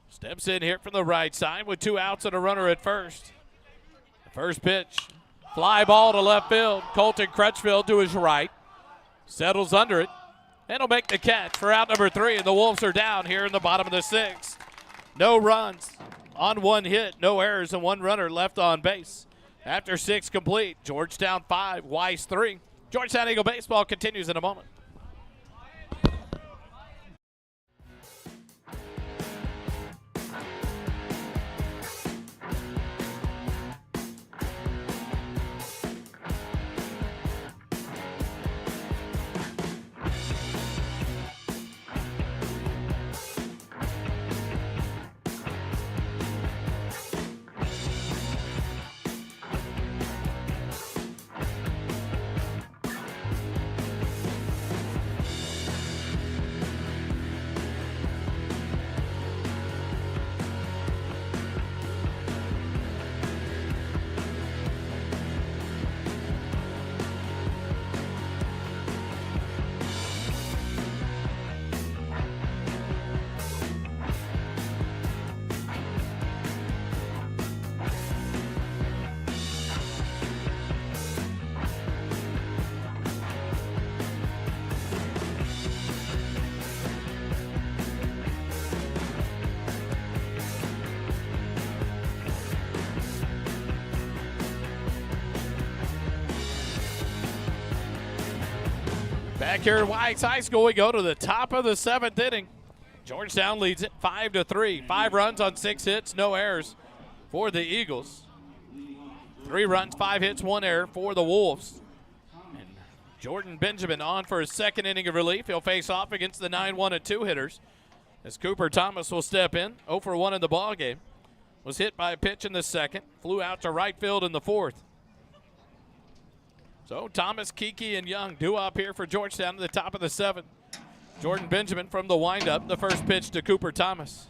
steps in here from the right side with 2 outs and a runner at first. The first pitch, fly ball to left field. Colton Crutchfield to his right, settles under it, and he'll make the catch for out number 3. And the Wolves are down here in the bottom of the 6th. No runs on 1 hit, no errors, and 1 runner left on base. After 6 complete, Georgetown 5, Weiss 3. Georgetown Eagle baseball continues in a moment. Back here at Weiss High School, we go to the top of the 7th inning. Georgetown leads it 5-3. 5 runs on 6 hits, no errors for the Eagles. 3 runs, 5 hits, 1 error for the Wolves. And Jordan Benjamin on for his 2nd inning of relief. He'll face off against the 9-1 and 2 hitters as Cooper Thomas will step in, 0 for 1 in the ball game. was hit by a pitch in the second, flew out to right field in the fourth. So Thomas, Kiki, and Young due up here for Georgetown to the top of the seventh. Jordan Benjamin from the windup, the first pitch to Cooper Thomas.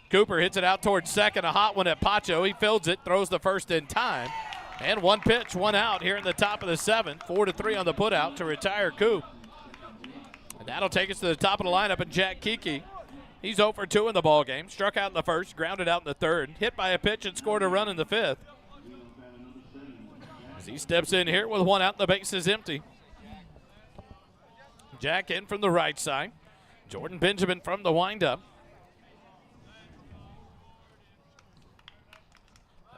Cooper hits it out towards second, a hot one at Pacho. He fields it, throws the first in time. And one pitch, one out here in the top of the seventh. 4-3 on the putout to retire Coop. And that'll take us to the top of the lineup, and Jack Kiki. He's 0 for 2 in the ball game. Struck out in the first, grounded out in the third, hit by a pitch and scored a run in the fifth. As he steps in here with one out, the base is empty. Jack in from the right side. Jordan Benjamin from the windup.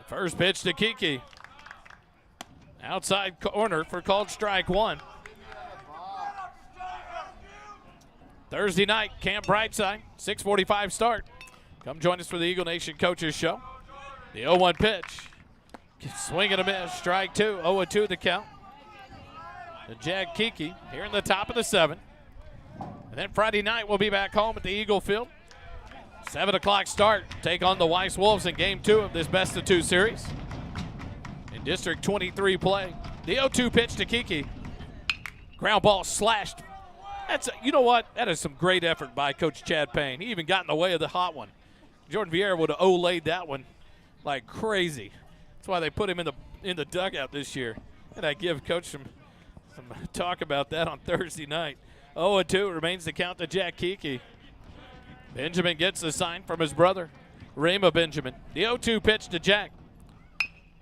First pitch to Kiki. Outside corner for called strike one. Thursday night, Camp Brightside, 6:45 start. Come join us for the Eagle Nation Coaches Show. The 0-1 pitch. Swing and a miss, strike two, 0-2 the count. To Jack Kiki here in the top of the seventh. And then Friday night, we'll be back home at the Eagle Field. 7 o'clock start. Take on the Weiss Wolves in Game 2 of this best-of-2 series. In District 23 play, the 0-2 pitch to Kiki. Ground ball slashed. You know what? That is some great effort by Coach Chad Payne. He even got in the way of the hot one. Jordan Vieira would have O-laid that one like crazy. That's why they put him in the dugout this year. And I give Coach some talk about that on Thursday night. 0-2 remains the count to Jack Kiki. Benjamin gets the sign from his brother, Rama Benjamin. The 0-2 pitch to Jack.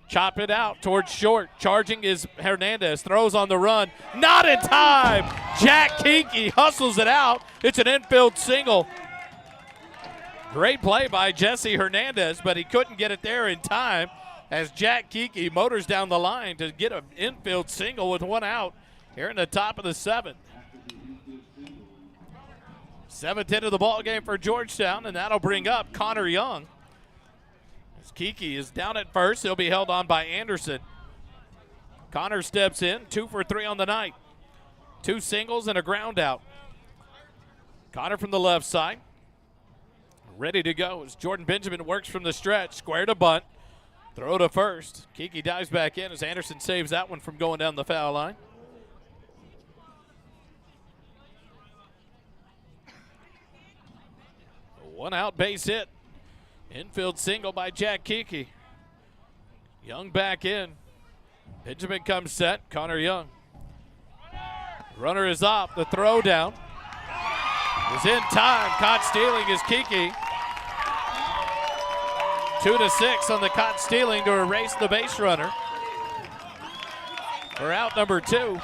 Chop it out towards short. Charging is Hernandez. Throws on the run. Not in time. Jack Kiki hustles it out. It's an infield single. Great play by Jesse Hernandez, but he couldn't get it there in time as Jack Kiki motors down the line to get an infield single with one out here in the top of the seventh. 7th of the ball game for Georgetown, and that'll bring up Connor Young. As Kiki is down at first, he'll be held on by Anderson. Connor steps in, 2 for 3 on the night. 2 singles and a ground out. Connor from the left side, ready to go as Jordan Benjamin works from the stretch. Square to bunt, throw to first. Kiki dives back in as Anderson saves that one from going down the foul line. One out base hit. Infield single by Jack Kiki. Young back in. Benjamin comes set. Connor Young. Runner is off. The throw down is in time. Caught stealing is Kiki. 2-6 on the caught stealing to erase the base runner. For out number 2.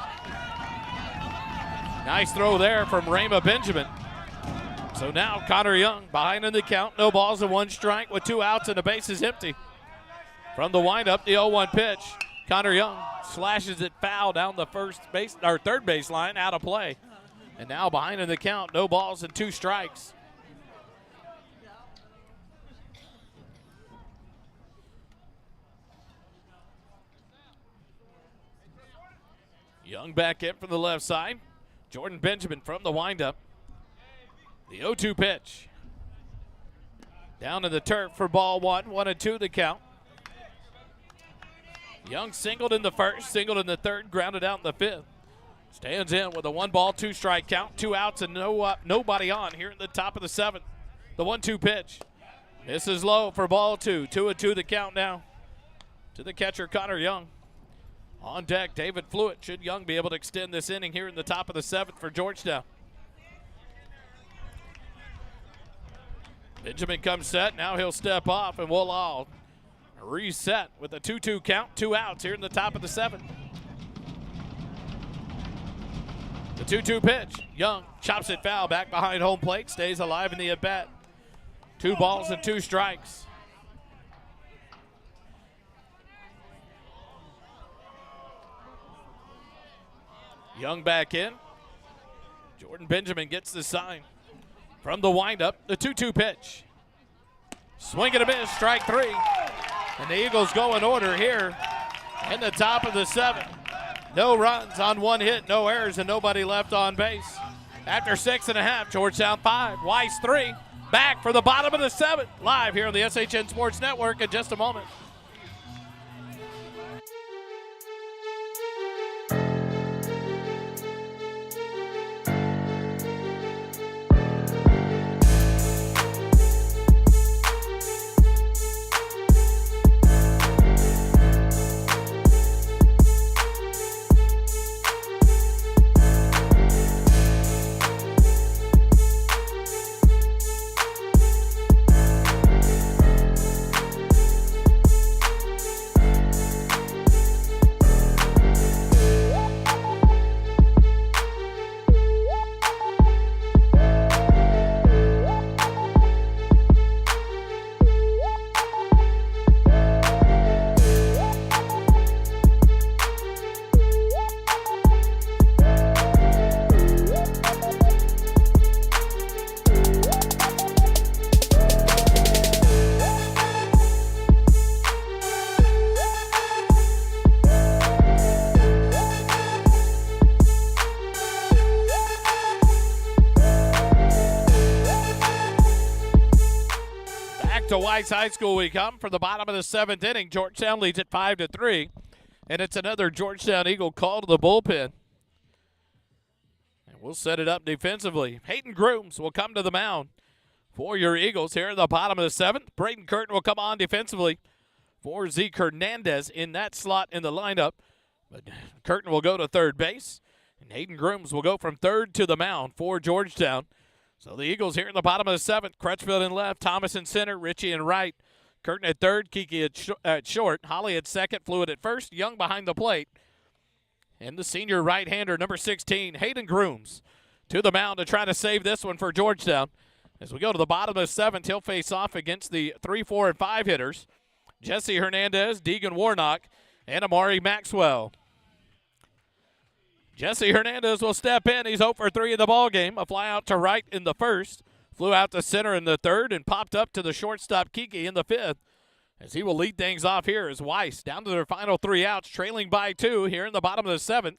Nice throw there from Rama Benjamin. So now Connor Young behind in the count. No balls and 1 strike with 2 outs and the base is empty. From the windup, the 0-1 pitch. Connor Young slashes it foul down the third base line, out of play. And now behind in the count, no balls and 2 strikes. Young back in from the left side. Jordan Benjamin from the windup. The 0-2 pitch. Down to the turf for ball 1. 1-2 the count. Young singled in the first, singled in the third, grounded out in the fifth. Stands in with a 1-ball, 2-strike count. 2 outs and nobody on here at the top of the seventh. The 1-2 pitch. This is low for ball 2. 2-2 the count now to the catcher, Connor Young. On deck, David Fluitt. Should Young be able to extend this inning here in the top of the seventh for Georgetown? Benjamin comes set. Now he'll step off, and we'll all reset with a 2-2 count. 2 outs here in the top of the seventh. The 2-2 pitch. Young chops it foul back behind home plate. Stays alive in the at-bat. 2 balls and 2 strikes. Young back in. Jordan Benjamin gets the sign. From the windup, the 2-2 pitch. Swing and a miss, strike 3. And the Eagles go in order here in the top of the seventh. No runs on 1 hit, no errors, and nobody left on base. After 6 1/2, Georgetown 5, Weiss 3. back for the bottom of the 7th, live here on the SHN Sports Network in just a moment. To Weiss High School we come for the bottom of the 7th inning. Georgetown leads at 5-3, and it's another Georgetown Eagle call to the bullpen. And we'll set it up defensively. Hayden Grooms will come to the mound for your Eagles here in the bottom of the 7th. Braden Curtin will come on defensively for Zeke Hernandez in that slot in the lineup. But Curtin will go to third base, and Hayden Grooms will go from third to the mound for Georgetown. So the Eagles here in the bottom of the 7th. Crutchfield in left, Thomas in center, Ritchie in right, Curtin at third, Kiki at short, Holly at second, Fluid at first, Young behind the plate. And the senior right-hander, number 16, Hayden Grooms, to the mound to try to save this one for Georgetown. As we go to the bottom of the 7th, he'll face off against the 3, 4, and 5 hitters, Jesse Hernandez, Deegan Warnock, and Amari Maxwell. Jesse Hernandez will step in. He's 0 for 3 in the ballgame. A fly out to right in the first. Flew out to center in the third and popped up to the shortstop Kiki in the 5th. As he will lead things off here is Weiss down to their final 3 outs, trailing by 2 here in the bottom of the 7th.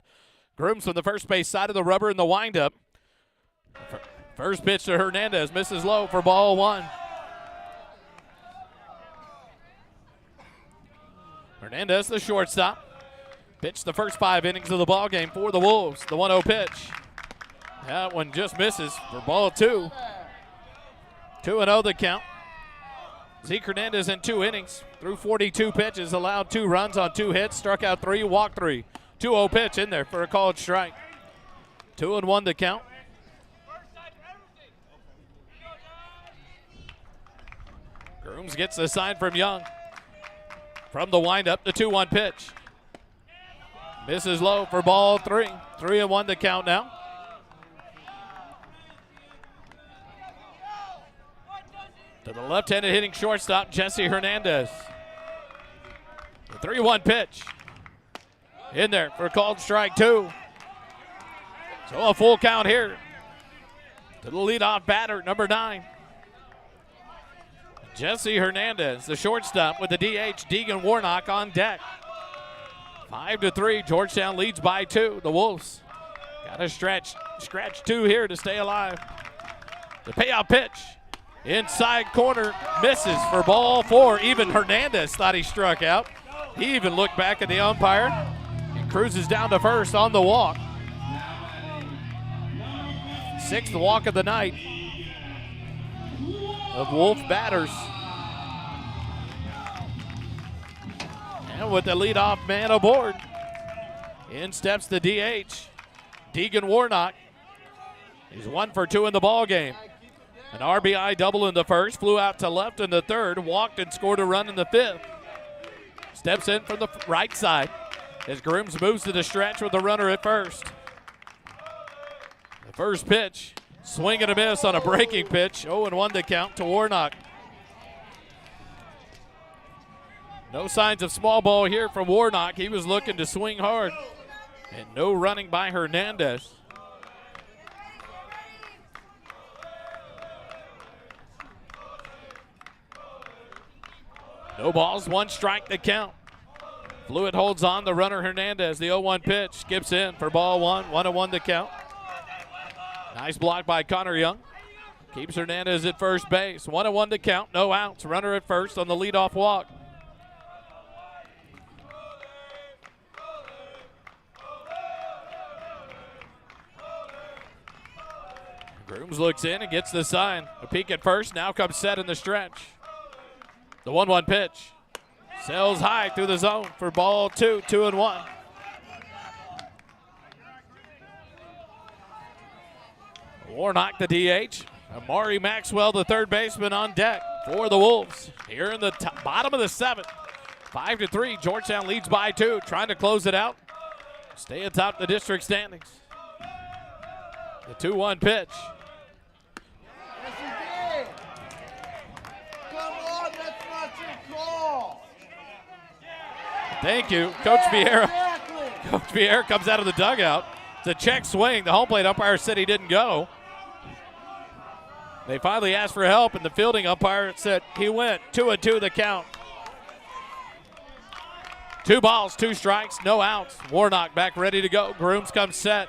Grooms from the first base side of the rubber in the windup. First pitch to Hernandez, misses low for ball 1. Hernandez, the shortstop. Pitched the first 5 innings of the ballgame for the Wolves. The 1-0 pitch. That one just misses for ball 2. 2-0 the count. Zeke Hernandez in 2 innings. Threw 42 pitches, allowed 2 runs on 2 hits, struck out 3, walked 3. 2-0 pitch in there for a called strike. 2-1 the count. Grooms gets the sign from Young. From the windup, the 2-1 pitch. Misses low for ball 3. 3-1 the count now. To the left-handed hitting shortstop, Jesse Hernandez. The 3-1 pitch. In there for a called strike 2. So a full count here. To the leadoff batter, number 9. Jesse Hernandez, the shortstop with the DH, Deegan Warnock on deck. 5-3, Georgetown leads by 2. The Wolves got to scratch 2 here to stay alive. The payout pitch, inside corner, misses for ball 4. Even Hernandez thought he struck out. He even looked back at the umpire and cruises down to first on the walk. 6th walk of the night of Wolf batters. And with the leadoff man aboard, in steps the DH, Deegan Warnock. He's 1 for 2 in the ballgame. An RBI double in the first, flew out to left in the third, walked and scored a run in the 5th. Steps in from the right side as Grooms moves to the stretch with the runner at first. The first pitch, swing and a miss on a breaking pitch. 0-1 to count to Warnock. No signs of small ball here from Warnock. He was looking to swing hard. And no running by Hernandez. No balls, 1 strike to count. Fluid holds on, the runner Hernandez. The 0-1 pitch skips in for ball 1. 1-1 to count. Nice block by Connor Young. Keeps Hernandez at first base. 1-1 to count, no outs. Runner at first on the leadoff walk. Grooms looks in and gets the sign. A peek at first, now comes set in the stretch. The 1-1 pitch. Sails high through the zone for ball 2, 2-1. Warnock, the DH. Amari Maxwell, the third baseman, on deck for the Wolves. Here in the bottom of the 7th. 5-3, Georgetown leads by 2, trying to close it out. Stay atop the district standings. The 2-1 pitch. Yes, you did. Come on, that's not your call. Thank you, Coach Vieira. Exactly. Coach Vieira comes out of the dugout. It's a check swing. The home plate umpire said he didn't go. They finally asked for help, and the fielding umpire said he went. 2-2 the count. 2 balls, 2 strikes, no outs. Warnock back ready to go. Grooms comes set.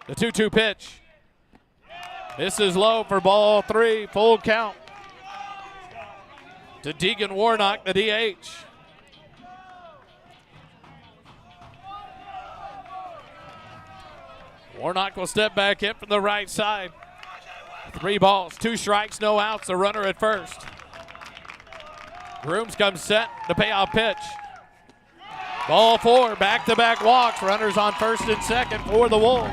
The 2-2 pitch. This is low for ball 3, full count. To Deegan Warnock, the DH. Warnock will step back in from the right side. 3 balls, 2 strikes, no outs. A runner at first. Grooms comes set. The payoff pitch. Ball 4, back-to-back walks. Runners on first and second for the Wolves.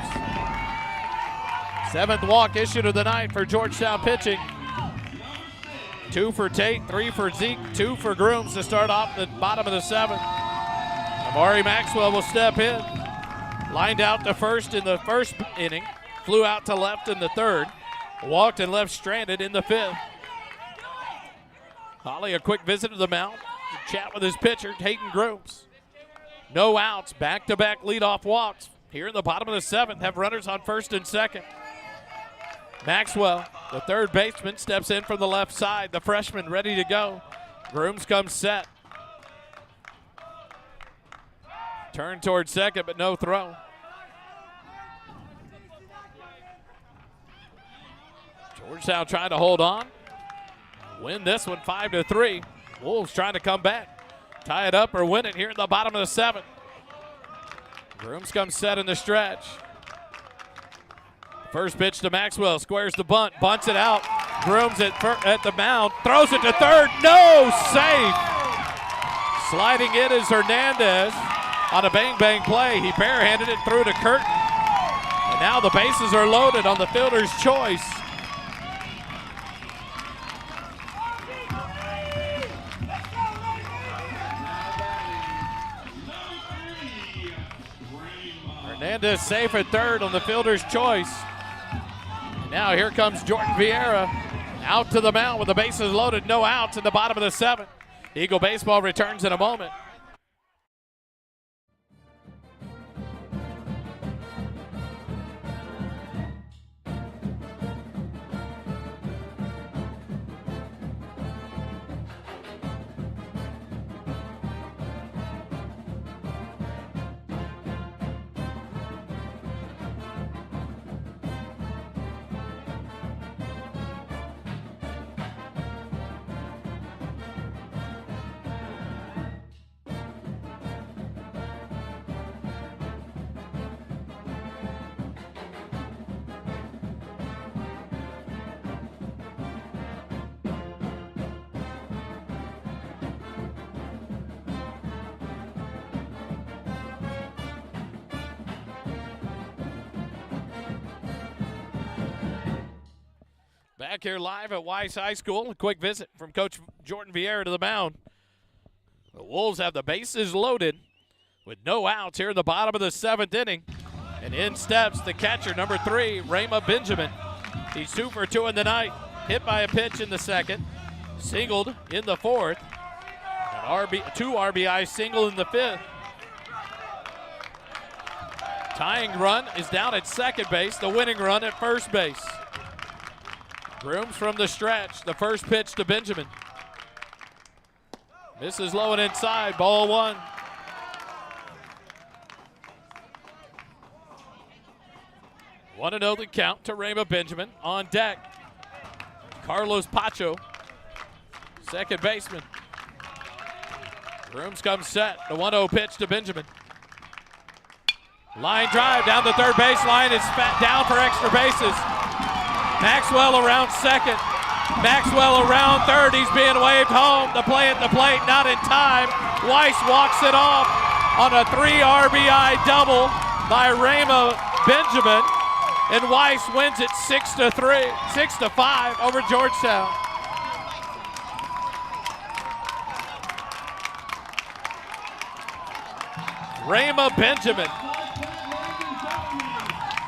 7th walk issued of the night for Georgetown pitching. 2 for Tate, 3 for Zeke, 2 for Grooms to start off the bottom of the 7th. Amari Maxwell will step in. Lined out to first in the first inning. Flew out to left in the 3rd. Walked and left stranded in the 5th. Holly, a quick visit to the mound. Chat with his pitcher, Hayden Grooms. No outs, back-to-back leadoff walks. Here in the bottom of the 7th, have runners on first and second. Maxwell, the third baseman, steps in from the left side. The freshman ready to go. Grooms comes set. Turn towards second, but no throw. Georgetown trying to hold on. Win this one 5-3. Wolves trying to come back. Tie it up or win it here in the bottom of the 7th. Grooms comes set in the stretch. First pitch to Maxwell, squares the bunt, bunts it out. Grooms at the mound, throws it to third, no, safe. Sliding in is Hernandez on a bang-bang play. He barehanded it through to Curtin. And now the bases are loaded on the fielder's choice. Hernandez safe at third on the fielder's choice. And now here comes Jordan Vieira out to the mound with the bases loaded, no outs in the bottom of the 7th. Eagle baseball returns in a moment. Back here live at Weiss High School. A quick visit from Coach Jordan Vieira to the mound. The Wolves have the bases loaded with no outs here in the bottom of the 7th inning. And in steps the catcher, number 3, Rama Benjamin. He's 2 for 2 in the night. Hit by a pitch in the 2nd. Singled in the 4th. An 2 RBI single in the 5th. Tying run is down at second base. The winning run at first base. Grooms from the stretch. The first pitch to Benjamin. Misses low and inside. Ball 1. Want to know the count to Rama Benjamin on deck. Carlos Pacho, second baseman. Grooms comes set. The 1-0 pitch to Benjamin. Line drive down the third baseline. It's down for extra bases. Maxwell around second. Maxwell around third. He's being waved home. The play at the plate, not in time. Weiss walks it off on a 3 RBI double by Rama Benjamin. And Weiss wins it 6-5 over Georgetown. Rama Benjamin.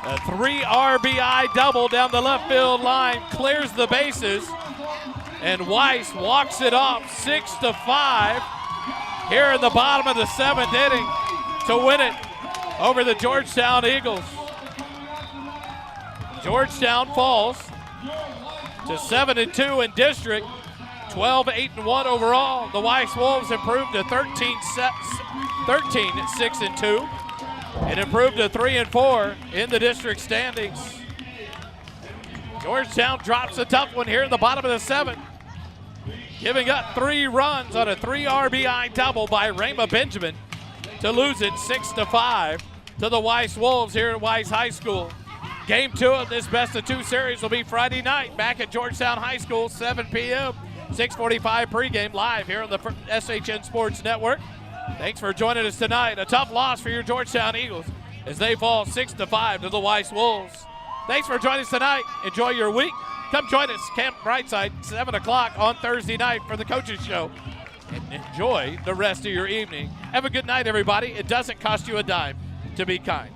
A 3 RBI double down the left field line, clears the bases, and Weiss walks it off 6-5 here in the bottom of the 7th inning to win it over the Georgetown Eagles. Georgetown falls to 7-2 in district, 12-8-1 overall. The Weiss Wolves improved to 13-6-2. It improved to 3-4 in the district standings. Georgetown drops a tough one here in the bottom of the 7th, giving up 3 runs on a 3 RBI double by Rama Benjamin to lose it 6-5 to the Weiss Wolves here at Weiss High School. Game 2 of this best-of-2 series will be Friday night back at Georgetown High School, 7 p.m., 6:45 pregame live here on the SHN Sports Network. Thanks for joining us tonight. A tough loss for your Georgetown Eagles as they fall 6-5 to the Weiss Wolves. Thanks for joining us tonight. Enjoy your week. Come join us, Camp Brightside, 7 o'clock on Thursday night for the Coaches Show. And enjoy the rest of your evening. Have a good night, everybody. It doesn't cost you a dime to be kind.